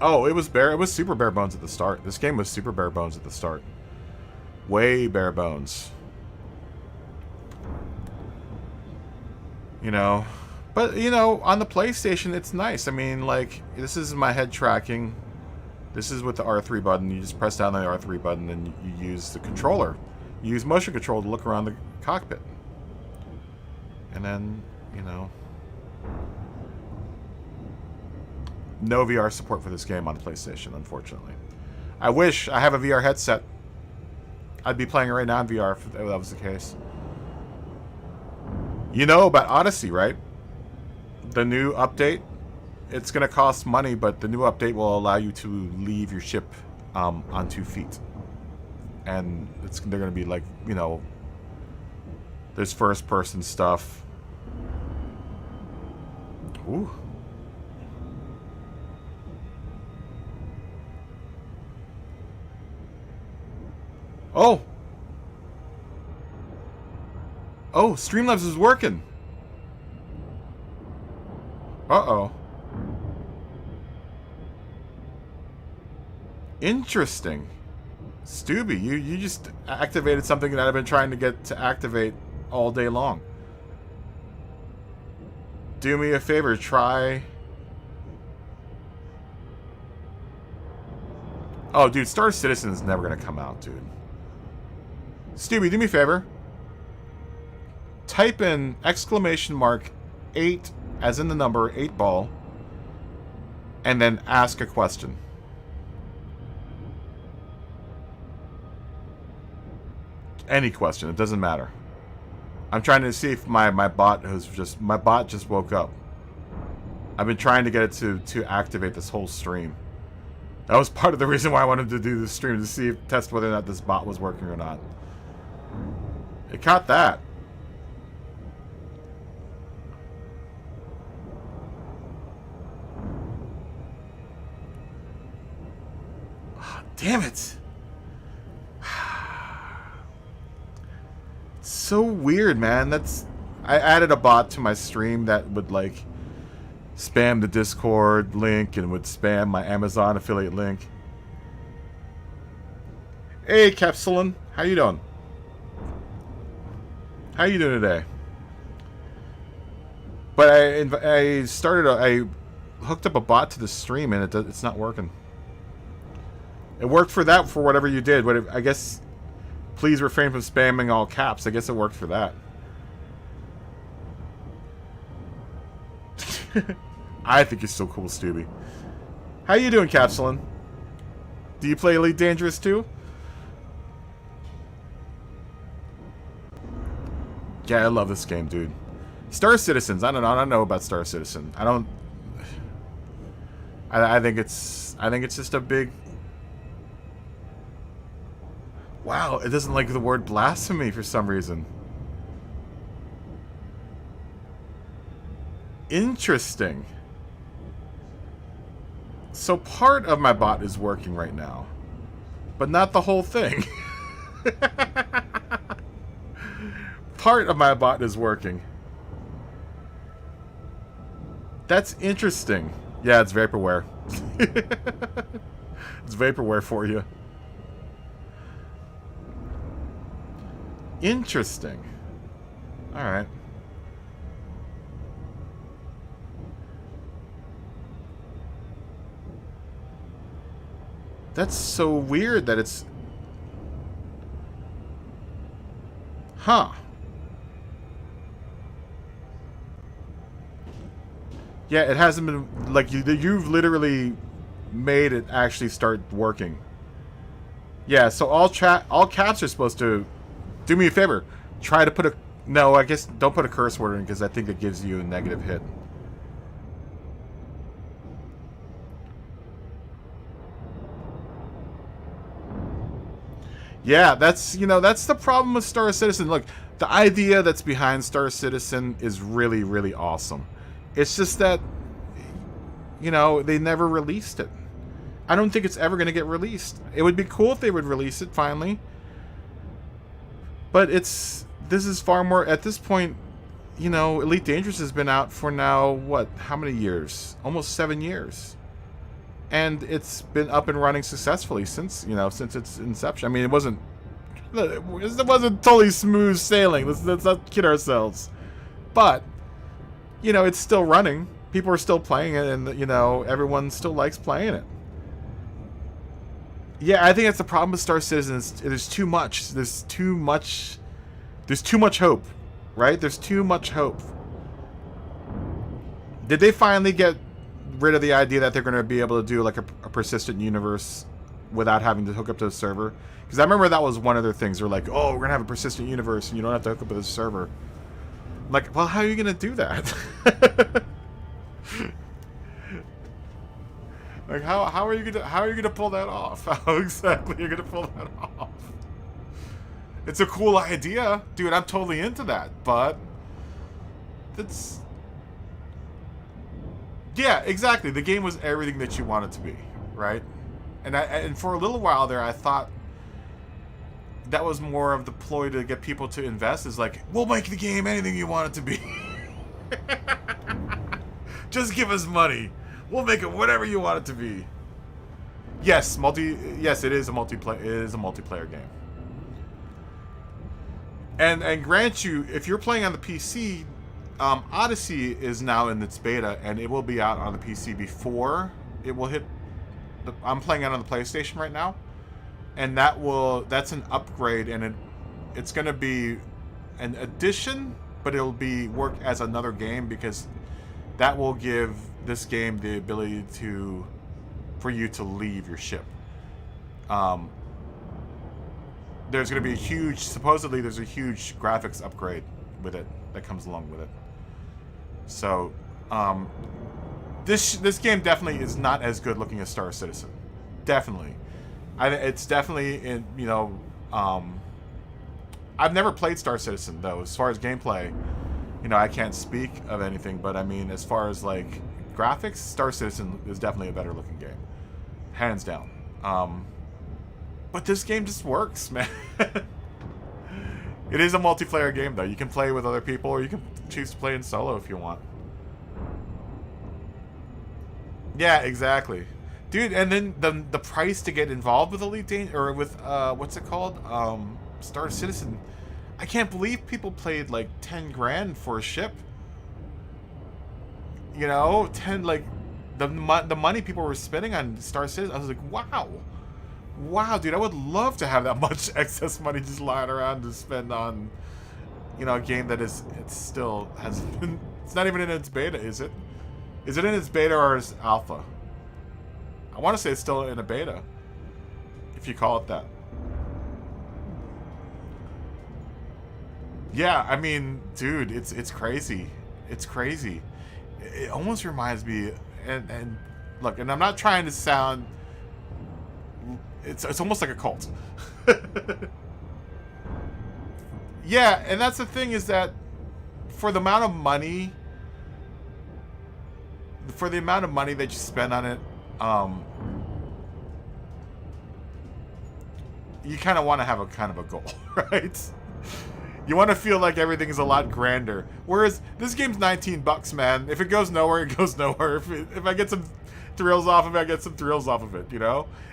Oh, it was super bare bones at the start. This game was super bare bones at the start. Way bare bones. But, on the PlayStation, it's nice. I mean, like, this is my head tracking. This is with the R3 button. You just press down the R3 button and you use the controller. You use motion control to look around the cockpit. And then, no VR support for this game on PlayStation, unfortunately. I wish I have a VR headset. I'd be playing it right now in VR if that was the case. You know about Odyssey, right? The new update. It's going to cost money, but the new update will allow you to leave your ship on 2 feet. And they're going to be like, there's first-person stuff. Ooh. Oh! Oh, Streamlabs is working! Uh-oh. Interesting. Stubby, you just activated something that I've been trying to get to activate all day long. Do me a favor, try... Oh, dude, Star Citizen is never gonna come out, dude. Stubby, do me a favor. Type in !8, as in the number, 8 ball, and then ask a question. Any question, it doesn't matter. I'm trying to see if my bot just woke up. I've been trying to get it to activate this whole stream. That was part of the reason why I wanted to do this stream, to test whether or not this bot was working or not. It caught that. Oh, damn it. It's so weird, man. I added a bot to my stream that would like spam the Discord link and would spam my Amazon affiliate link. Hey, Capsulin, how you doing? How you doing today? But I hooked up a bot to the stream and it's not working. It worked for that, for whatever you did, but I guess please refrain from spamming all caps. I guess it worked for that. I think you're so cool, Stubby. How you doing, Capsulin? Do you play Elite Dangerous too? Yeah, I love this game, dude. Star Citizens. I don't know about Star Citizen. I think it's just a big. Wow, it doesn't like the word blasphemy for some reason. Interesting. So part of my bot is working right now, but not the whole thing. Part of my bot is working. That's interesting. Yeah, it's vaporware. It's vaporware for you. Interesting. Alright. That's so weird that it's... Huh. Yeah, it hasn't been... Like, you've literally made it actually start working. Yeah, so all caps are supposed to... Do me a favor. Try to put a... No, I guess don't put a curse word in, because I think it gives you a negative hit. Yeah, that's the problem with Star Citizen. Look, the idea that's behind Star Citizen is really, really awesome. It's just that, they never released it. I don't think it's ever going to get released. It would be cool if they would release it finally. But this is far more, at this point, Elite Dangerous has been out for now, what, how many years? Almost 7 years. And it's been up and running successfully since its inception. I mean, it wasn't totally smooth sailing. Let's not kid ourselves. But, it's still running. People are still playing it, and, everyone still likes playing it. Yeah, I think that's the problem with Star Citizen. There's too much. There's too much hope, right? There's too much hope. Did they finally get rid of the idea that they're going to be able to do like a persistent universe without having to hook up to a server? Because I remember that was one of their things. They're like, oh, we're going to have a persistent universe and you don't have to hook up with a server. I'm like, well, how are you going to do that? Like, how are you going to pull that off? How exactly are you going to pull that off? It's a cool idea. Dude, I'm totally into that, but that's... Yeah, exactly. The game was everything that you want it to be, right? And for a little while there, I thought that was more of the ploy to get people to invest. Is like, we'll make the game anything you want it to be. Just give us money. We'll make it whatever you want it to be. Yes, Yes, it is a multiplayer. It is a multiplayer game. And grant you, if you're playing on the PC, Odyssey is now in its beta, and it will be out on the PC before it will hit. I'm playing it on the PlayStation right now, and that's an upgrade, and it's going to be an addition, but it'll work as another game, because that will give this game the ability for you to leave your ship. There's going to be supposedly there's a huge graphics upgrade with it that comes along with it. So, this game definitely is not as good looking as Star Citizen. Definitely. It's definitely in, I've never played Star Citizen, though. As far as gameplay, I can't speak of anything, but I mean, as far as like graphics, Star Citizen is definitely a better looking game. Hands down. But this game just works, man. It is a multiplayer game, though. You can play with other people, or you can choose to play in solo if you want. Yeah, exactly. Dude, and then the price to get involved with Elite Dangerous, or with, what's it called? Star Citizen. I can't believe people paid like 10 grand for a ship. 10, like, the money people were spending on Star Citizen. I was like, wow. Wow, dude, I would love to have that much excess money just lying around to spend on, a game that it's not even in its beta, is it? Is it in its beta or its alpha? I want to say it's still in a beta, if you call it that. Yeah, I mean, dude, it's crazy. It's crazy. It almost reminds me, and look, and I'm not trying to sound. It's almost like a cult. Yeah, and that's the thing, is that for the amount of money that you spend on it, you kind of want to have a kind of a goal, right? You want to feel like everything is a lot grander. Whereas this game's $19, man. If it goes nowhere, it goes nowhere. If I get some thrills off of it, I get some thrills off of it,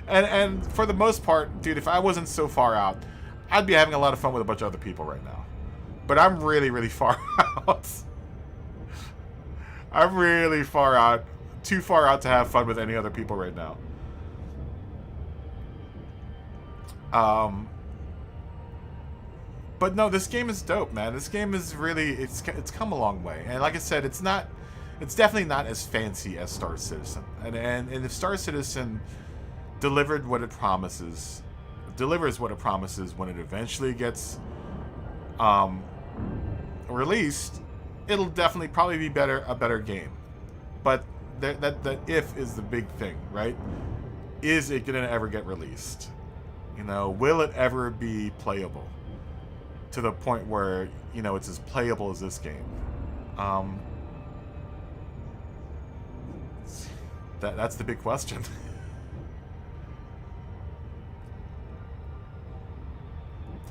And for the most part, dude, if I wasn't so far out, I'd be having a lot of fun with a bunch of other people right now. But I'm really, really far out. I'm really far out. Too far out to have fun with any other people right now. But no, this game is dope, man. This game is really, it's come a long way. And like I said, it's definitely not as fancy as Star Citizen. And if Star Citizen delivers what it promises when it eventually gets released, it'll definitely probably be a better game. But that if is the big thing, right? Is it gonna ever get released? Will it ever be playable to the point where it's as playable as this game? That's the big question.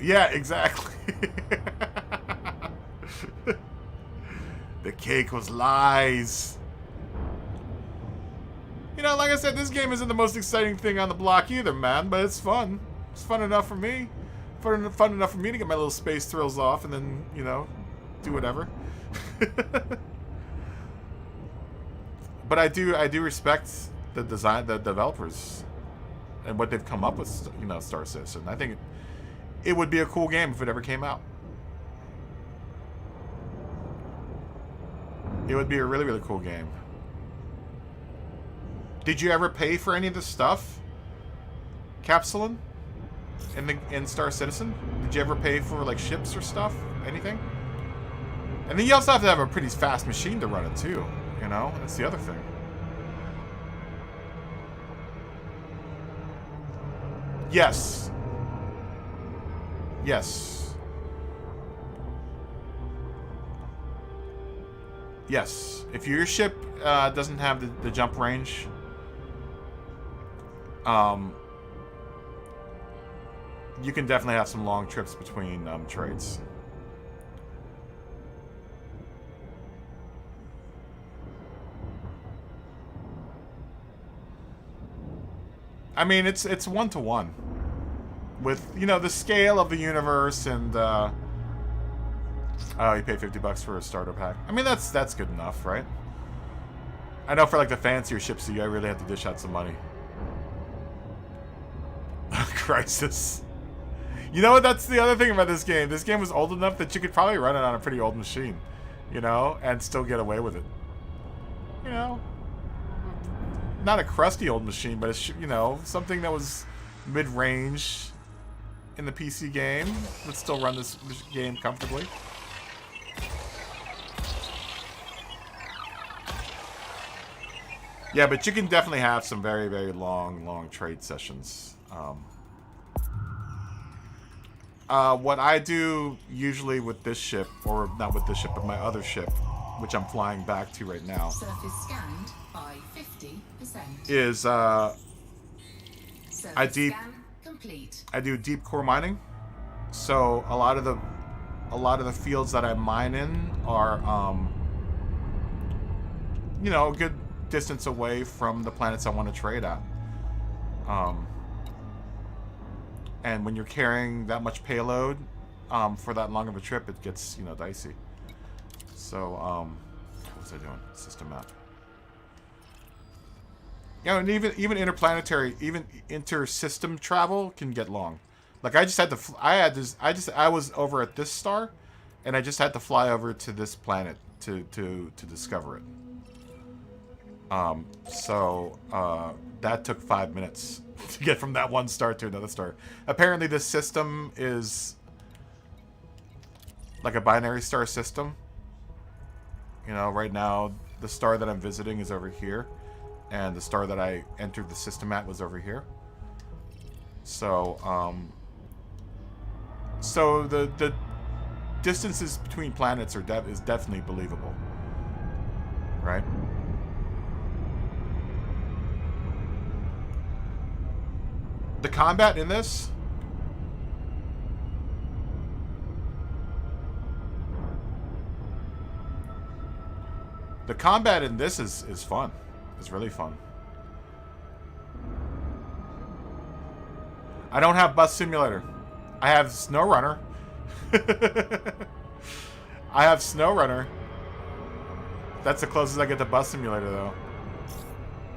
Yeah, exactly. The cake was lies. Like I said, this game isn't the most exciting thing on the block either, man, but it's fun. It's fun enough for me. Fun enough for me to get my little space thrills off and then, do whatever. But I do respect the developers, and what they've come up with, Star Citizen. I think it would be a cool game if it ever came out. It would be a really, really cool game. Did you ever pay for any of the stuff, Capsulin, in Star Citizen? Did you ever pay for like ships or stuff? Anything? And then you also have to have a pretty fast machine to run it too. That's the other thing. Yes. Yes. Yes. If your ship doesn't have the jump range, you can definitely have some long trips between trades. I mean, it's 1-to-1 with, you know, the scale of the universe and oh, you pay $50 for a starter pack. I mean, that's good enough, right? I know for like the fancier ships, you really have to dish out some money. Crisis. You know what? That's the other thing about this game. This game was old enough that you could probably run it on a pretty old machine, you know, and still get away with it. You know, not a crusty old machine, but it's, you know, something that was mid-range in the PC game would still run this game comfortably. Yeah, but you can definitely have some very, very long trade sessions. What I do usually with this ship, or not with this ship, but my other ship, which I'm flying back to right now, Surface scanned by 50%. is I Scan complete. I do deep core mining. So a lot of the fields that I mine in are you know, a good distance away from the planets I want to trade at. And when you're carrying that much payload for that long of a trip, it gets, you know, dicey. So, what was I doing? System map. You know, and even interplanetary, even inter-system travel can get long. Like I just had to, I was over at this star, and I just had to fly over to this planet to discover it. That took 5 minutes to get from that one star to another star. Apparently this system is like a binary star system. You know, right now the star that I'm visiting is over here, and the star that I entered the system at was over here. So, so the distances between planets is definitely believable, right? The combat in this, is fun. It's really fun. I don't have bus simulator. I have SnowRunner. I have SnowRunner. That's the closest I get to bus simulator, though.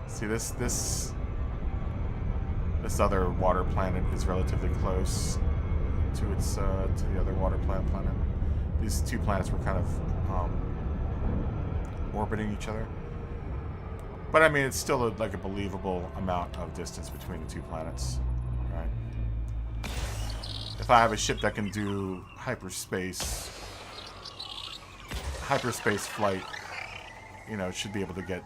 See, this other water planet is relatively close to its to the other water planet. These two planets were kind of orbiting each other, but I mean it's still like a believable amount of distance between the two planets, right? If I have a ship that can do hyperspace flight, you know, it should be able to get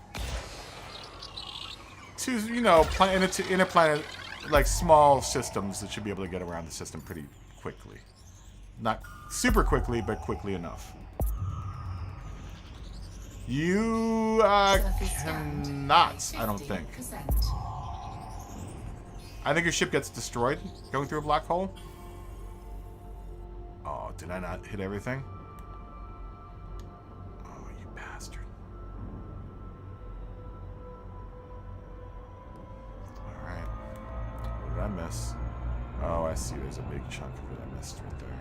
to, you know, interplanet, like small systems that should be able to get around the system pretty quickly. Not super quickly, but quickly enough. You cannot, I don't think. I think your ship gets destroyed going through a black hole. Oh, did I not hit everything? Oh, you bastard. Alright. What did I miss? Oh, I see. There's a big chunk of it I missed right there.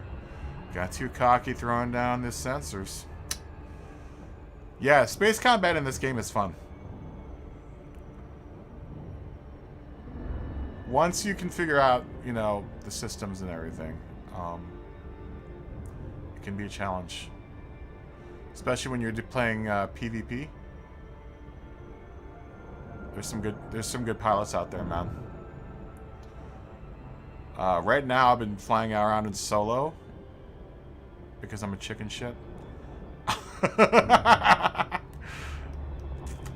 Got too cocky throwing down the sensors. Yeah, space combat in this game is fun. Once you can figure out, you know, the systems and everything, it can be a challenge. Especially when you're playing PvP. There's some good pilots out there, man. Right now I've been flying around in solo because I'm a chicken shit.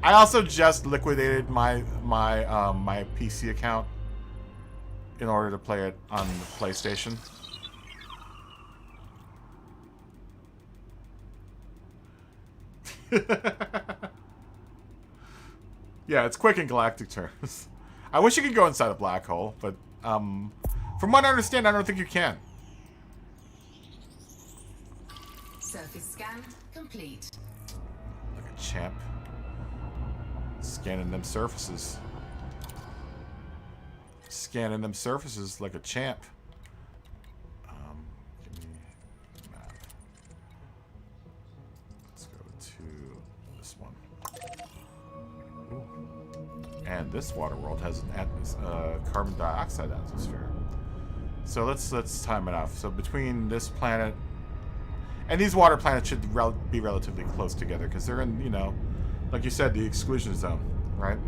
I also just liquidated my PC account in order to play it on the PlayStation. Yeah, it's quick in galactic terms. I wish you could go inside a black hole, but From what I understand, I don't think you can. Surface scan complete. Like a champ. Scanning them surfaces. Scanning them surfaces like a champ. Give me a map. Let's go to this one. Ooh. And this water world has an carbon dioxide atmosphere. So let's time it off. So between this planet and these water planets should be relatively close together because they're in, you know, like you said, the exclusion zone, right?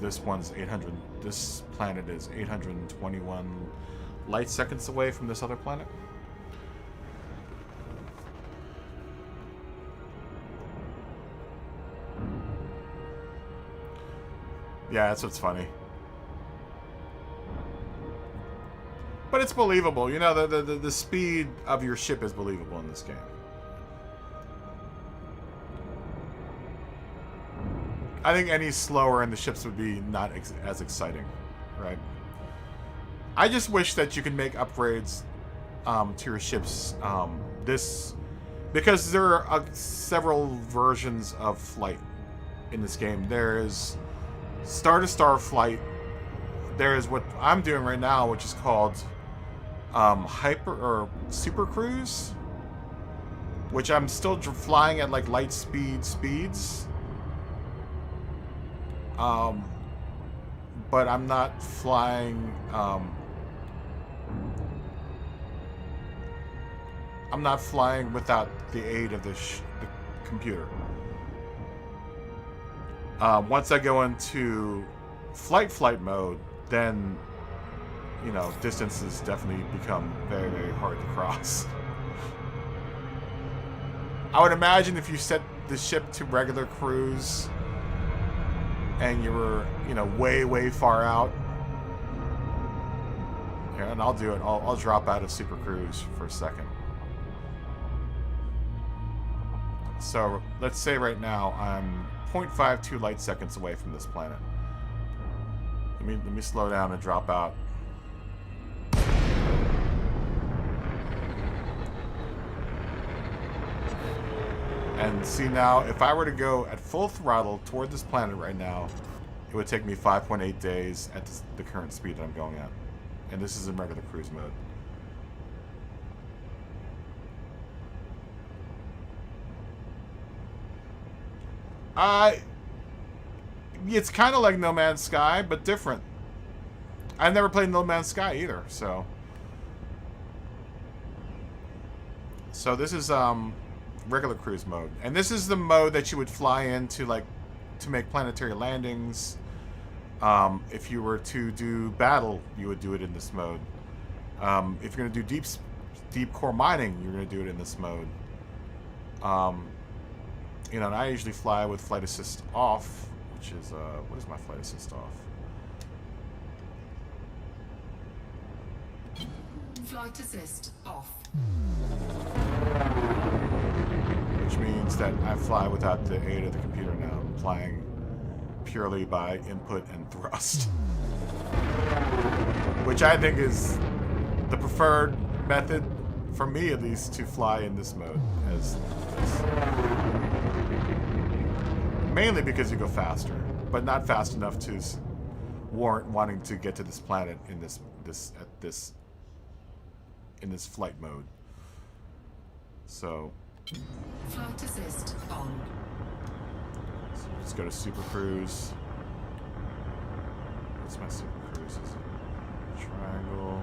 This one's 800. This planet is 821 light seconds away from this other planet. Yeah, that's what's funny. But it's believable. You know, the speed of your ship is believable in this game. I think any slower in the ships would be not as exciting, right? I just wish that you could make upgrades to your ships because there are several versions of flight in this game. There is star-to-star flight. There is what I'm doing right now, which is called hyper or super cruise, which I'm still flying at like light speeds. But I'm not flying, I'm not flying without the aid of the computer. Once I go into flight mode, then, you know, distances definitely become very, very hard to cross. I would imagine if you set the ship to regular cruise and you were, you know, way far out. Here, and I'll do it. I'll drop out of Super Cruise for a second. So let's say right now I'm 0.52 light seconds away from this planet. Let me slow down and drop out. And see now, if I were to go at full throttle toward this planet right now, it would take me 5.8 days at the current speed that I'm going at. And this is in regular cruise mode. It's kind of like No Man's Sky, but different. I've never played No Man's Sky either, so. So this is, regular cruise mode, and this is the mode that you would fly into, like, to make planetary landings. If you were to do battle, you would do it in this mode. If you're going to do deep core mining, you're going to do it in this mode. You know, and I usually fly with flight assist off, which is what is my flight assist off? Flight assist off. Which means that I fly without the aid of the computer now. I'm flying purely by input and thrust. Which I think is the preferred method, for me at least, to fly in this mode. Mainly because you go faster, but not fast enough to warrant wanting to get to this planet in this flight mode. So Flight assist on. So let's go to Super Cruise. What's my Super Cruise? Is it triangle?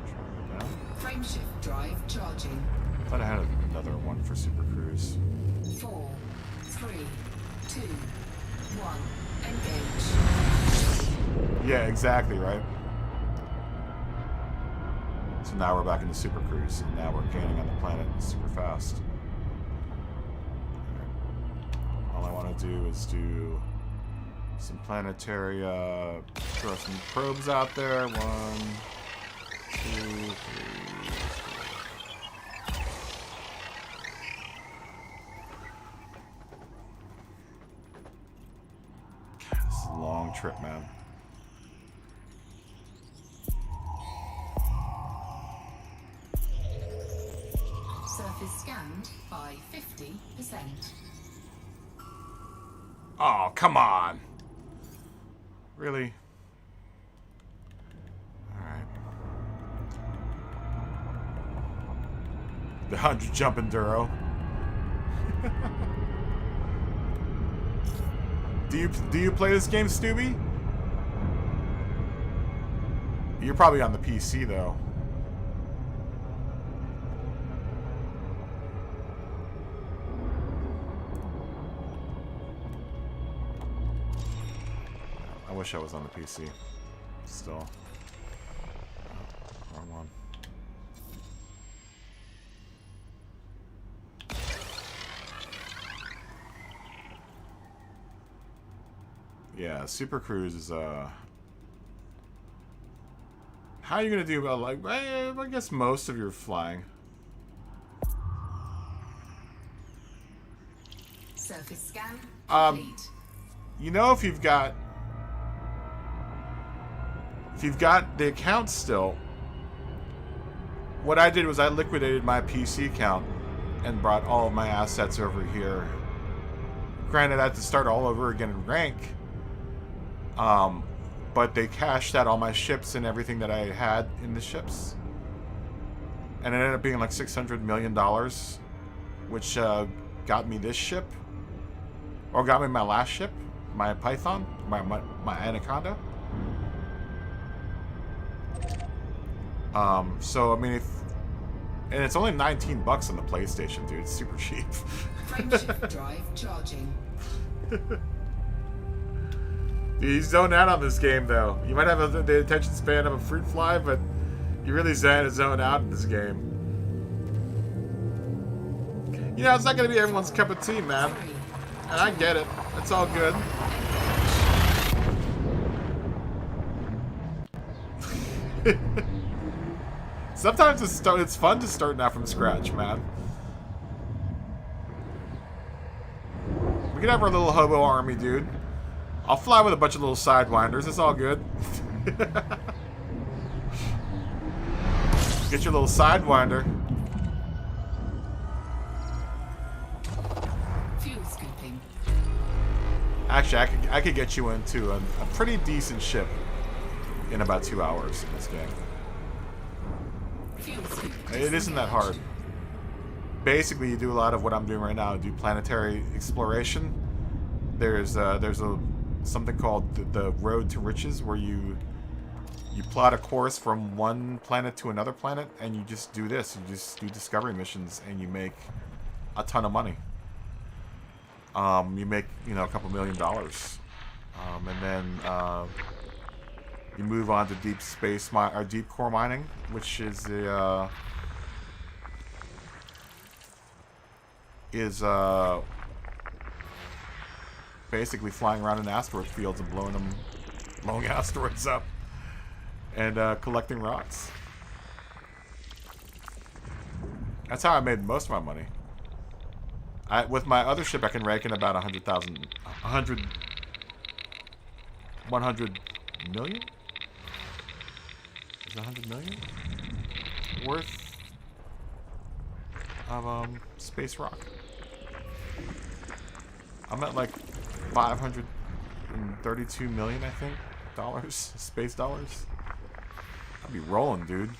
Triangle down? Frameshift drive charging. I thought I had another one for Super Cruise. 4, 3, 2, 1. Engage. Yeah, exactly, right? So now we're back into Super Cruise, and now we're gaining on the planet super fast. All I want to do is do Some planetary, throw some probes out there. 1, 2, 3, 4. This is a long trip, man. Surface scanned by 50%. Oh, come on. Really? Alright. The 100 jump enduro. Do you play this game, Stubby? You're probably on the PC though. I wish I was on the PC. Still. Oh, wrong one. Yeah, Super Cruise is how are you gonna do about like I guess most of your flying. Surface scan complete. You know, if you've got the account still, what I did was I liquidated my PC account and brought all of my assets over here. Granted, I had to start all over again in rank. But they cashed out all my ships and everything that I had in the ships. And it ended up being like $600 million, which got me this ship. Or got me my last ship, my Python, my Anaconda. So, I mean, and it's only $19 on the PlayStation, dude. It's super cheap. Frameshift drive charging. Dude, you zone out on this game, though. You might have the attention span of a fruit fly, but you really zone out in this game. You know, it's not going to be everyone's cup of tea, man. And I get it. It's all good. Sometimes it's fun to start out from scratch, man. We can have our little hobo army, dude. I'll fly with a bunch of little sidewinders. It's all good. Get your little sidewinder. Fuel scooping. Actually, I could get you into a pretty decent ship in about 2 hours in this game. Fuel scoop. It isn't that hard. Basically, you do a lot of what I'm doing right now. You do planetary exploration. There's something called the Road to Riches, where you plot a course from one planet to another planet, and you just do this. You just do discovery missions, and you make a ton of money. You make, you know, a couple $1 million, and then you move on to deep space or deep core mining, which is basically flying around in asteroid fields and blowing asteroids up and collecting rocks. That's how I made most of my money. With my other ship, I can rake in about 100 million? Is it 100 million worth of space rock? I'm at like 532 million, I think, dollars, space dollars. I'd be rolling, dude.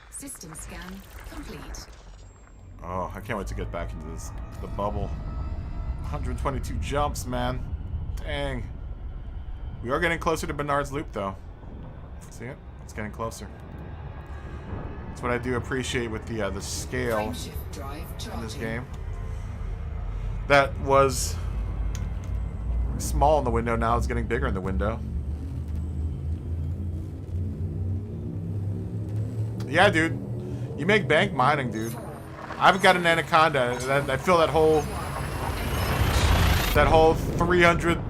System scan complete. Oh, I can't wait to get back into the bubble. 122 jumps, man. Dang. We are getting closer to Bernard's Loop, though. See it? It's getting closer. That's what I do appreciate with the scale in this game. That was small in the window, now it's getting bigger in the window. Yeah, dude. You make bank mining, dude. I've got an anaconda. I fill that whole 300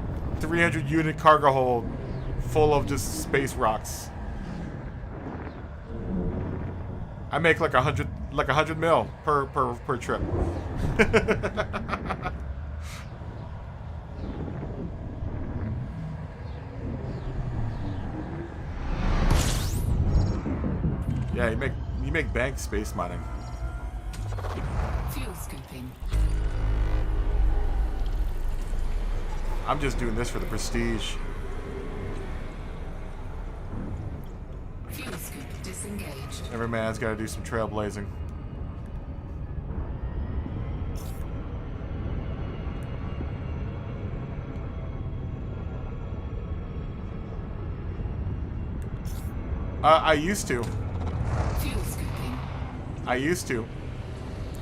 unit cargo hold full of just space rocks. I make like 100 mil per trip. Yeah, you make bank space mining. Fuel scooping. I'm just doing this for the prestige. Fuel scoop disengaged. Every man's got to do some trailblazing. I used to. Fuel scooping. I used to.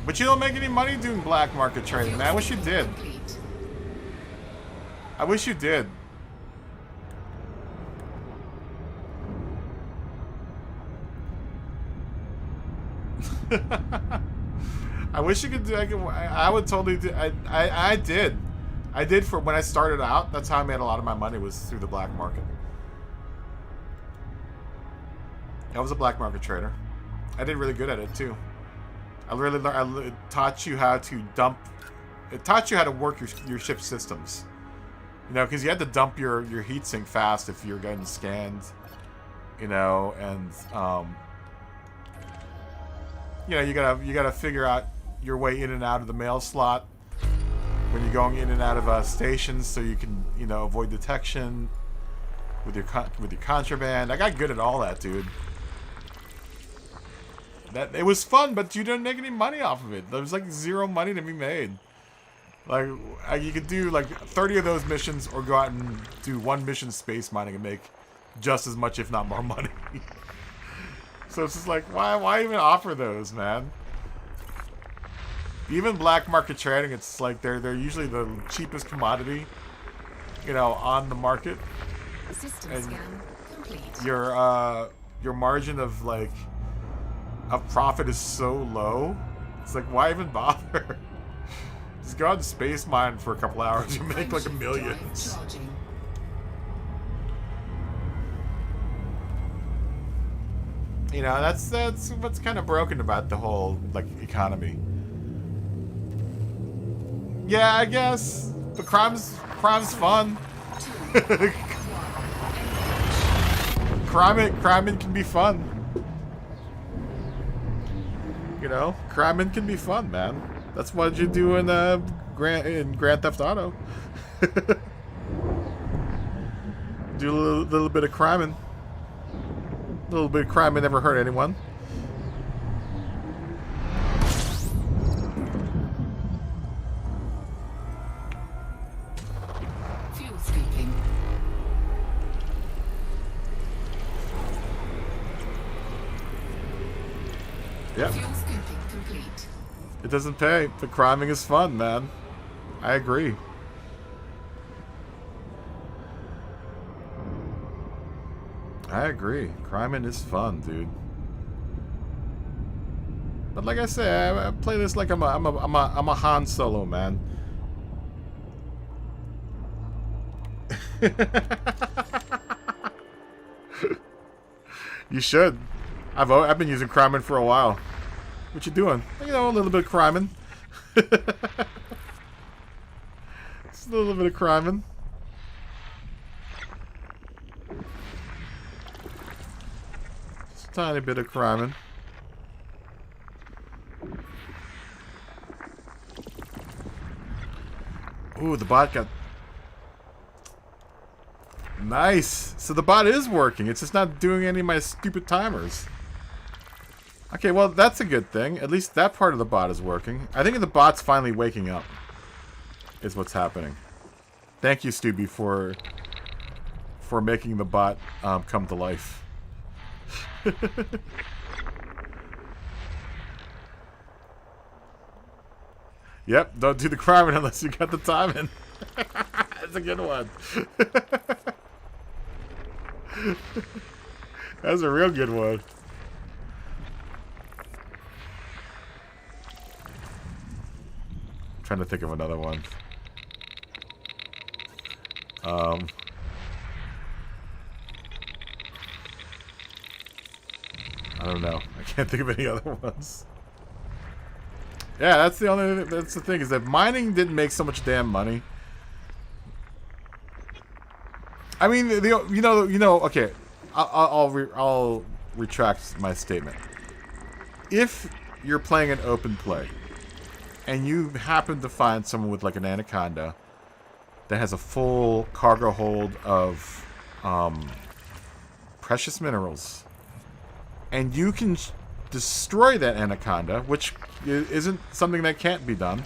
But you don't make any money doing black market trading, man. I wish you did. Complete. I wish you did. I wish you could do. I would totally do. I did. I did for when I started out. That's how I made a lot of my money, was through the black market. I was a black market trader. I did really good at it too. It taught you how to dump. It taught you how to work your ship systems. You know, because you had to dump your heatsink fast if you're getting scanned. You know, and you know, you gotta figure out your way in and out of the mail slot when you're going in and out of stations, so you can, you know, avoid detection with your contraband. I got good at all that, dude. It was fun, but you didn't make any money off of it. There was like zero money to be made. Like, you could do like 30 of those missions, or go out and do one mission space mining and make just as much, if not more, money. So it's just like, why even offer those, man? Even black market trading, it's like they're usually the cheapest commodity, you know, on the market. System And scan complete. your margin of like profit is so low. It's like, why even bother? Just go out and space mine for a couple hours. You make like millions. Charging. You know, that's what's kind of broken about the whole like economy. Yeah, I guess, but crime's fun. Crime can be fun. You know, crime can be fun, man. That's what you do in Grand Theft Auto. Do a little bit of crime. A little bit of crime never hurt anyone. Fuel scooping. Yep. Fuel scooping complete. It doesn't pay, but criming is fun, man. I agree. I agree. Criming is fun, dude. But like I say, I play this like I'm a Han Solo, man. You should. I've been using criming for a while. What you doing? You know, a little bit of criming. Just a little bit of criming. Just a tiny bit of criming. Ooh, the bot got... Nice! So the bot is working. It's just not doing any of my stupid timers. Okay, well, that's a good thing. At least that part of the bot is working. I think the bot's finally waking up. Is what's happening. Thank you, Stubby, for making the bot come to life. Yep, don't do the crime unless you got the timing. That's a good one. That's a real good one. trying to think of another one. I don't know. I can't think of any other ones. Yeah, that's the thing, is that mining didn't make so much damn money. I mean, okay, I'll retract my statement. If you're playing an open play and you happen to find someone with like an anaconda that has a full cargo hold of precious minerals, and you can destroy that anaconda, which isn't something that can't be done,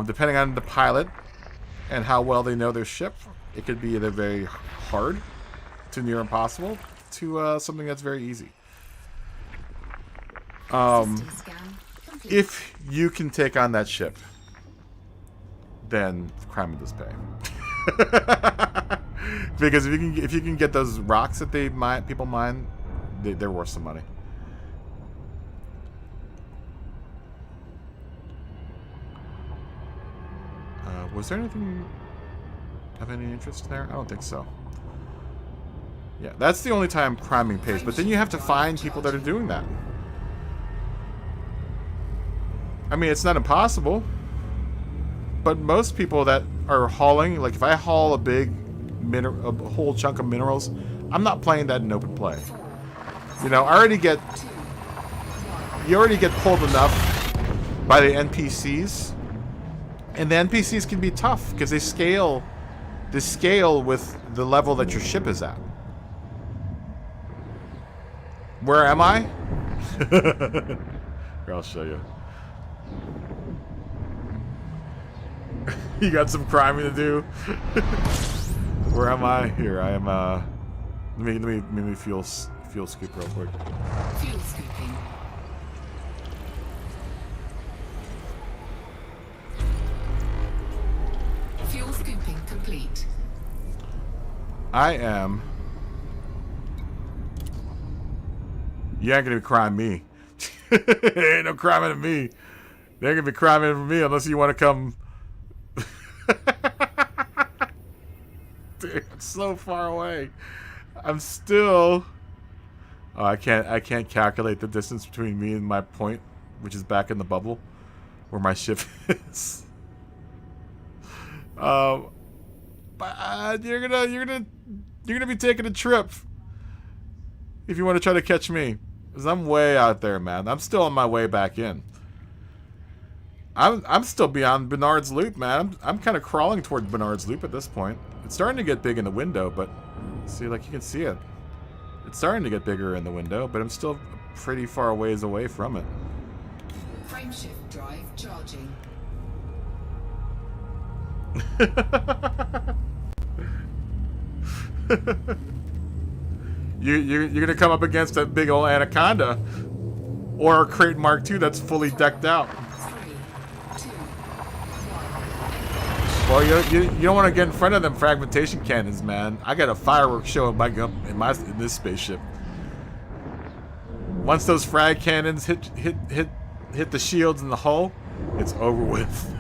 depending on the pilot and how well they know their ship, it could be either very hard to near impossible to something that's very easy. If you can take on that ship, then crime does pay. Because if you can get those rocks that people mine, they're worth some money. Was there anything of any interest there? I don't think so. Yeah, that's the only time criming pays. But then you have to find people that are doing that. I mean, it's not impossible. But most people that are hauling, like if I haul a whole chunk of minerals, I'm not playing that in open play. You know, you already get pulled enough by the NPCs. And the NPCs can be tough because they scale with the level that your ship is at. Where am I? Here, I'll show you. You got some criming to do. Where am I? Here, I am. Let me fuel scoop real quick. Fuel scooping. Fuel scooping complete. I am. You ain't gonna be crying me. Ain't no criming at me. They ain't gonna be criming for me unless you want to come. Dude, it's so far away. I'm still. Oh, I can't calculate the distance between me and my point, which is back in the bubble, where my ship is. But you're gonna be taking a trip if you want to try to catch me, because I'm way out there, man. I'm still on my way back in. I'm still beyond Bernard's Loop, man. I'm kind of crawling toward Bernard's Loop at this point. It's starting to get big in the window, but see, like you can see it. It's starting to get bigger in the window, but I'm still pretty far ways away from it. Frameshift drive charging. You're gonna come up against that big old anaconda, or a Crate Mark II that's fully decked out. 3, 2, 1. Well, you don't want to get in front of them fragmentation cannons, man. I got a fireworks show in in this spaceship. Once those frag cannons hit the shields in the hull, it's over with.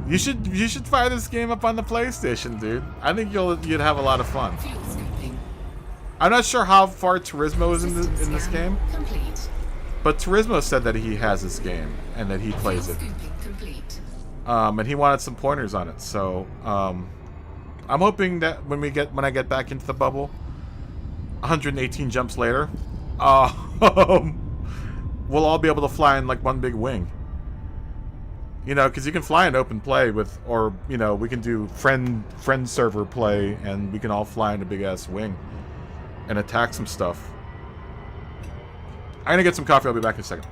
You should fire this game up on the PlayStation, dude. I think you'd have a lot of fun. I'm not sure how far Turismo is in this game, but Turismo said that he has this game and that he plays it. And he wanted some pointers on it, so I'm hoping that when I get back into the bubble, 118 jumps later, we'll all be able to fly in like one big wing. You know, because you can fly in open play or you know, we can do friend server play, and we can all fly in a big ass wing and attack some stuff. I'm gonna get some coffee. I'll be back in a second.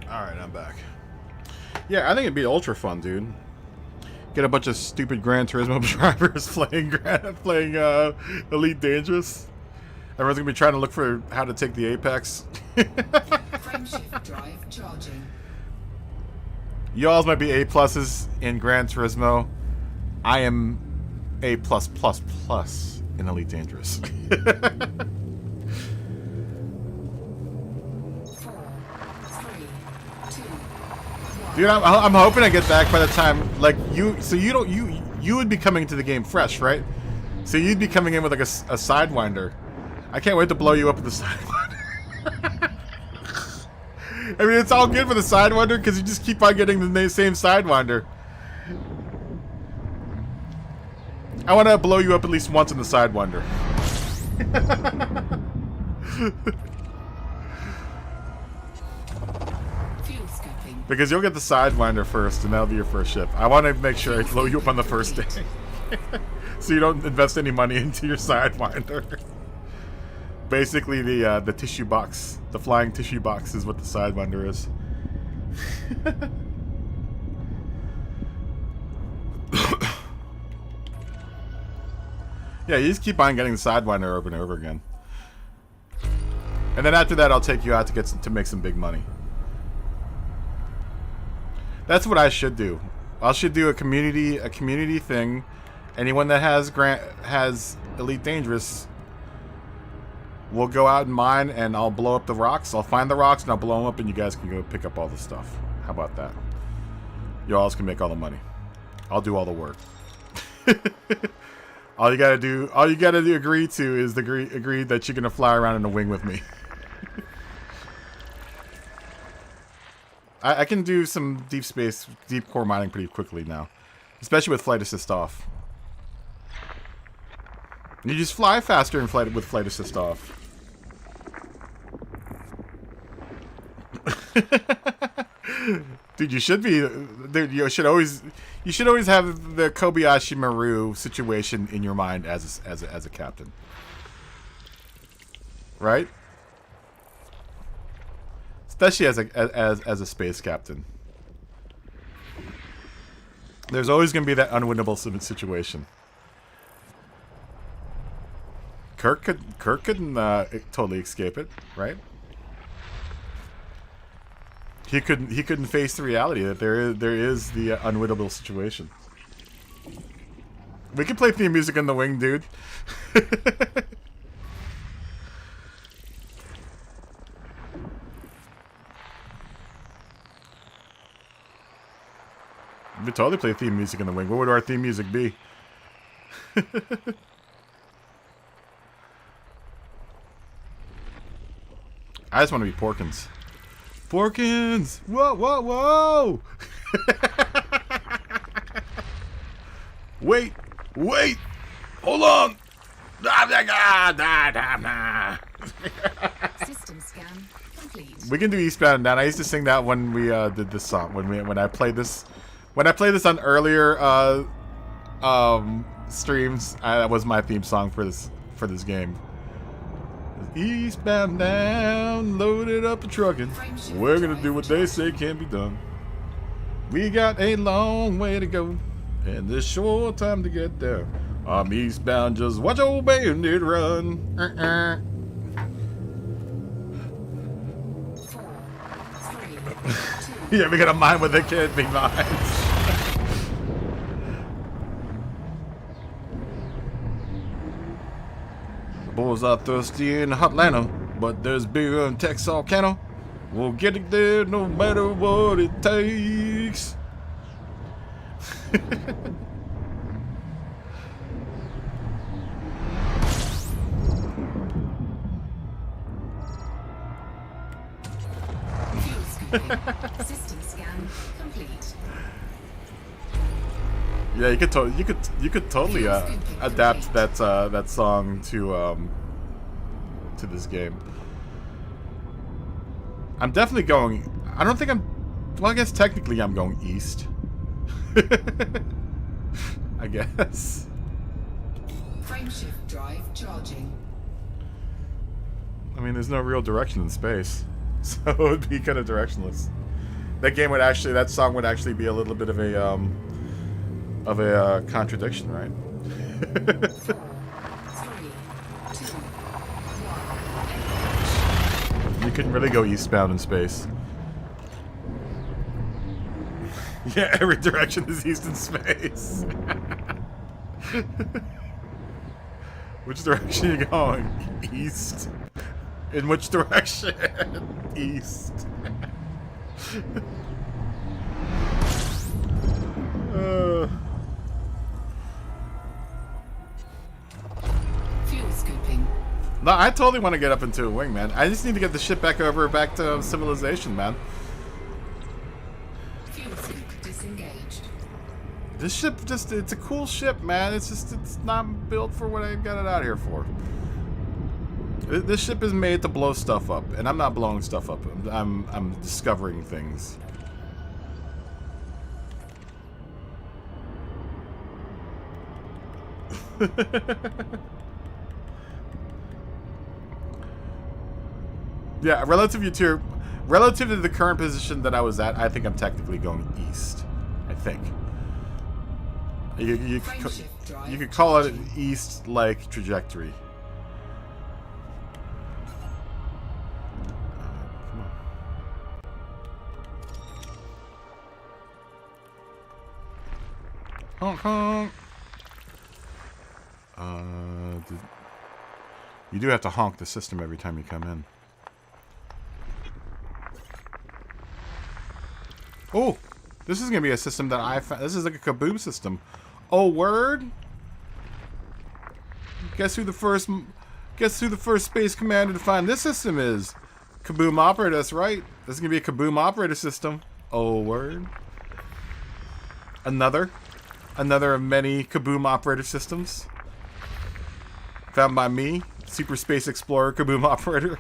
Alright, I'm back. Yeah, I think it'd be ultra fun, dude. Get a bunch of stupid Gran Turismo drivers playing Elite Dangerous. Everyone's gonna be trying to look for how to take the Apex. Frameshift drive charging. Y'all's might be A+s in Gran Turismo. I am A+++ in Elite Dangerous. 4, 3, 2, 1. Dude, I'm hoping I get back by the time, like, you, so you don't, you would be coming into the game fresh, right? So you'd be coming in with like a Sidewinder. I can't wait to blow you up with the Sidewinder. I mean, it's all good for the Sidewinder because you just keep on getting the same Sidewinder. I want to blow you up at least once in the Sidewinder. Fuel scoping. Because you'll get the Sidewinder first, and that'll be your first ship. I want to make sure I blow you up on the first day. So you don't invest any money into your Sidewinder. Basically, the tissue box, the flying tissue box, is what the Sidewinder is. Yeah, you just keep on getting the Sidewinder over and over again, and then after that, I'll take you out to make some big money. That's what I should do. I should do a community thing. Anyone that has Elite Dangerous, we'll go out and mine, and I'll blow up the rocks. I'll find the rocks, and I'll blow them up, and you guys can go pick up all the stuff. How about that? You all can make all the money. I'll do all the work. All you gotta agree to is agree that you're gonna fly around in a wing with me. I can do some deep core mining pretty quickly now, especially with flight assist off. You just fly faster in flight with flight assist off. Dude, you should be. Dude, you should always have the Kobayashi Maru situation in your mind as a captain, right? Especially as a space captain. There's always going to be that unwinnable situation. Kirk couldn't totally escape it, right? He couldn't face the reality that there is the unwinnable situation. We can play theme music in the wing, dude. We could totally play theme music in the wing. What would our theme music be? I just want to be Porkins. Porkins! Whoa, whoa, whoa! Wait! Hold on! System scan complete. We can do Eastbound and Down. I used to sing that when we did this song. When I played this on earlier streams. That was my theme song for this game. Eastbound down, loaded up a truckin'. We're gonna do what they say can't be done. We got a long way to go, and this short time to get there. I'm eastbound, just watch old bandit run. 4, 3, 2. Yeah, we got a mine where they can't be mines. Boys are thirsty in Atlanta, but there's beer in Texarkana. We'll get it there no matter what it takes. Fuel scoping. System scan complete. Yeah, you could totally adapt that song to this game. I'm definitely going. I don't think I'm. Well, I guess technically I'm going east. I guess. Frameshift drive charging. I mean, there's no real direction in space, so it would be kind of directionless. that song would actually be a little bit of a contradiction, right? 4, 3, 2, 1. You couldn't really go eastbound in space. Yeah, every direction is east in space. Which direction are you going? East. In which direction? East. Fuel scooping. No, I totally want to get up into a wing, man. I just need to get the ship back to civilization, man. Fuel scoop disengaged. This ship it's a cool ship, man. It's not built for what I got it out here for. This ship is made to blow stuff up, and I'm not blowing stuff up. I'm discovering things. Yeah, relative to the current position that I was at, I think I'm technically going east. I think. You could call it an east-like trajectory. Honk honk. You do have to honk the system every time you come in. Oh, this is gonna be a system that I found. This is like a kaboom system. Oh, word! Guess who the first space commander to find this system is? Kaboom operator. That's right. This is gonna be a kaboom operator system. Oh, word! Another of many kaboom operator systems found by me, Super Space Explorer kaboom operator.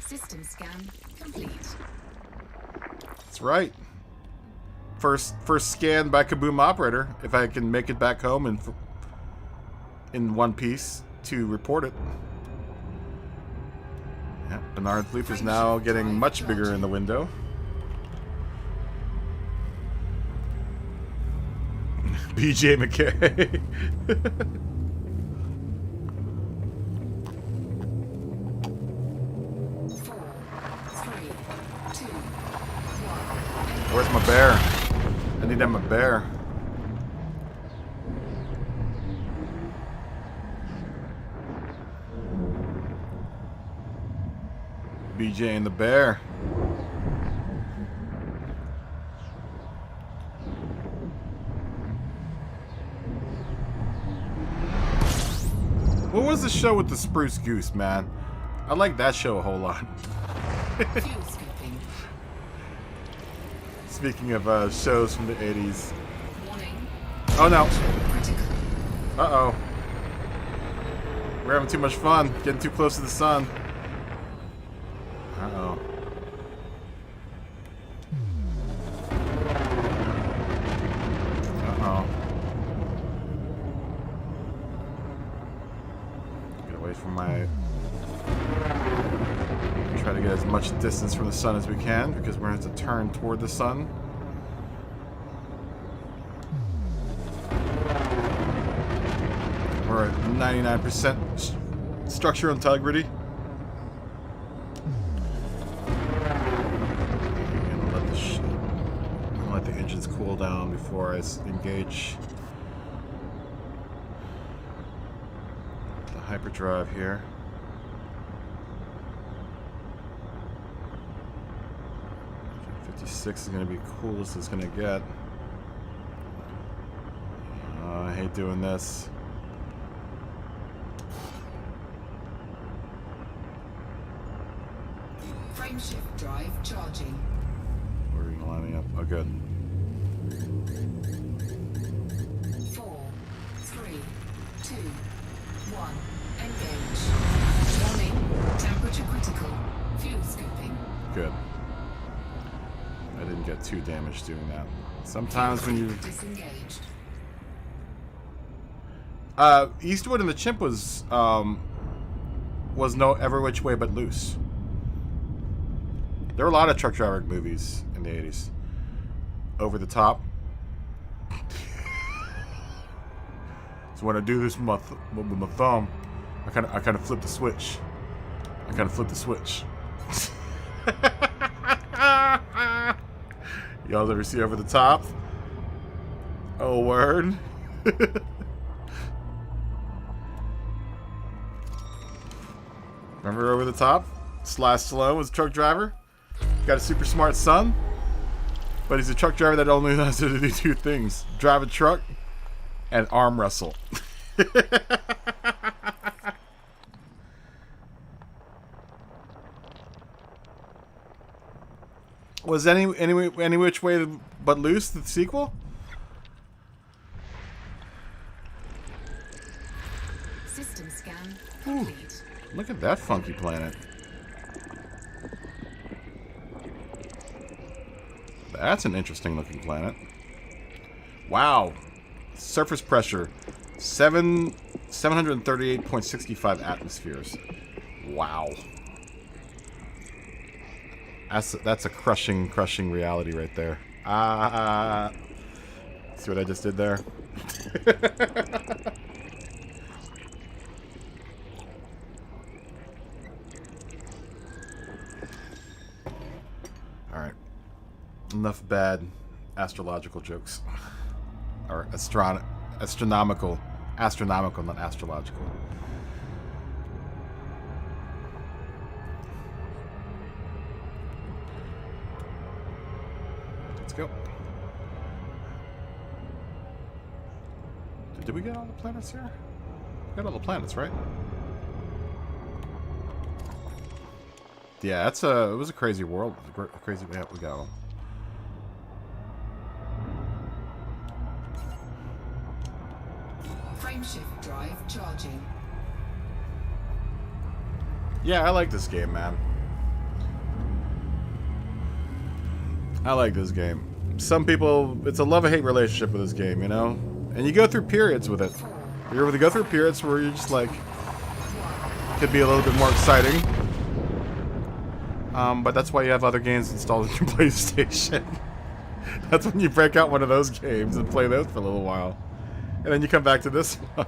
System scan complete. That's right. First scan by kaboom operator. If I can make it back home in one piece to report it. Yeah, Bernard's Leap is now getting much bigger in the window. BJ McKay. 4, 3, 2, 1. Where's my bear? I need to have my bear. BJ and the bear. What was the show with the spruce goose, man? I like that show a whole lot. Fuel scooping. Speaking of shows from the 80s. Warning. Oh no. Critical. Uh-oh. We're having too much fun. Getting too close to the sun. Uh-oh. Uh-oh. Get away from my... Try to get as much distance from the sun as we can, because we're going to have to turn toward the sun. We're at 99% structure integrity. Let the engines cool down before I engage the hyperdrive here. .56 is going to be coolest it's going to get. I hate doing this. Frameshift drive charging. Where are you lining up? Oh, good. 4, 3, 2, 1. Engage. Warning. Temperature critical. Fuel scooping. Good. I didn't get too damaged doing that. Sometimes when you... Disengaged. Eastwood and the Chimp was was no Every Which Way But Loose. There were a lot of truck driver movies in the 80s. Over the Top. So when I do this with my thumb, I kind of flip the switch. Y'all ever see Over the Top? Oh, word. Remember Over the Top? Sly Stallone was a truck driver. Got a super smart son. But he's a truck driver that only knows how to do two things. Drive a truck and arm wrestle. Was any Which Way But Loose the sequel? System scan complete. Ooh, look at that funky planet. That's an interesting looking planet. Wow. Surface pressure 738.65 atmospheres. Wow. That's a crushing reality right there. See what I just did there? Alright. Enough bad astrological jokes. Or astronomical. Astronomical, not astrological. Let's go. Did we get all the planets here? We got all the planets, right? Yeah, it was a crazy world. Crazy, yeah, we got them. Frameshift drive charging. Yeah, I like this game, man. I like this game. Some people, it's a love-hate relationship with this game, you know? And you go through periods with it. You ever go through periods where you're just like, could be a little bit more exciting. But that's why you have other games installed on your PlayStation. That's when you break out one of those games and play those for a little while. And then you come back to this one.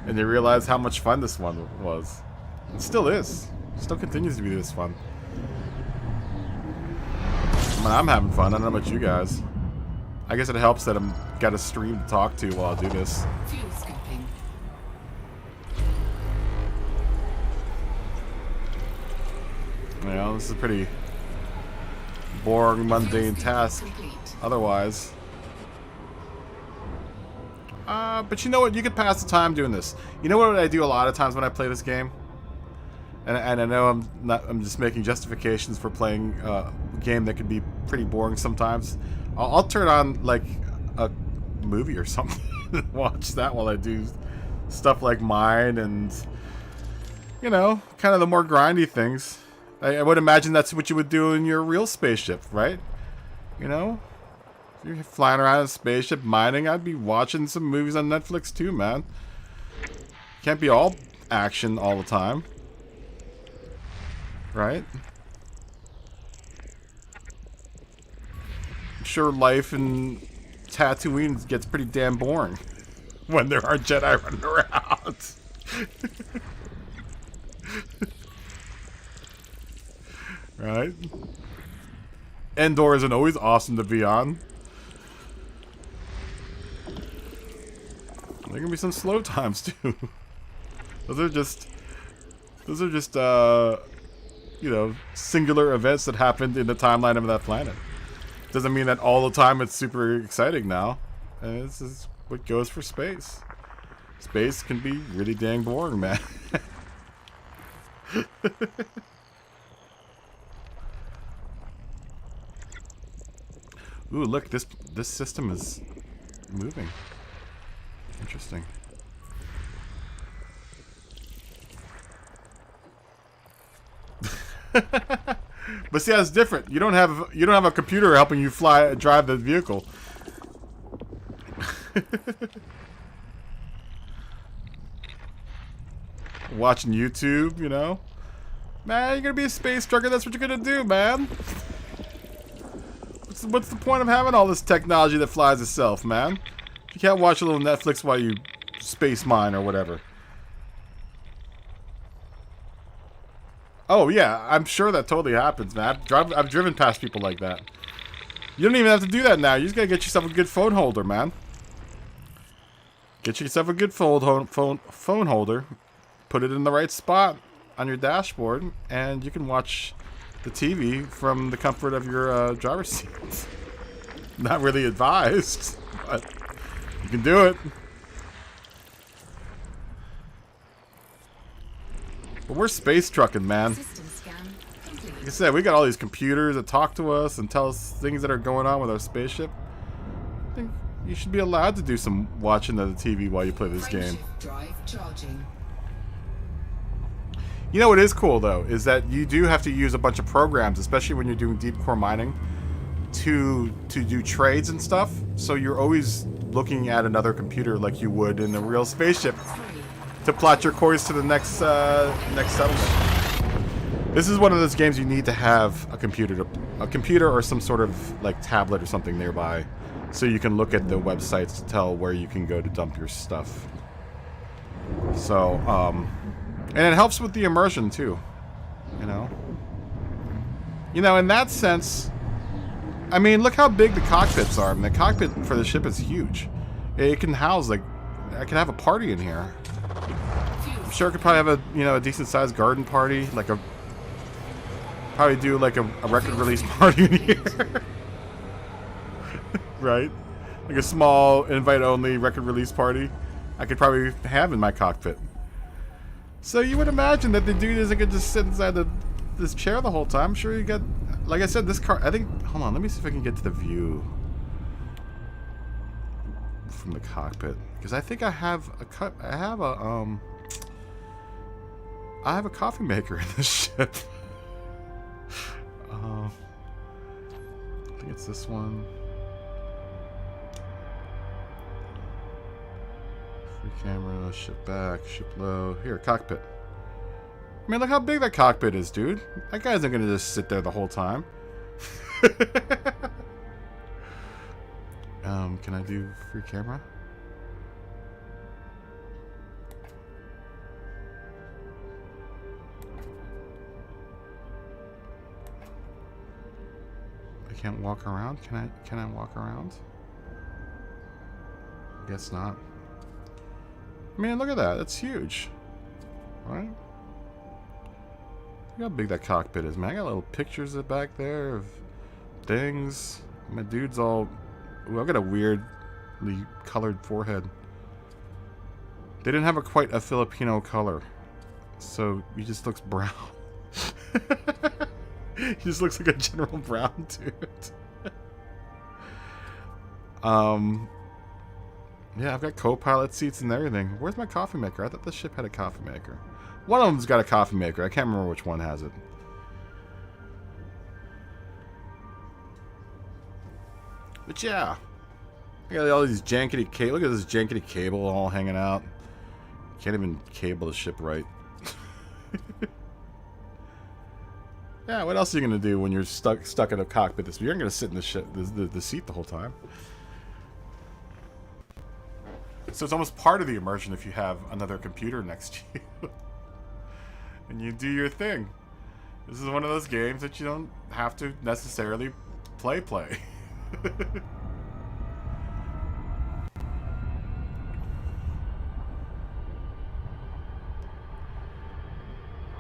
And you realize how much fun this one was. It still is. It still continues to be this fun. I mean, I'm having fun. I don't know about you guys. I guess it helps that I'm got a stream to talk to while I do this. Fuel scooping. You know, this is a pretty boring, mundane task. Otherwise. But you know what? You could pass the time doing this. You know what I do a lot of times when I play this game? And I know I'm just making justifications for playing a game that could be pretty boring sometimes. I'll turn on like a movie or something and watch that while I do stuff like mine and, you know, kind of the more grindy things. I would imagine that's what you would do in your real spaceship, right? You know? If you're flying around in a spaceship mining, I'd be watching some movies on Netflix too, man. Can't be all action all the time. Right? I'm sure life in Tatooine gets pretty damn boring when there aren't Jedi running around. Right? Endor isn't always awesome to be on. There can be some slow times too. Those are just you know, singular events that happened in the timeline of that planet. Doesn't mean that all the time it's super exciting now. And this is what goes for space. Space can be really dang boring, man. Ooh, look, this system is moving. Interesting. But see, that's different. You don't have a computer helping you drive the vehicle. watching YouTube, you know. Man, you're gonna be a space trucker. That's what you're gonna do, man. What's the point of having all this technology that flies itself, man? You can't watch a little Netflix while you space mine or whatever. Oh yeah, I'm sure that totally happens, man. I've driven past people like that. You don't even have to do that now. You just gotta get yourself a good phone holder, man. Get yourself a good phone holder. Put it in the right spot on your dashboard, and you can watch the TV from the comfort of your driver's seat. Not really advised, but you can do it. But we're space trucking, man. Like I said, we got all these computers that talk to us and tell us things that are going on with our spaceship. I think you should be allowed to do some watching of the TV while you play this game. You know what is cool, though, is that you do have to use a bunch of programs, especially when you're doing deep core mining, to do trades and stuff. So you're always looking at another computer like you would in a real spaceship to plot your course to the next settlement. This is one of those games you need to have a computer or some sort of like tablet or something nearby, so you can look at the websites to tell where you can go to dump your stuff. So, and it helps with the immersion too, you know. In that sense, I mean, look how big the cockpits are. I mean, the cockpit for the ship is huge. It can house, like, I can have a party in here. I'm sure I could probably have a decent sized garden party, like probably do like a record release party in here. Right? Like a small invite only record release party I could probably have in my cockpit. So you would imagine that the dude isn't gonna just sit inside this chair the whole time. I'm sure you got, like I said, this car, I think, hold on, let me see if I can get to the view from the cockpit, because I think I have a coffee maker in this ship. I think it's this one. Free camera, ship back, ship low. Here, cockpit. I mean, look how big that cockpit is, dude. That guy isn't gonna just sit there the whole time. Can I do free camera? I can't walk around? Can I walk around? I guess not. I mean, look at that. That's huge. Right? Look how big that cockpit is, man. I got little pictures of back there of things. My dude's all... Ooh, I've got a weirdly colored forehead. They didn't have quite a Filipino color, so he just looks brown. He just looks like a general brown dude. Yeah, I've got co-pilot seats and everything. Where's my coffee maker? I thought the ship had a coffee maker. One of them's got a coffee maker. I can't remember which one has it. But yeah, I got all these jankety cable. Look at this jankety cable all hanging out. Can't even cable the ship right. Yeah, what else are you gonna do when you're stuck in a cockpit? You're gonna sit in the seat the whole time. So it's almost part of the immersion if you have another computer next to you, and you do your thing. This is one of those games that you don't have to necessarily play.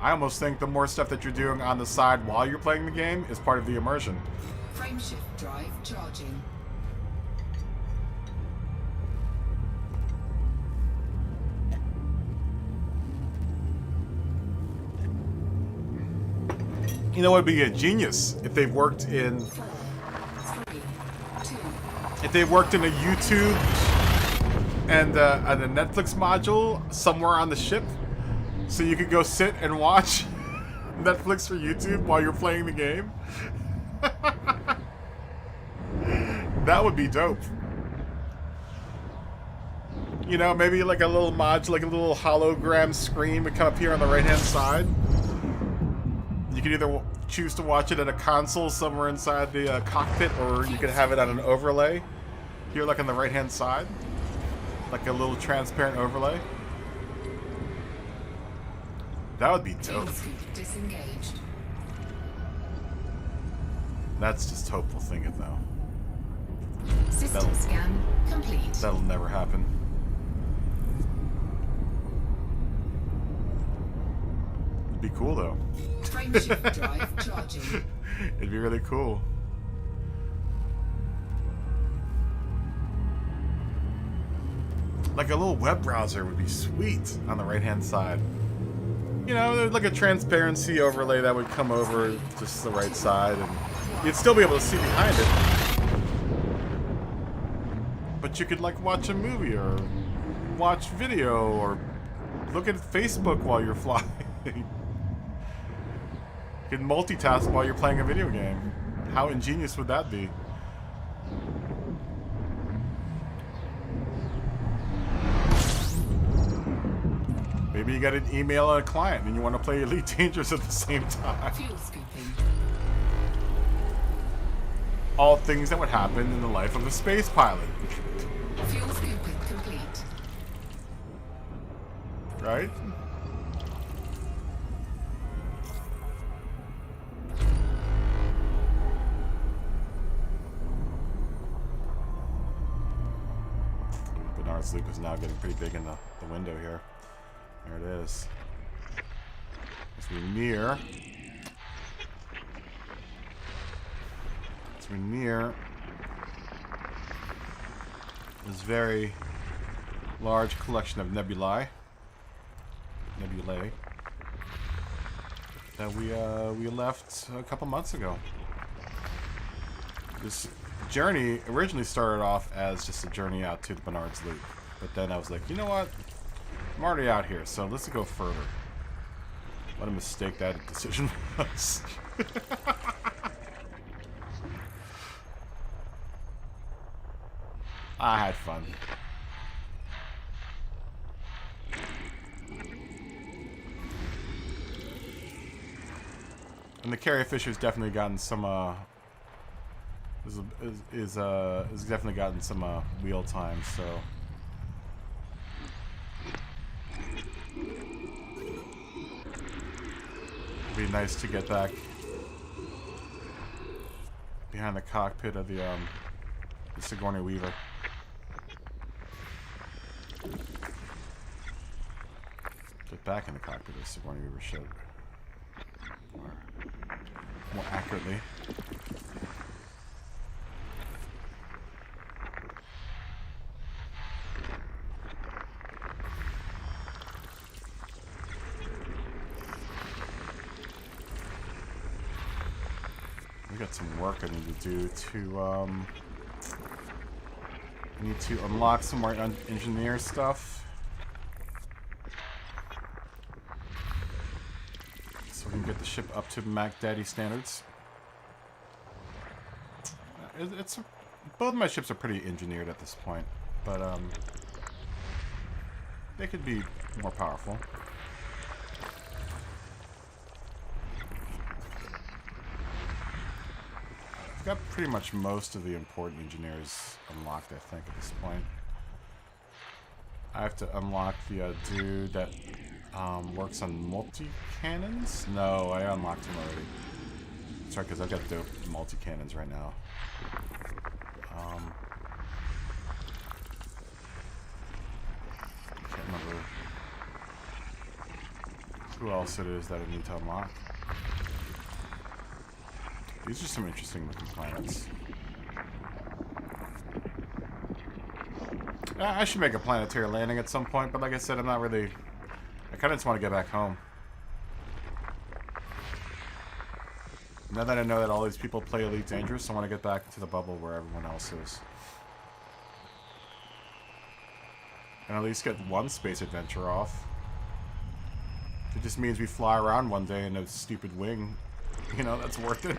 I almost think the more stuff that you're doing on the side while you're playing the game is part of the immersion. Frameshift drive charging. You know, it'd be a genius if they worked in... 4, 3, 2. If they worked in a YouTube and a Netflix module somewhere on the ship, so you could go sit and watch Netflix for YouTube while you're playing the game. That would be dope. You know, maybe like a little like a little hologram screen would come up here on the right-hand side. You could either choose to watch it at a console somewhere inside the cockpit, or you could have it on an overlay here, like on the right-hand side, like a little transparent overlay. That would be dope. Disengaged. That's just hopeful thinking, though. System scan complete. That'll never happen. It'd be cool, though. Frameshift drive charging. It'd be really cool. Like a little web browser would be sweet on the right-hand side. You know, there's like a transparency overlay that would come over just the right side, and you'd still be able to see behind it. But you could like watch a movie or watch video or look at Facebook while you're flying. You can multitask while you're playing a video game. How ingenious would that be? Maybe you got an email and a client and you want to play Elite Dangerous at the same time. Fuel scooping. All things that would happen in the life of a space pilot. Fuel scooping complete. Right? Bernard's loop is now getting pretty big in the window here. There it is. As we near this very large collection of nebulae that we left a couple months ago. This journey originally started off as just a journey out to the Bernard's Loop, but then I was like, you know what? I'm already out here, so let's go further. What a mistake that decision was. I had fun. And the Carrier Fisher's definitely gotten some is definitely gotten some wheel time, so it'd be nice to get back behind the cockpit of the Sigourney Weaver. Get back in the cockpit of the Sigourney Weaver ship. More accurately. We got some work I need to do to I need to unlock some more engineer stuff. So we can get the ship up to Mac Daddy standards. Both my ships are pretty engineered at this point, but they could be more powerful. I've got pretty much most of the important engineers unlocked, I think, at this point. I have to unlock the dude that works on multi-cannons? No, I unlocked him already. That's right, because I've got dope multi-cannons right now. I can't remember who else it is that I need to unlock. These are some interesting looking planets. I should make a planetary landing at some point, but like I said, I'm not really... I kind of just want to get back home. Now that I know that all these people play Elite Dangerous, I want to get back to the bubble where everyone else is. And at least get one space adventure off. It just means we fly around one day in a stupid wing. You know, that's worth it.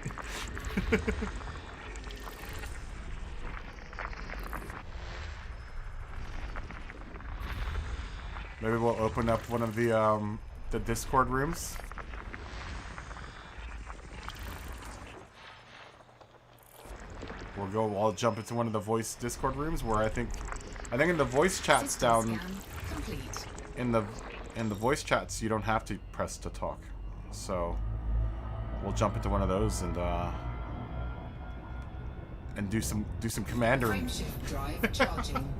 Maybe we'll open up one of the Discord rooms. I'll jump into one of the voice Discord rooms where I think in the voice chats down in the voice chats you don't have to press to talk. So we'll jump into one of those and do some commandering. Frameshift drive charging.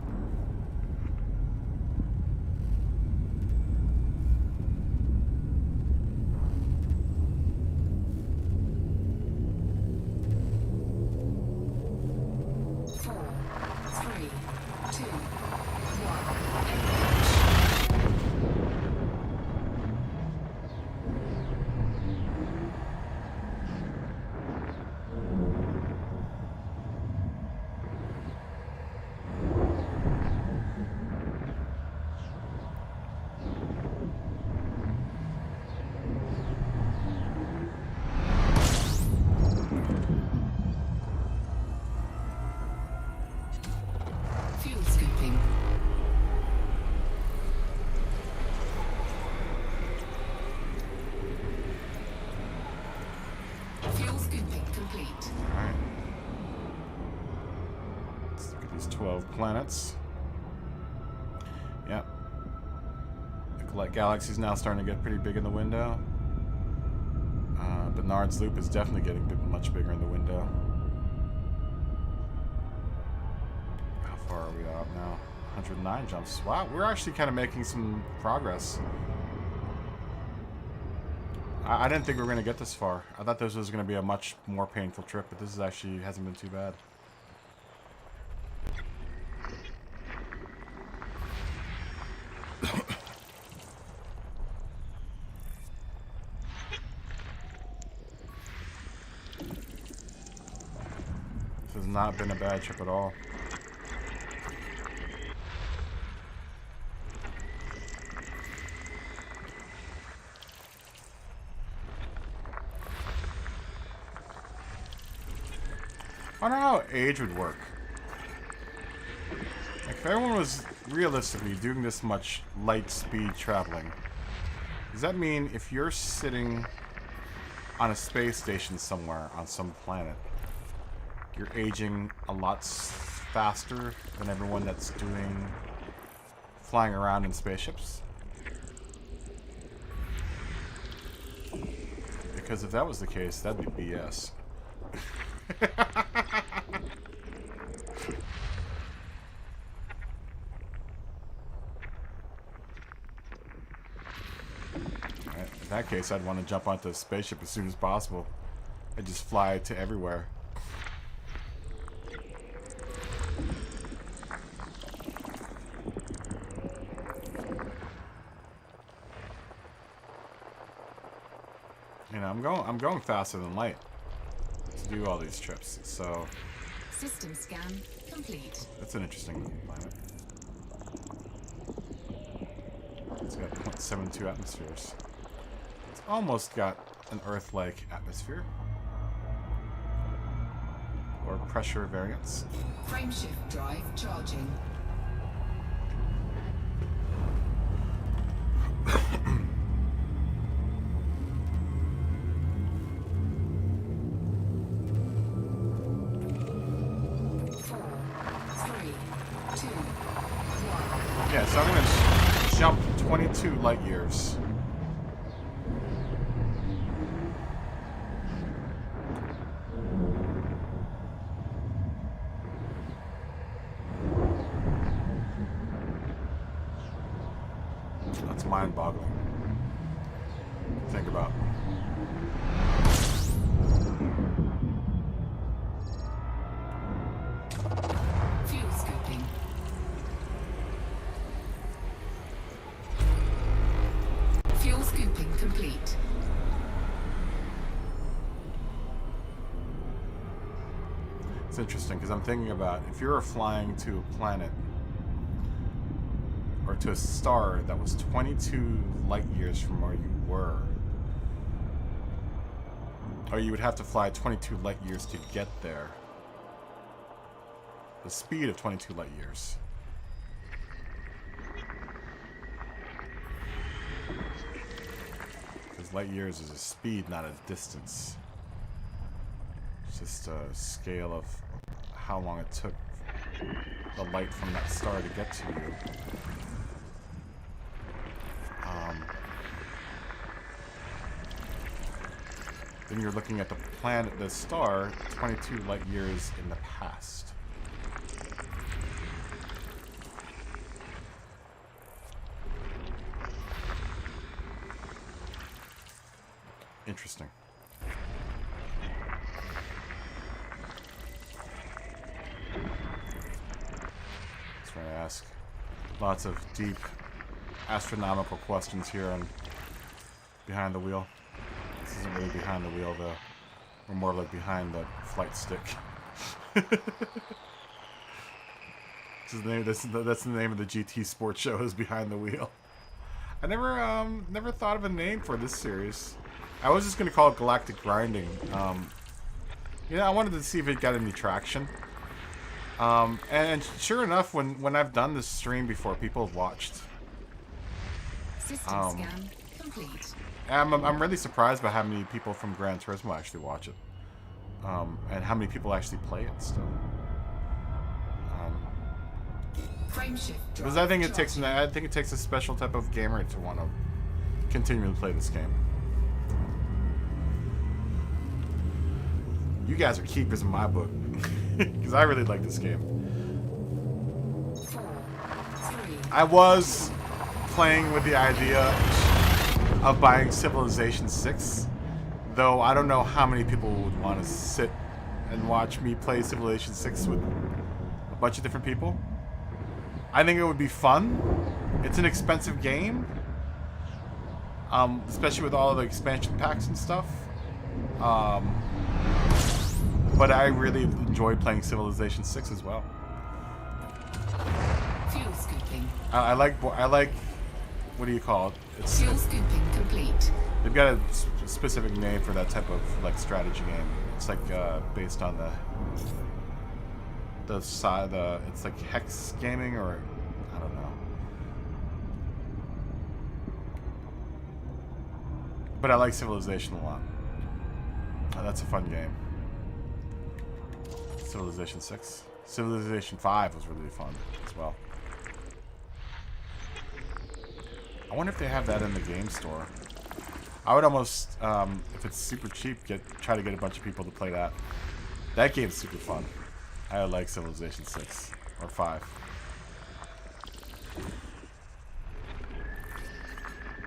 Planets. Yep. The galaxy's now starting to get pretty big in the window. Bernard's Loop is definitely getting much bigger in the window. How far are we out now? 109 jumps. Wow, we're actually kind of making some progress. I didn't think we were going to get this far. I thought this was going to be a much more painful trip, but this is actually hasn't been too bad. This has not been a bad trip at all. I don't know how age would work. Like, if everyone was realistically doing this much light speed traveling, does that mean if you're sitting on a space station somewhere on some planet, you're aging a lot faster than everyone that's flying around in spaceships? Because if that was the case, that'd be BS. In that case, I'd want to jump onto a spaceship as soon as possible and just fly to everywhere. You know, I'm going faster than light to do all these trips, so system scan complete. That's an interesting planet. It's got 0.72 atmospheres. It's almost got an Earth-like atmosphere. Or pressure variance. Frameshift drive charging. Yeah, so I'm going to jump 22 light years. That's mind-boggling to think about. Fuel scooping. Fuel scooping complete. It's interesting because I'm thinking about if you were flying to a planet or to a star that was 22 light years from where you were, or you would have to fly 22 light years to get there. The speed of 22 light years. light years is a speed, not a distance. It's just a scale of how long it took the light from that star to get to you. Then you're looking at the planet, the star, 22 light years in the past. Interesting. That's where I ask lots of deep astronomical questions here on Behind the Wheel. This isn't really behind the wheel though. We're more like behind the flight stick. That's the name of the GT Sports show, is Behind the Wheel. I never thought of a name for this series. I was just gonna call it Galactic Grinding. I wanted to see if it got any traction. And sure enough, when I've done this stream before, people have watched. System scan complete. I'm really surprised by how many people from Gran Turismo actually watch it, and how many people actually play it still. Frame shift. Because I think it takes a special type of gamer to want to continue to play this game. You guys are keepers in my book, because I really like this game. 4, 3. I was playing with the idea of buying Civilization 6, though I don't know how many people would want to sit and watch me play Civilization 6 with a bunch of different people. I think it would be fun. It's an expensive game, especially with all the expansion packs and stuff. But I really enjoyed playing Civilization 6 as well. Fuel scooping. I like, what do you call it? It's Fuel scooping complete. They've got a specific name for that type of like strategy game. It's like based on the side. It's like hex gaming, or I don't know. But I like Civilization a lot. That's a fun game. Civilization 6. Civilization 5 was really fun as well. I wonder if they have that in the game store. I would almost, if it's super cheap, try to get a bunch of people to play that. That game's super fun. I like Civilization 6 or 5.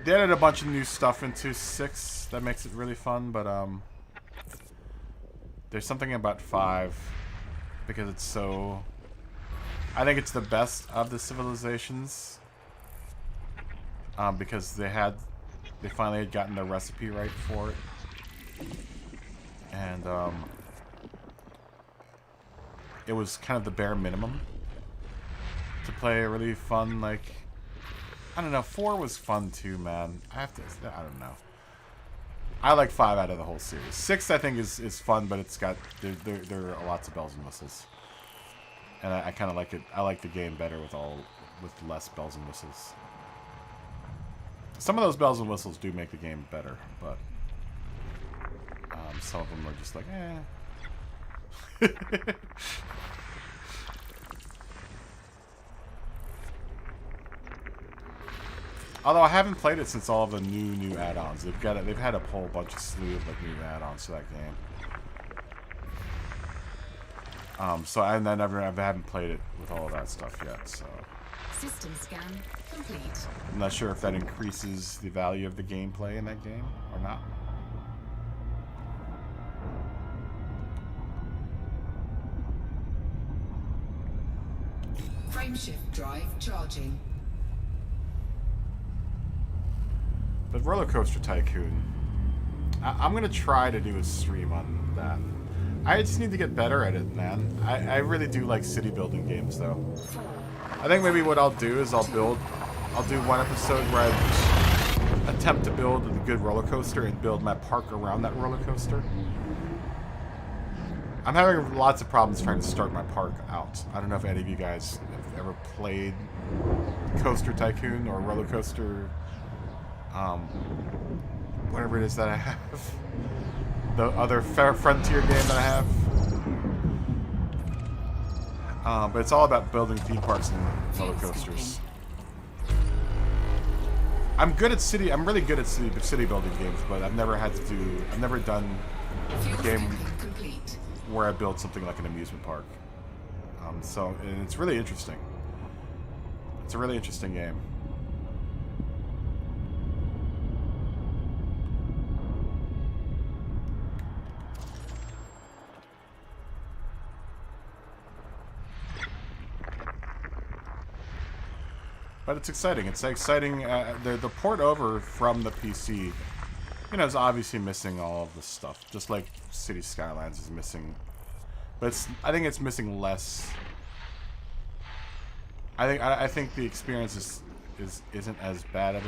They added a bunch of new stuff into 6 that makes it really fun, but there's something about 5 because it's so... I think it's the best of the civilizations. Because they finally had gotten the recipe right for it, and it was kind of the bare minimum to play a really fun, like, I don't know, 4 was fun too, man. I don't know. I like 5 out of the whole series. 6 I think is fun, but it's got there are lots of bells and whistles, and I kind of like it. I like the game better with less bells and whistles. Some of those bells and whistles do make the game better, but some of them are just like, eh. Although I haven't played it since all of the new add-ons. They've had a whole bunch of slew of like new add-ons to that game. So I haven't played it with all of that stuff yet. So. System scan complete. I'm not sure if that increases the value of the gameplay in that game or not. Frameshift drive charging. But Roller Coaster Tycoon, I'm gonna try to do a stream on that. I just need to get better at it, man. I really do like city building games, though. I think maybe what I'll do is I'll do one episode where I attempt to build a good roller coaster and build my park around that roller coaster. I'm having lots of problems trying to start my park out. I don't know if any of you guys have ever played Coaster Tycoon or Roller Coaster whatever it is that I have. The other Frontier game that I have. But it's all about building theme parks and roller coasters. I'm good at city. I'm really good at city building games, but I've never done a game where I build something like an amusement park. So and it's really interesting. It's a really interesting game. But it's exciting. It's exciting. The port over from the PC, you know, is obviously missing all of this stuff. Just like City Skylines is missing. But I think it's missing less. I think the experience isn't as bad of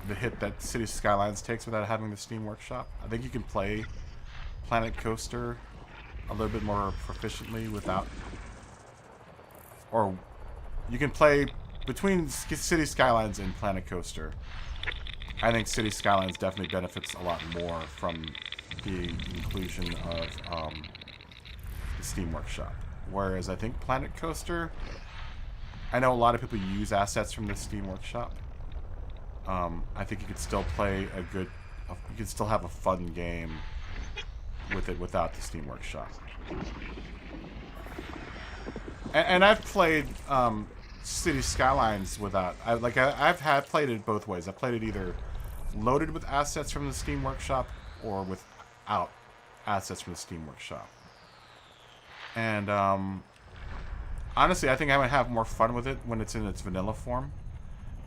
the hit that City Skylines takes without having the Steam Workshop. I think you can play Planet Coaster a little bit more proficiently without. Or you can play between City Skylines and Planet Coaster. I think City Skylines definitely benefits a lot more from the inclusion of the Steam Workshop. Whereas I think Planet Coaster, I know a lot of people use assets from the Steam Workshop. I think you could still play you could still have a fun game with it without the Steam Workshop. And I've played City Skylines without. I've played it both ways. I played it either loaded with assets from the Steam Workshop or without assets from the Steam Workshop. And honestly, I think I might have more fun with it when it's in its vanilla form,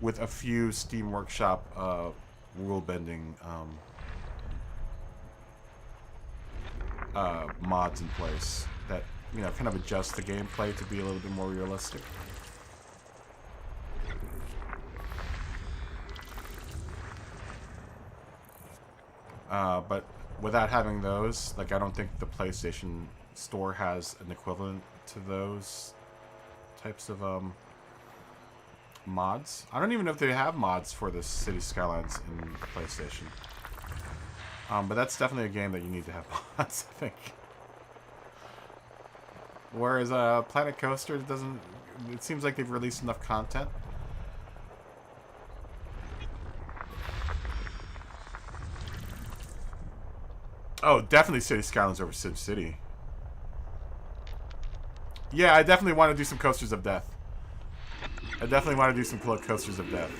with a few Steam Workshop rule-bending mods in place that, you know, kind of adjust the gameplay to be a little bit more realistic. But without having those, like, I don't think the PlayStation Store has an equivalent to those types of mods. I don't even know if they have mods for the City Skylines in PlayStation. But that's definitely a game that you need to have mods, I think. Whereas Planet Coaster doesn't. It seems like they've released enough content. Oh, definitely City Skylines over Sim City. Yeah, I definitely want to do some Coasters of Death. I definitely want to do some Coasters of Death.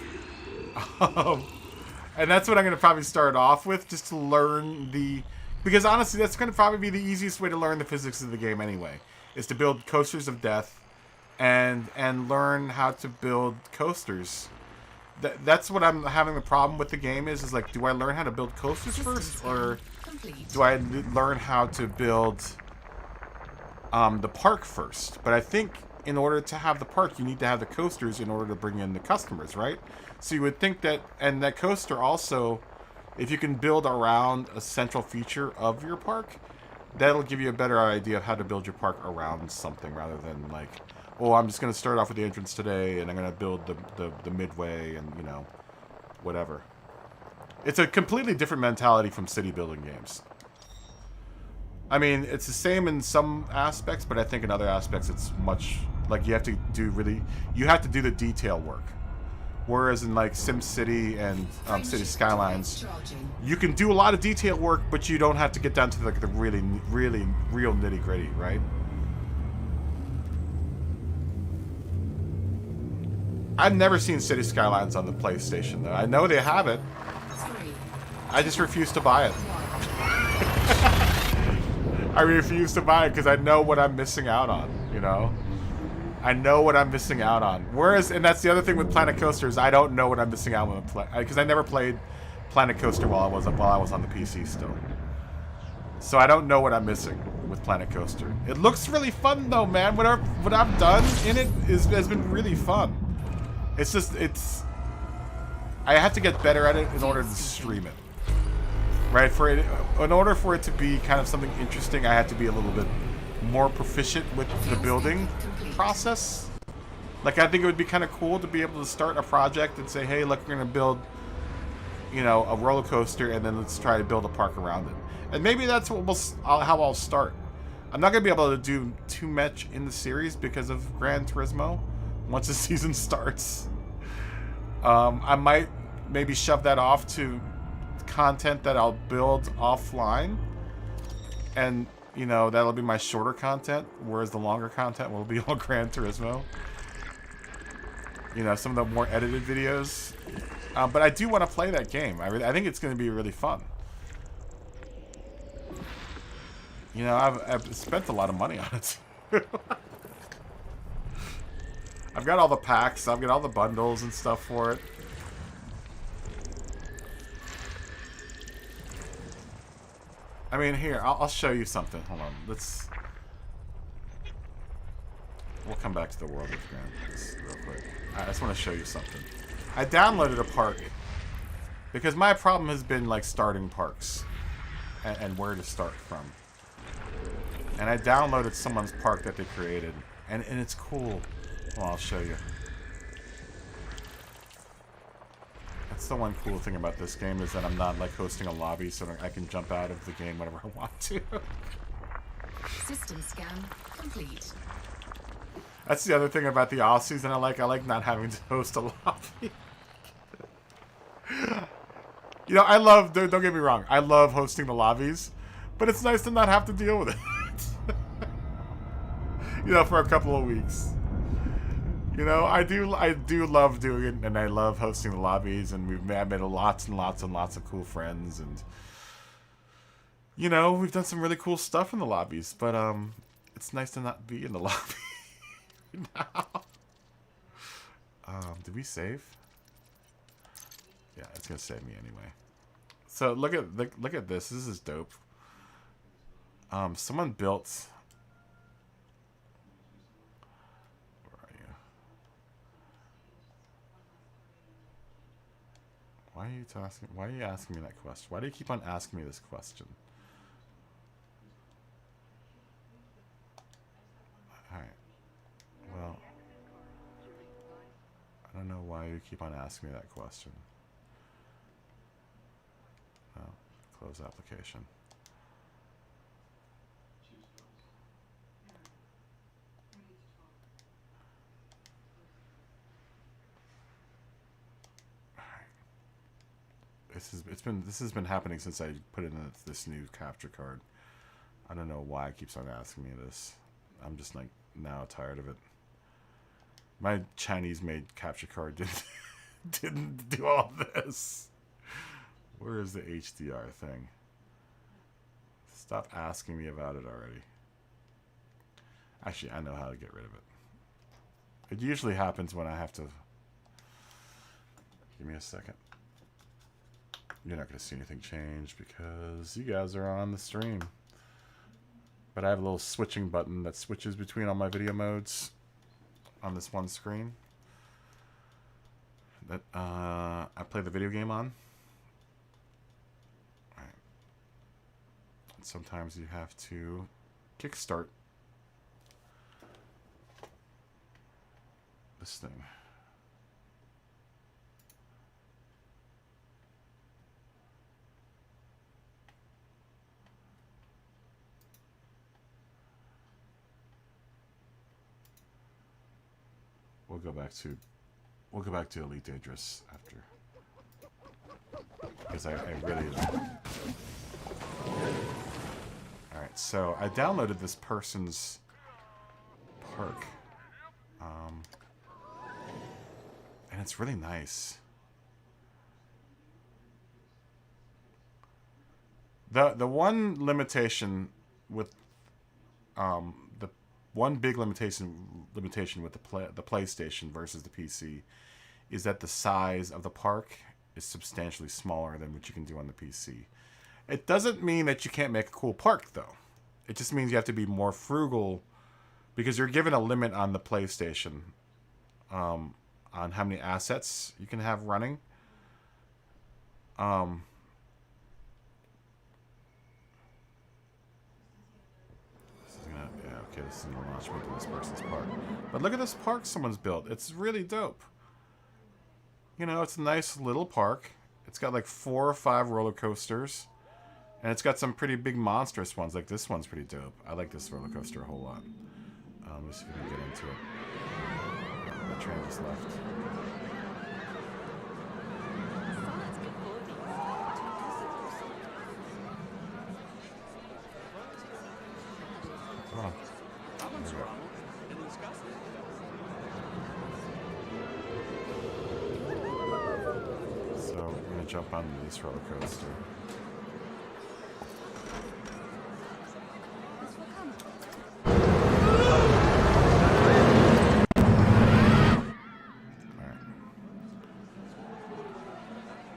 And that's what I'm going to probably start off with, just to learn the... Because honestly, that's going to probably be the easiest way to learn the physics of the game anyway. Is to build Coasters of Death and learn how to build coasters. That's what I'm having the problem with the game is like, do I learn how to build coasters first? Or do I learn how to build the park first? But I think in order to have the park, you need to have the coasters in order to bring in the customers, right? So you would think that, and that coaster also, if you can build around a central feature of your park, that'll give you a better idea of how to build your park around something rather than like, oh, I'm just going to start off with the entrance today and I'm going to build the midway and, you know, whatever. It's a completely different mentality from city building games. I mean, it's the same in some aspects, but I think in other aspects it's much, like you have to do the detail work. Whereas in like SimCity and City Skylines, you can do a lot of detail work, but you don't have to get down to like the really real nitty gritty, right? I've never seen City Skylines on the PlayStation though. I know they have it. I just refuse to buy it. I refuse to buy it because I know what I'm missing out on, you know? I know what I'm missing out on. Whereas, and that's the other thing with Planet Coaster is I don't know what I'm missing out on because I never played Planet Coaster while I was on the PC still. So I don't know what I'm missing with Planet Coaster. It looks really fun though, man. What I've done in it has been really fun. It's just I have to get better at it in order to stream it. Right? In order for it to be kind of something interesting, I have to be a little bit more proficient with the building process. Like, I think it would be kind of cool to be able to start a project and say, hey, look, we're going to build, you know, a roller coaster, and then let's try to build a park around it. And maybe that's what how I'll start. I'm not going to be able to do too much in the series because of Gran Turismo once the season starts. I might maybe shove that off to content that I'll build offline. And, you know, that'll be my shorter content, whereas the longer content will be all Gran Turismo. You know, some of the more edited videos. But I do want to play that game. I think it's going to be really fun. You know, I've spent a lot of money on it. I've got all the packs. I've got all the bundles and stuff for it. I mean, here, I'll show you something. Hold on. We'll come back to the world of Gran real quick. I just want to show you something. I downloaded a park because my problem has been like starting parks and where to start from. And I downloaded someone's park that they created, and it's cool. Well, I'll show you. That's the one cool thing about this game, is that I'm not like hosting a lobby, so I can jump out of the game whenever I want to. System scan complete. That's the other thing about the off season I like not having to host a lobby. You know, I love, don't get me wrong, I love hosting the lobbies, but it's nice to not have to deal with it. You know, for a couple of weeks. You know, I do love doing it, and I love hosting the lobbies, and I've made lots and lots and lots of cool friends, and you know, we've done some really cool stuff in the lobbies, but it's nice to not be in the lobby now. Did we save? Yeah, it's gonna save me anyway. So look at this. This is dope. Someone built. Where are you? Why are you asking me that question? Why do you keep on asking me this question? All right. Well, I don't know why you keep on asking me that question. Oh, close application. This has been happening since I put in this new capture card. I don't know why it keeps on asking me this. I'm just like now tired of it. My Chinese-made capture card didn't do all this. Where is the HDR thing? Stop asking me about it already. Actually, I know how to get rid of it. It usually happens when I have to. Give me a second. You're not going to see anything change because you guys are on the stream. But I have a little switching button that switches between all my video modes on this one screen that I play the video game on. All right. And sometimes you have to kickstart this thing. We'll go back to Elite Dangerous after, because I really. All right, so I downloaded this person's park, and it's really nice. The one limitation with the one big limitation with the PlayStation versus the PC is that the size of the park is substantially smaller than what you can do on the PC. It doesn't mean that you can't make a cool park, though. It just means you have to be more frugal because you're given a limit on the PlayStation on how many assets you can have running. This is Yeah, okay, this is going to launch me to this person's park. But look at this park someone's built. It's really dope. You know, it's a nice little park. It's got like 4 or 5 roller coasters. And it's got some pretty big monstrous ones. Like this one's pretty dope. I like this roller coaster a whole lot. Let's see if we can get into it. The train just left. Come on. So we're gonna jump onto this roller coaster.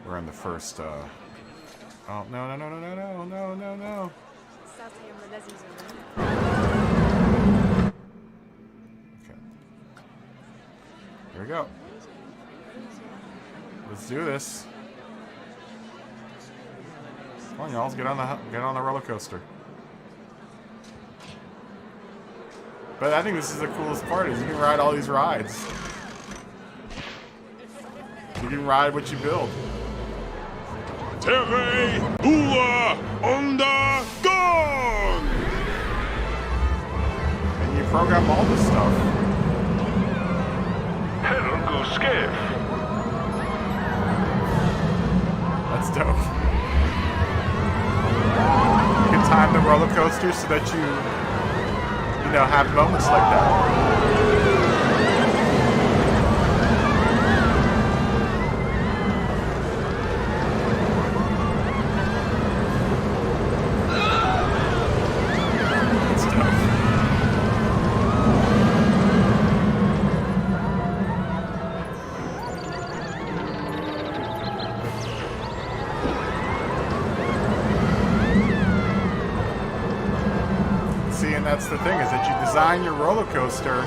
We're in the first, oh, no. Okay. Here we go. Let's do this. Come on, y'all, get on the roller coaster. But I think this is the coolest part, is you can ride all these rides. You can ride what you build. Terre Hula Onda Gone! And you program all this stuff. Hello, Skiff. That's dope. You can time the roller coaster so that you know, have moments like that. That's the thing, is that you design your roller coaster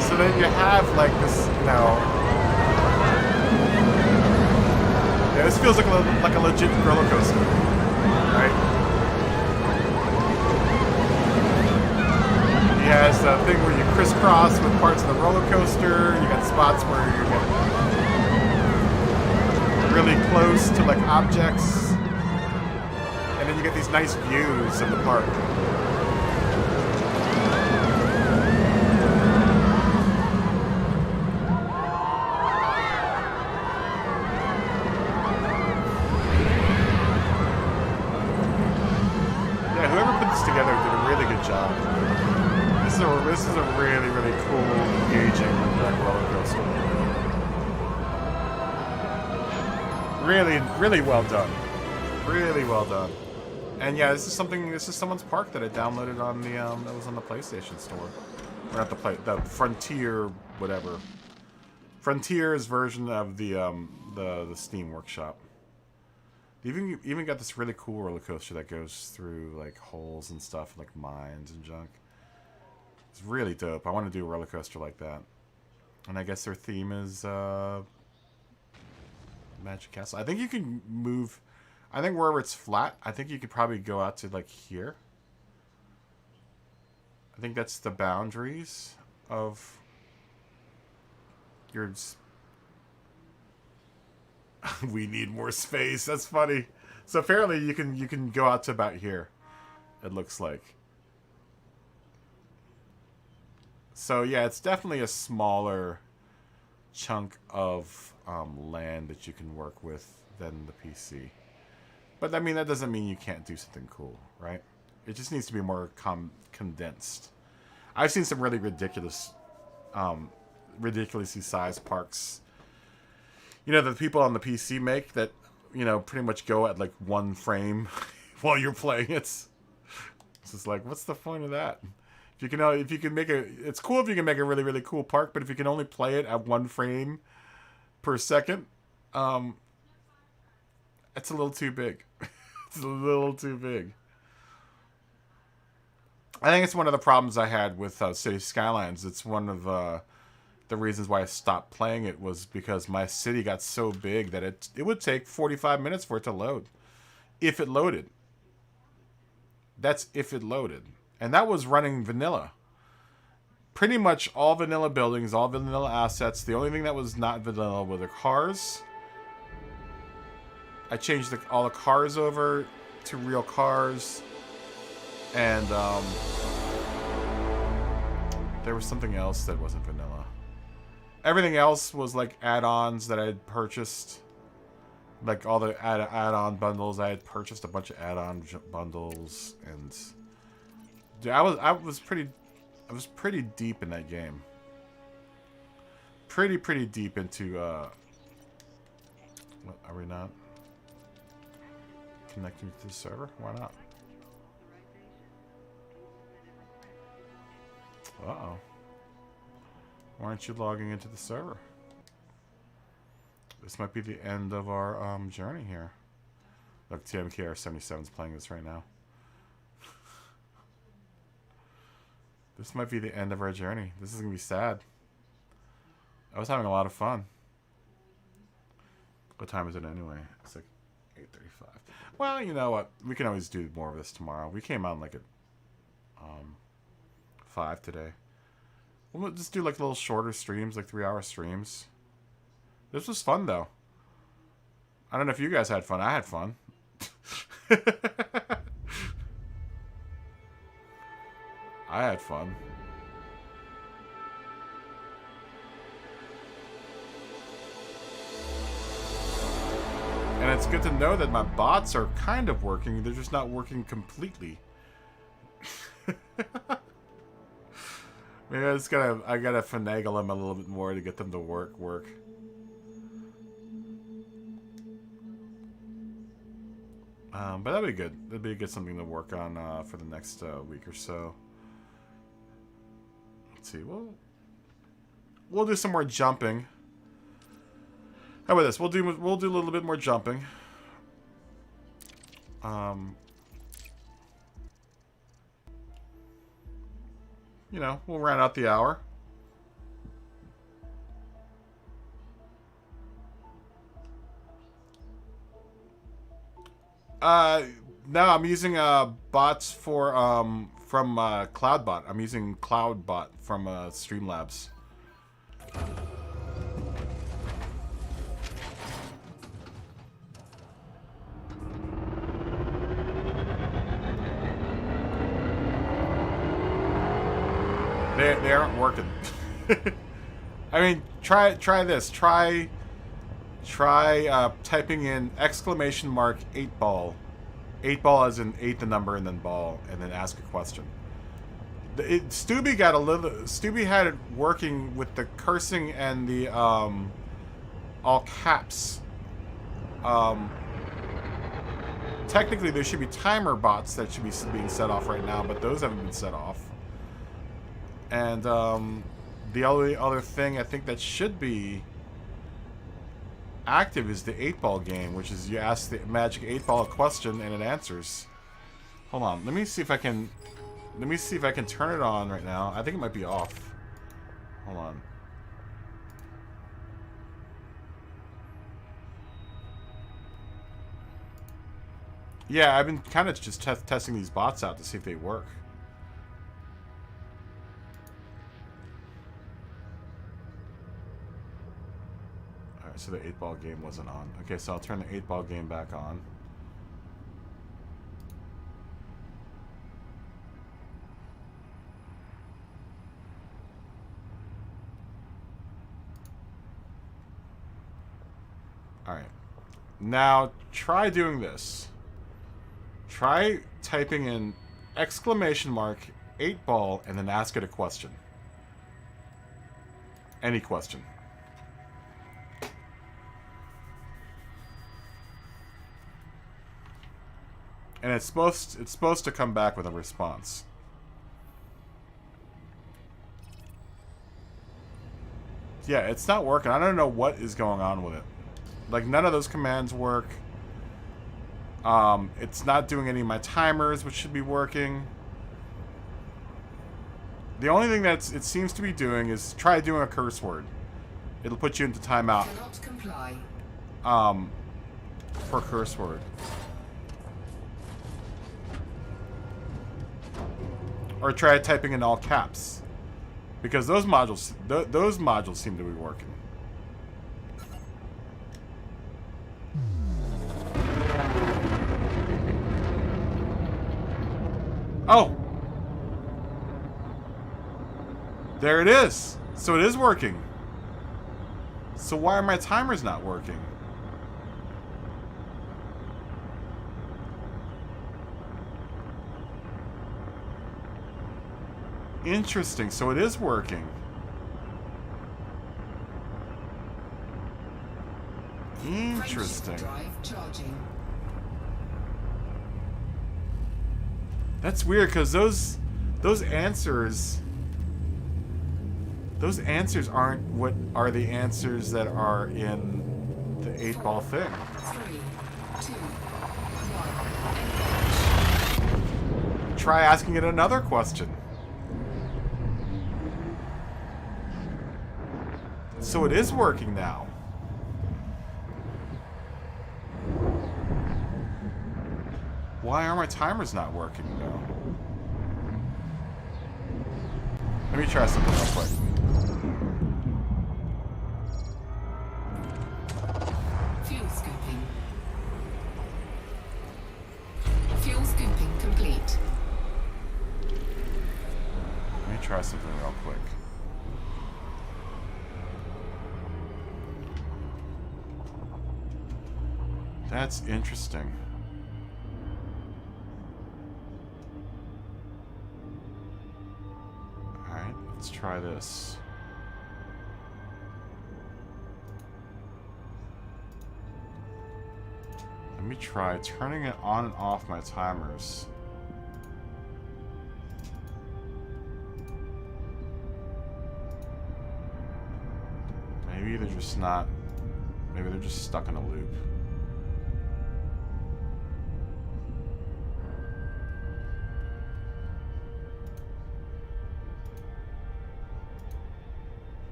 so that you have like this, you know. Yeah, this feels like a legit roller coaster, right? He has the thing where you crisscross with parts of the roller coaster. You got spots where you get really close to like objects, and then you get these nice views of the park. This is a really, really cool, engaging roller coaster. Really, really well done. Really well done. And yeah, this is someone's park that I downloaded on the that was on the PlayStation Store. Or not the Frontier, whatever. Frontier's version of the Steam Workshop. They even got this really cool roller coaster that goes through like holes and stuff, like mines and junk. It's really dope. I want to do a roller coaster like that. And I guess their theme is Magic Castle. I think you can move. I think wherever it's flat, I think you could probably go out to like here. I think that's the boundaries of your. We need more space. That's funny. So apparently you can go out to about here. It looks like. So yeah, it's definitely a smaller chunk of land that you can work with than the PC. But I mean, that doesn't mean you can't do something cool, right? It just needs to be more condensed. I've seen some really ridiculously sized parks. You know, the people on the PC make that, you know, pretty much go at like 1 frame while you're playing. It's just like, what's the point of that? If you can make it's cool if you can make a really, really cool park, but if you can only play it at 1 frame per second, it's a little too big. It's a little too big. I think it's one of the problems I had with City Skylines. It's one of the reasons why I stopped playing it was because my city got so big that it would take 45 minutes for it to load. If it loaded. That's if it loaded. And that was running vanilla. Pretty much all vanilla buildings, all vanilla assets. The only thing that was not vanilla were the cars. I changed all the cars over to real cars. And there was something else that wasn't vanilla. Everything else was like add-ons that I had purchased. Like all the add-on bundles. I had purchased a bunch of add-on bundles, and dude, I was pretty deep in that game. Pretty deep into what, are we not connecting to the server? Why not? Uh-oh. Why aren't you logging into the server? This might be the end of our journey here. Look, TMKR77 is playing this right now. This might be the end of our journey. This is going to be sad. I was having a lot of fun. What time is it anyway? It's like 8:35. Well, you know what? We can always do more of this tomorrow. We came on like at 5 today. We'll just do like little shorter streams, like 3-hour streams. This was fun, though. I don't know if you guys had fun. I had fun. I had fun. And it's good to know that my bots are kind of working. They're just not working completely. Maybe I gotta finagle them a little bit more to get them to work. But that'd be good. That'd be good something to work on for the next week or so. Let's see. We'll do some more jumping. How about this? We'll do a little bit more jumping. You know, we'll round out the hour. No, I'm using bots for from CloudBot. I'm using CloudBot from Streamlabs. They aren't working. I mean, try this. Try typing in !8 ball. 8 ball as in 8 the number and then ball, and then ask a question. Stubby had it working with the cursing and the all caps. Technically there should be timer bots that should be being set off right now, but those haven't been set off. And the only other thing I think that should be active is the 8 ball game, which is you ask the magic 8 ball a question and it answers. Hold on, let me see if I can turn it on right now. I think it might be off. Hold on. Yeah, I've been kind of just testing these bots out to see if they work. So the 8 ball game wasn't on. Okay, so I'll turn the 8 ball game back on. Alright. Now, try doing this. Try typing in !8 ball and then ask it a question. Any question. And it's supposed to come back with a response. Yeah, it's not working. I don't know what is going on with it. Like, none of those commands work. It's not doing any of my timers, which should be working. The only thing that it seems to be doing is try doing a curse word. It'll put you into timeout. Cannot comply. For curse word. Or try typing in all caps. Because those modules, those modules seem to be working. Oh! There it is! So it is working. So why are my timers not working? Interesting. So it is working. Interesting. Drive charging. That's weird because those answers aren't what are the answers that are in the 8-ball thing. 3, 2, 1. Try asking it another question. So it is working now. Why are my timers not working now? Let me try something real quick. Fuel scooping. Fuel scooping complete. Let me try something real quick. That's interesting. Alright, let's try this. Let me try turning it on and off my timers. Maybe they're just not... Maybe they're just stuck in a loop.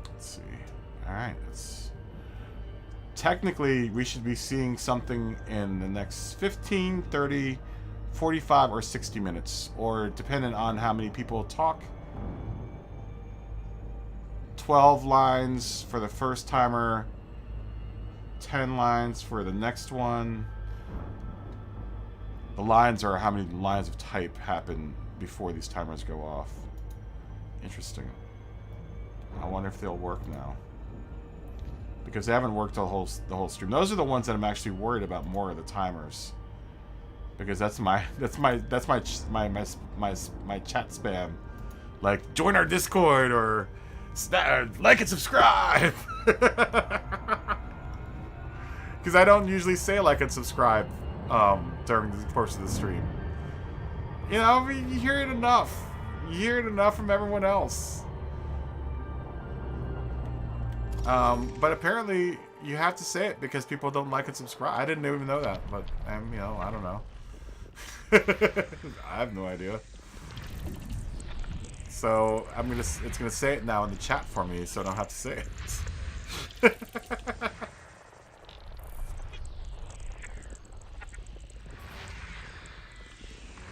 Let's see. Alright, let's... Technically, we should be seeing something in the next 15, 30, 45, or 60 minutes. Or, depending on how many people talk. 12 lines for the first timer. 10 lines for the next one. The lines are how many lines of type happen before these timers go off. Interesting. I wonder if they'll work now. Because they haven't worked the whole stream. Those are the ones that I'm actually worried about more of the timers. Because that's my chat spam. Like, join our Discord or like and subscribe. Because I don't usually say like and subscribe during the course of the stream. You know, you hear it enough. You hear it enough from everyone else. But apparently you have to say it because people don't like and subscribe. I didn't even know that, but you know, I don't know. I have no idea. So it's gonna say it now in the chat for me, so I don't have to say it.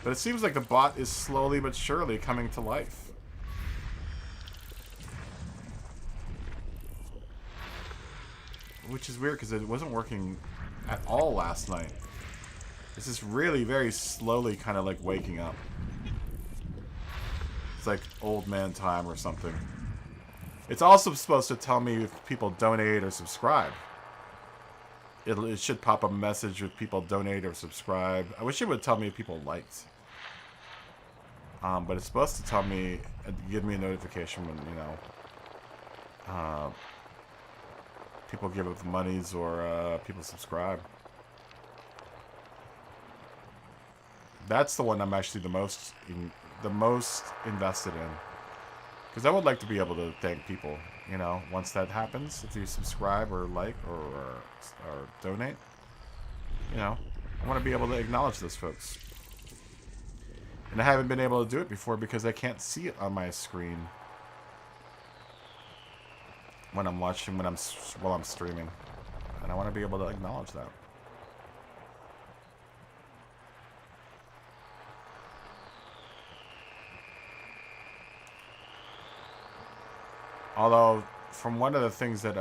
But it seems like the bot is slowly but surely coming to life. Which is weird because it wasn't working at all last night. This is really very slowly kind of like waking up. It's like old man time or something. It's also supposed to tell me if people donate or subscribe. It should pop a message with people donate or subscribe. I wish it would tell me if people liked. But it's supposed to tell me, give me a notification when, you know, people give up the monies or people subscribe. That's the one I'm actually the most invested in, because I would like to be able to thank people. You know, once that happens, if you subscribe or like or donate, you know, I want to be able to acknowledge those folks. And I haven't been able to do it before because I can't see it on my screen. when I'm watching, while I'm streaming, and I want to be able to acknowledge that. Although, from one of the things that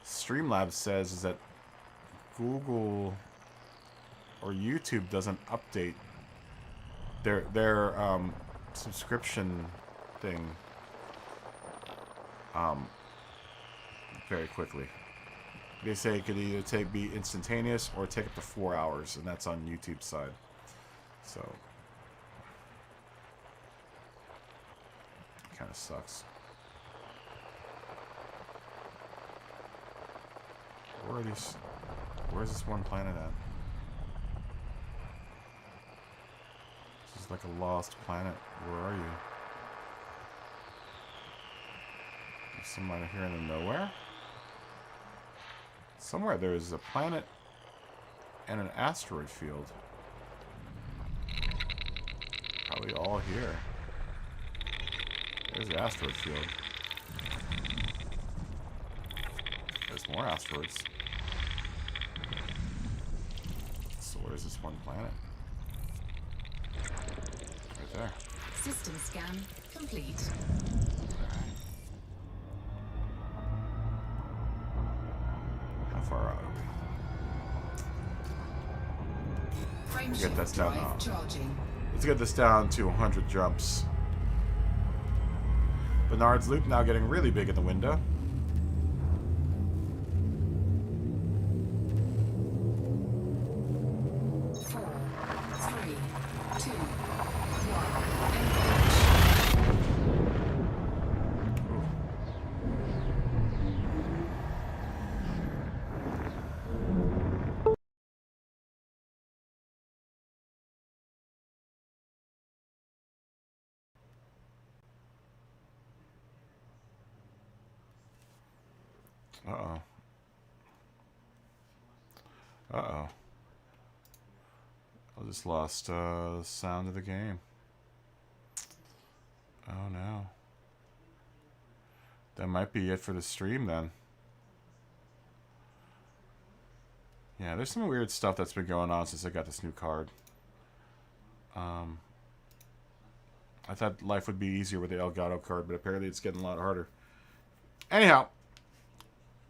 Streamlabs says is that Google or YouTube doesn't update their subscription thing very quickly. They say it could either be instantaneous or take up to 4 hours, and that's on YouTube's side. So kind of sucks. Where are these? Where's this one planet at? This is like a lost planet. Where are you? There's somebody here in the nowhere? Somewhere there is a planet and an asteroid field. Probably all here. There's the asteroid field. There's more asteroids. So where's this one planet? Right there. System scan complete. How far out are we? Get this down now. Let's get this down to 100 jumps. Bernard's Loop now getting really big in the window. Uh-oh. Uh-oh. I just lost the sound of the game. Oh no. That might be it for the stream then. Yeah, there's some weird stuff that's been going on since I got this new card. I thought life would be easier with the Elgato card, but apparently it's getting a lot harder. Anyhow,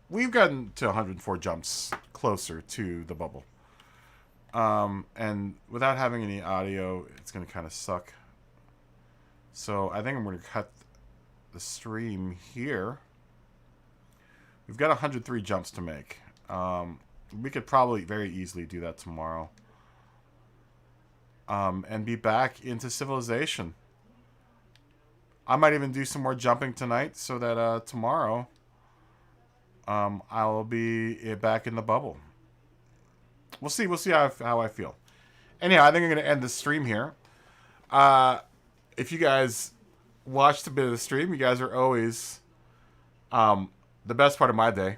we've gotten to 104 jumps closer to the bubble. And without having any audio, it's going to kind of suck. So I think I'm going to cut the stream here. We've got 103 jumps to make. We could probably very easily do that tomorrow. And be back into Civilization. I might even do some more jumping tonight so that tomorrow I'll be back in the bubble. We'll see. We'll see how I feel. Anyhow, I think I'm going to end the stream here. If you guys watched a bit of the stream, you guys are always the best part of my day.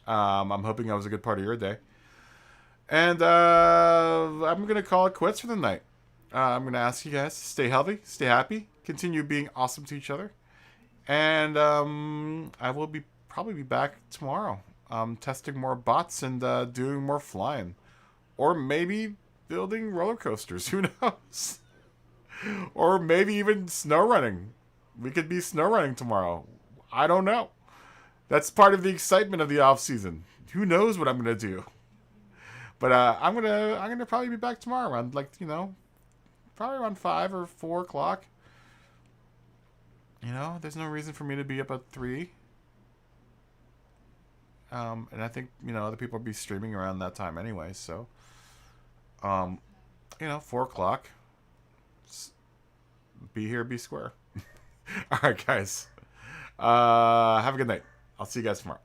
I'm hoping that was a good part of your day. And I'm going to call it quits for the night. I'm going to ask you guys to stay healthy, stay happy, continue being awesome to each other. And I will probably be back tomorrow. Testing more bots and doing more flying. Or maybe building roller coasters. Who knows? Or maybe even snow running. We could be snow running tomorrow. I don't know. That's part of the excitement of the off season. Who knows what I'm gonna do? But I'm gonna probably be back tomorrow around probably around 5 or 4 o'clock. There's no reason for me to be up at 3. And I think other people will be streaming around that time anyway. So 4 o'clock. Be here, be square. All right, guys. Have a good night. I'll see you guys tomorrow.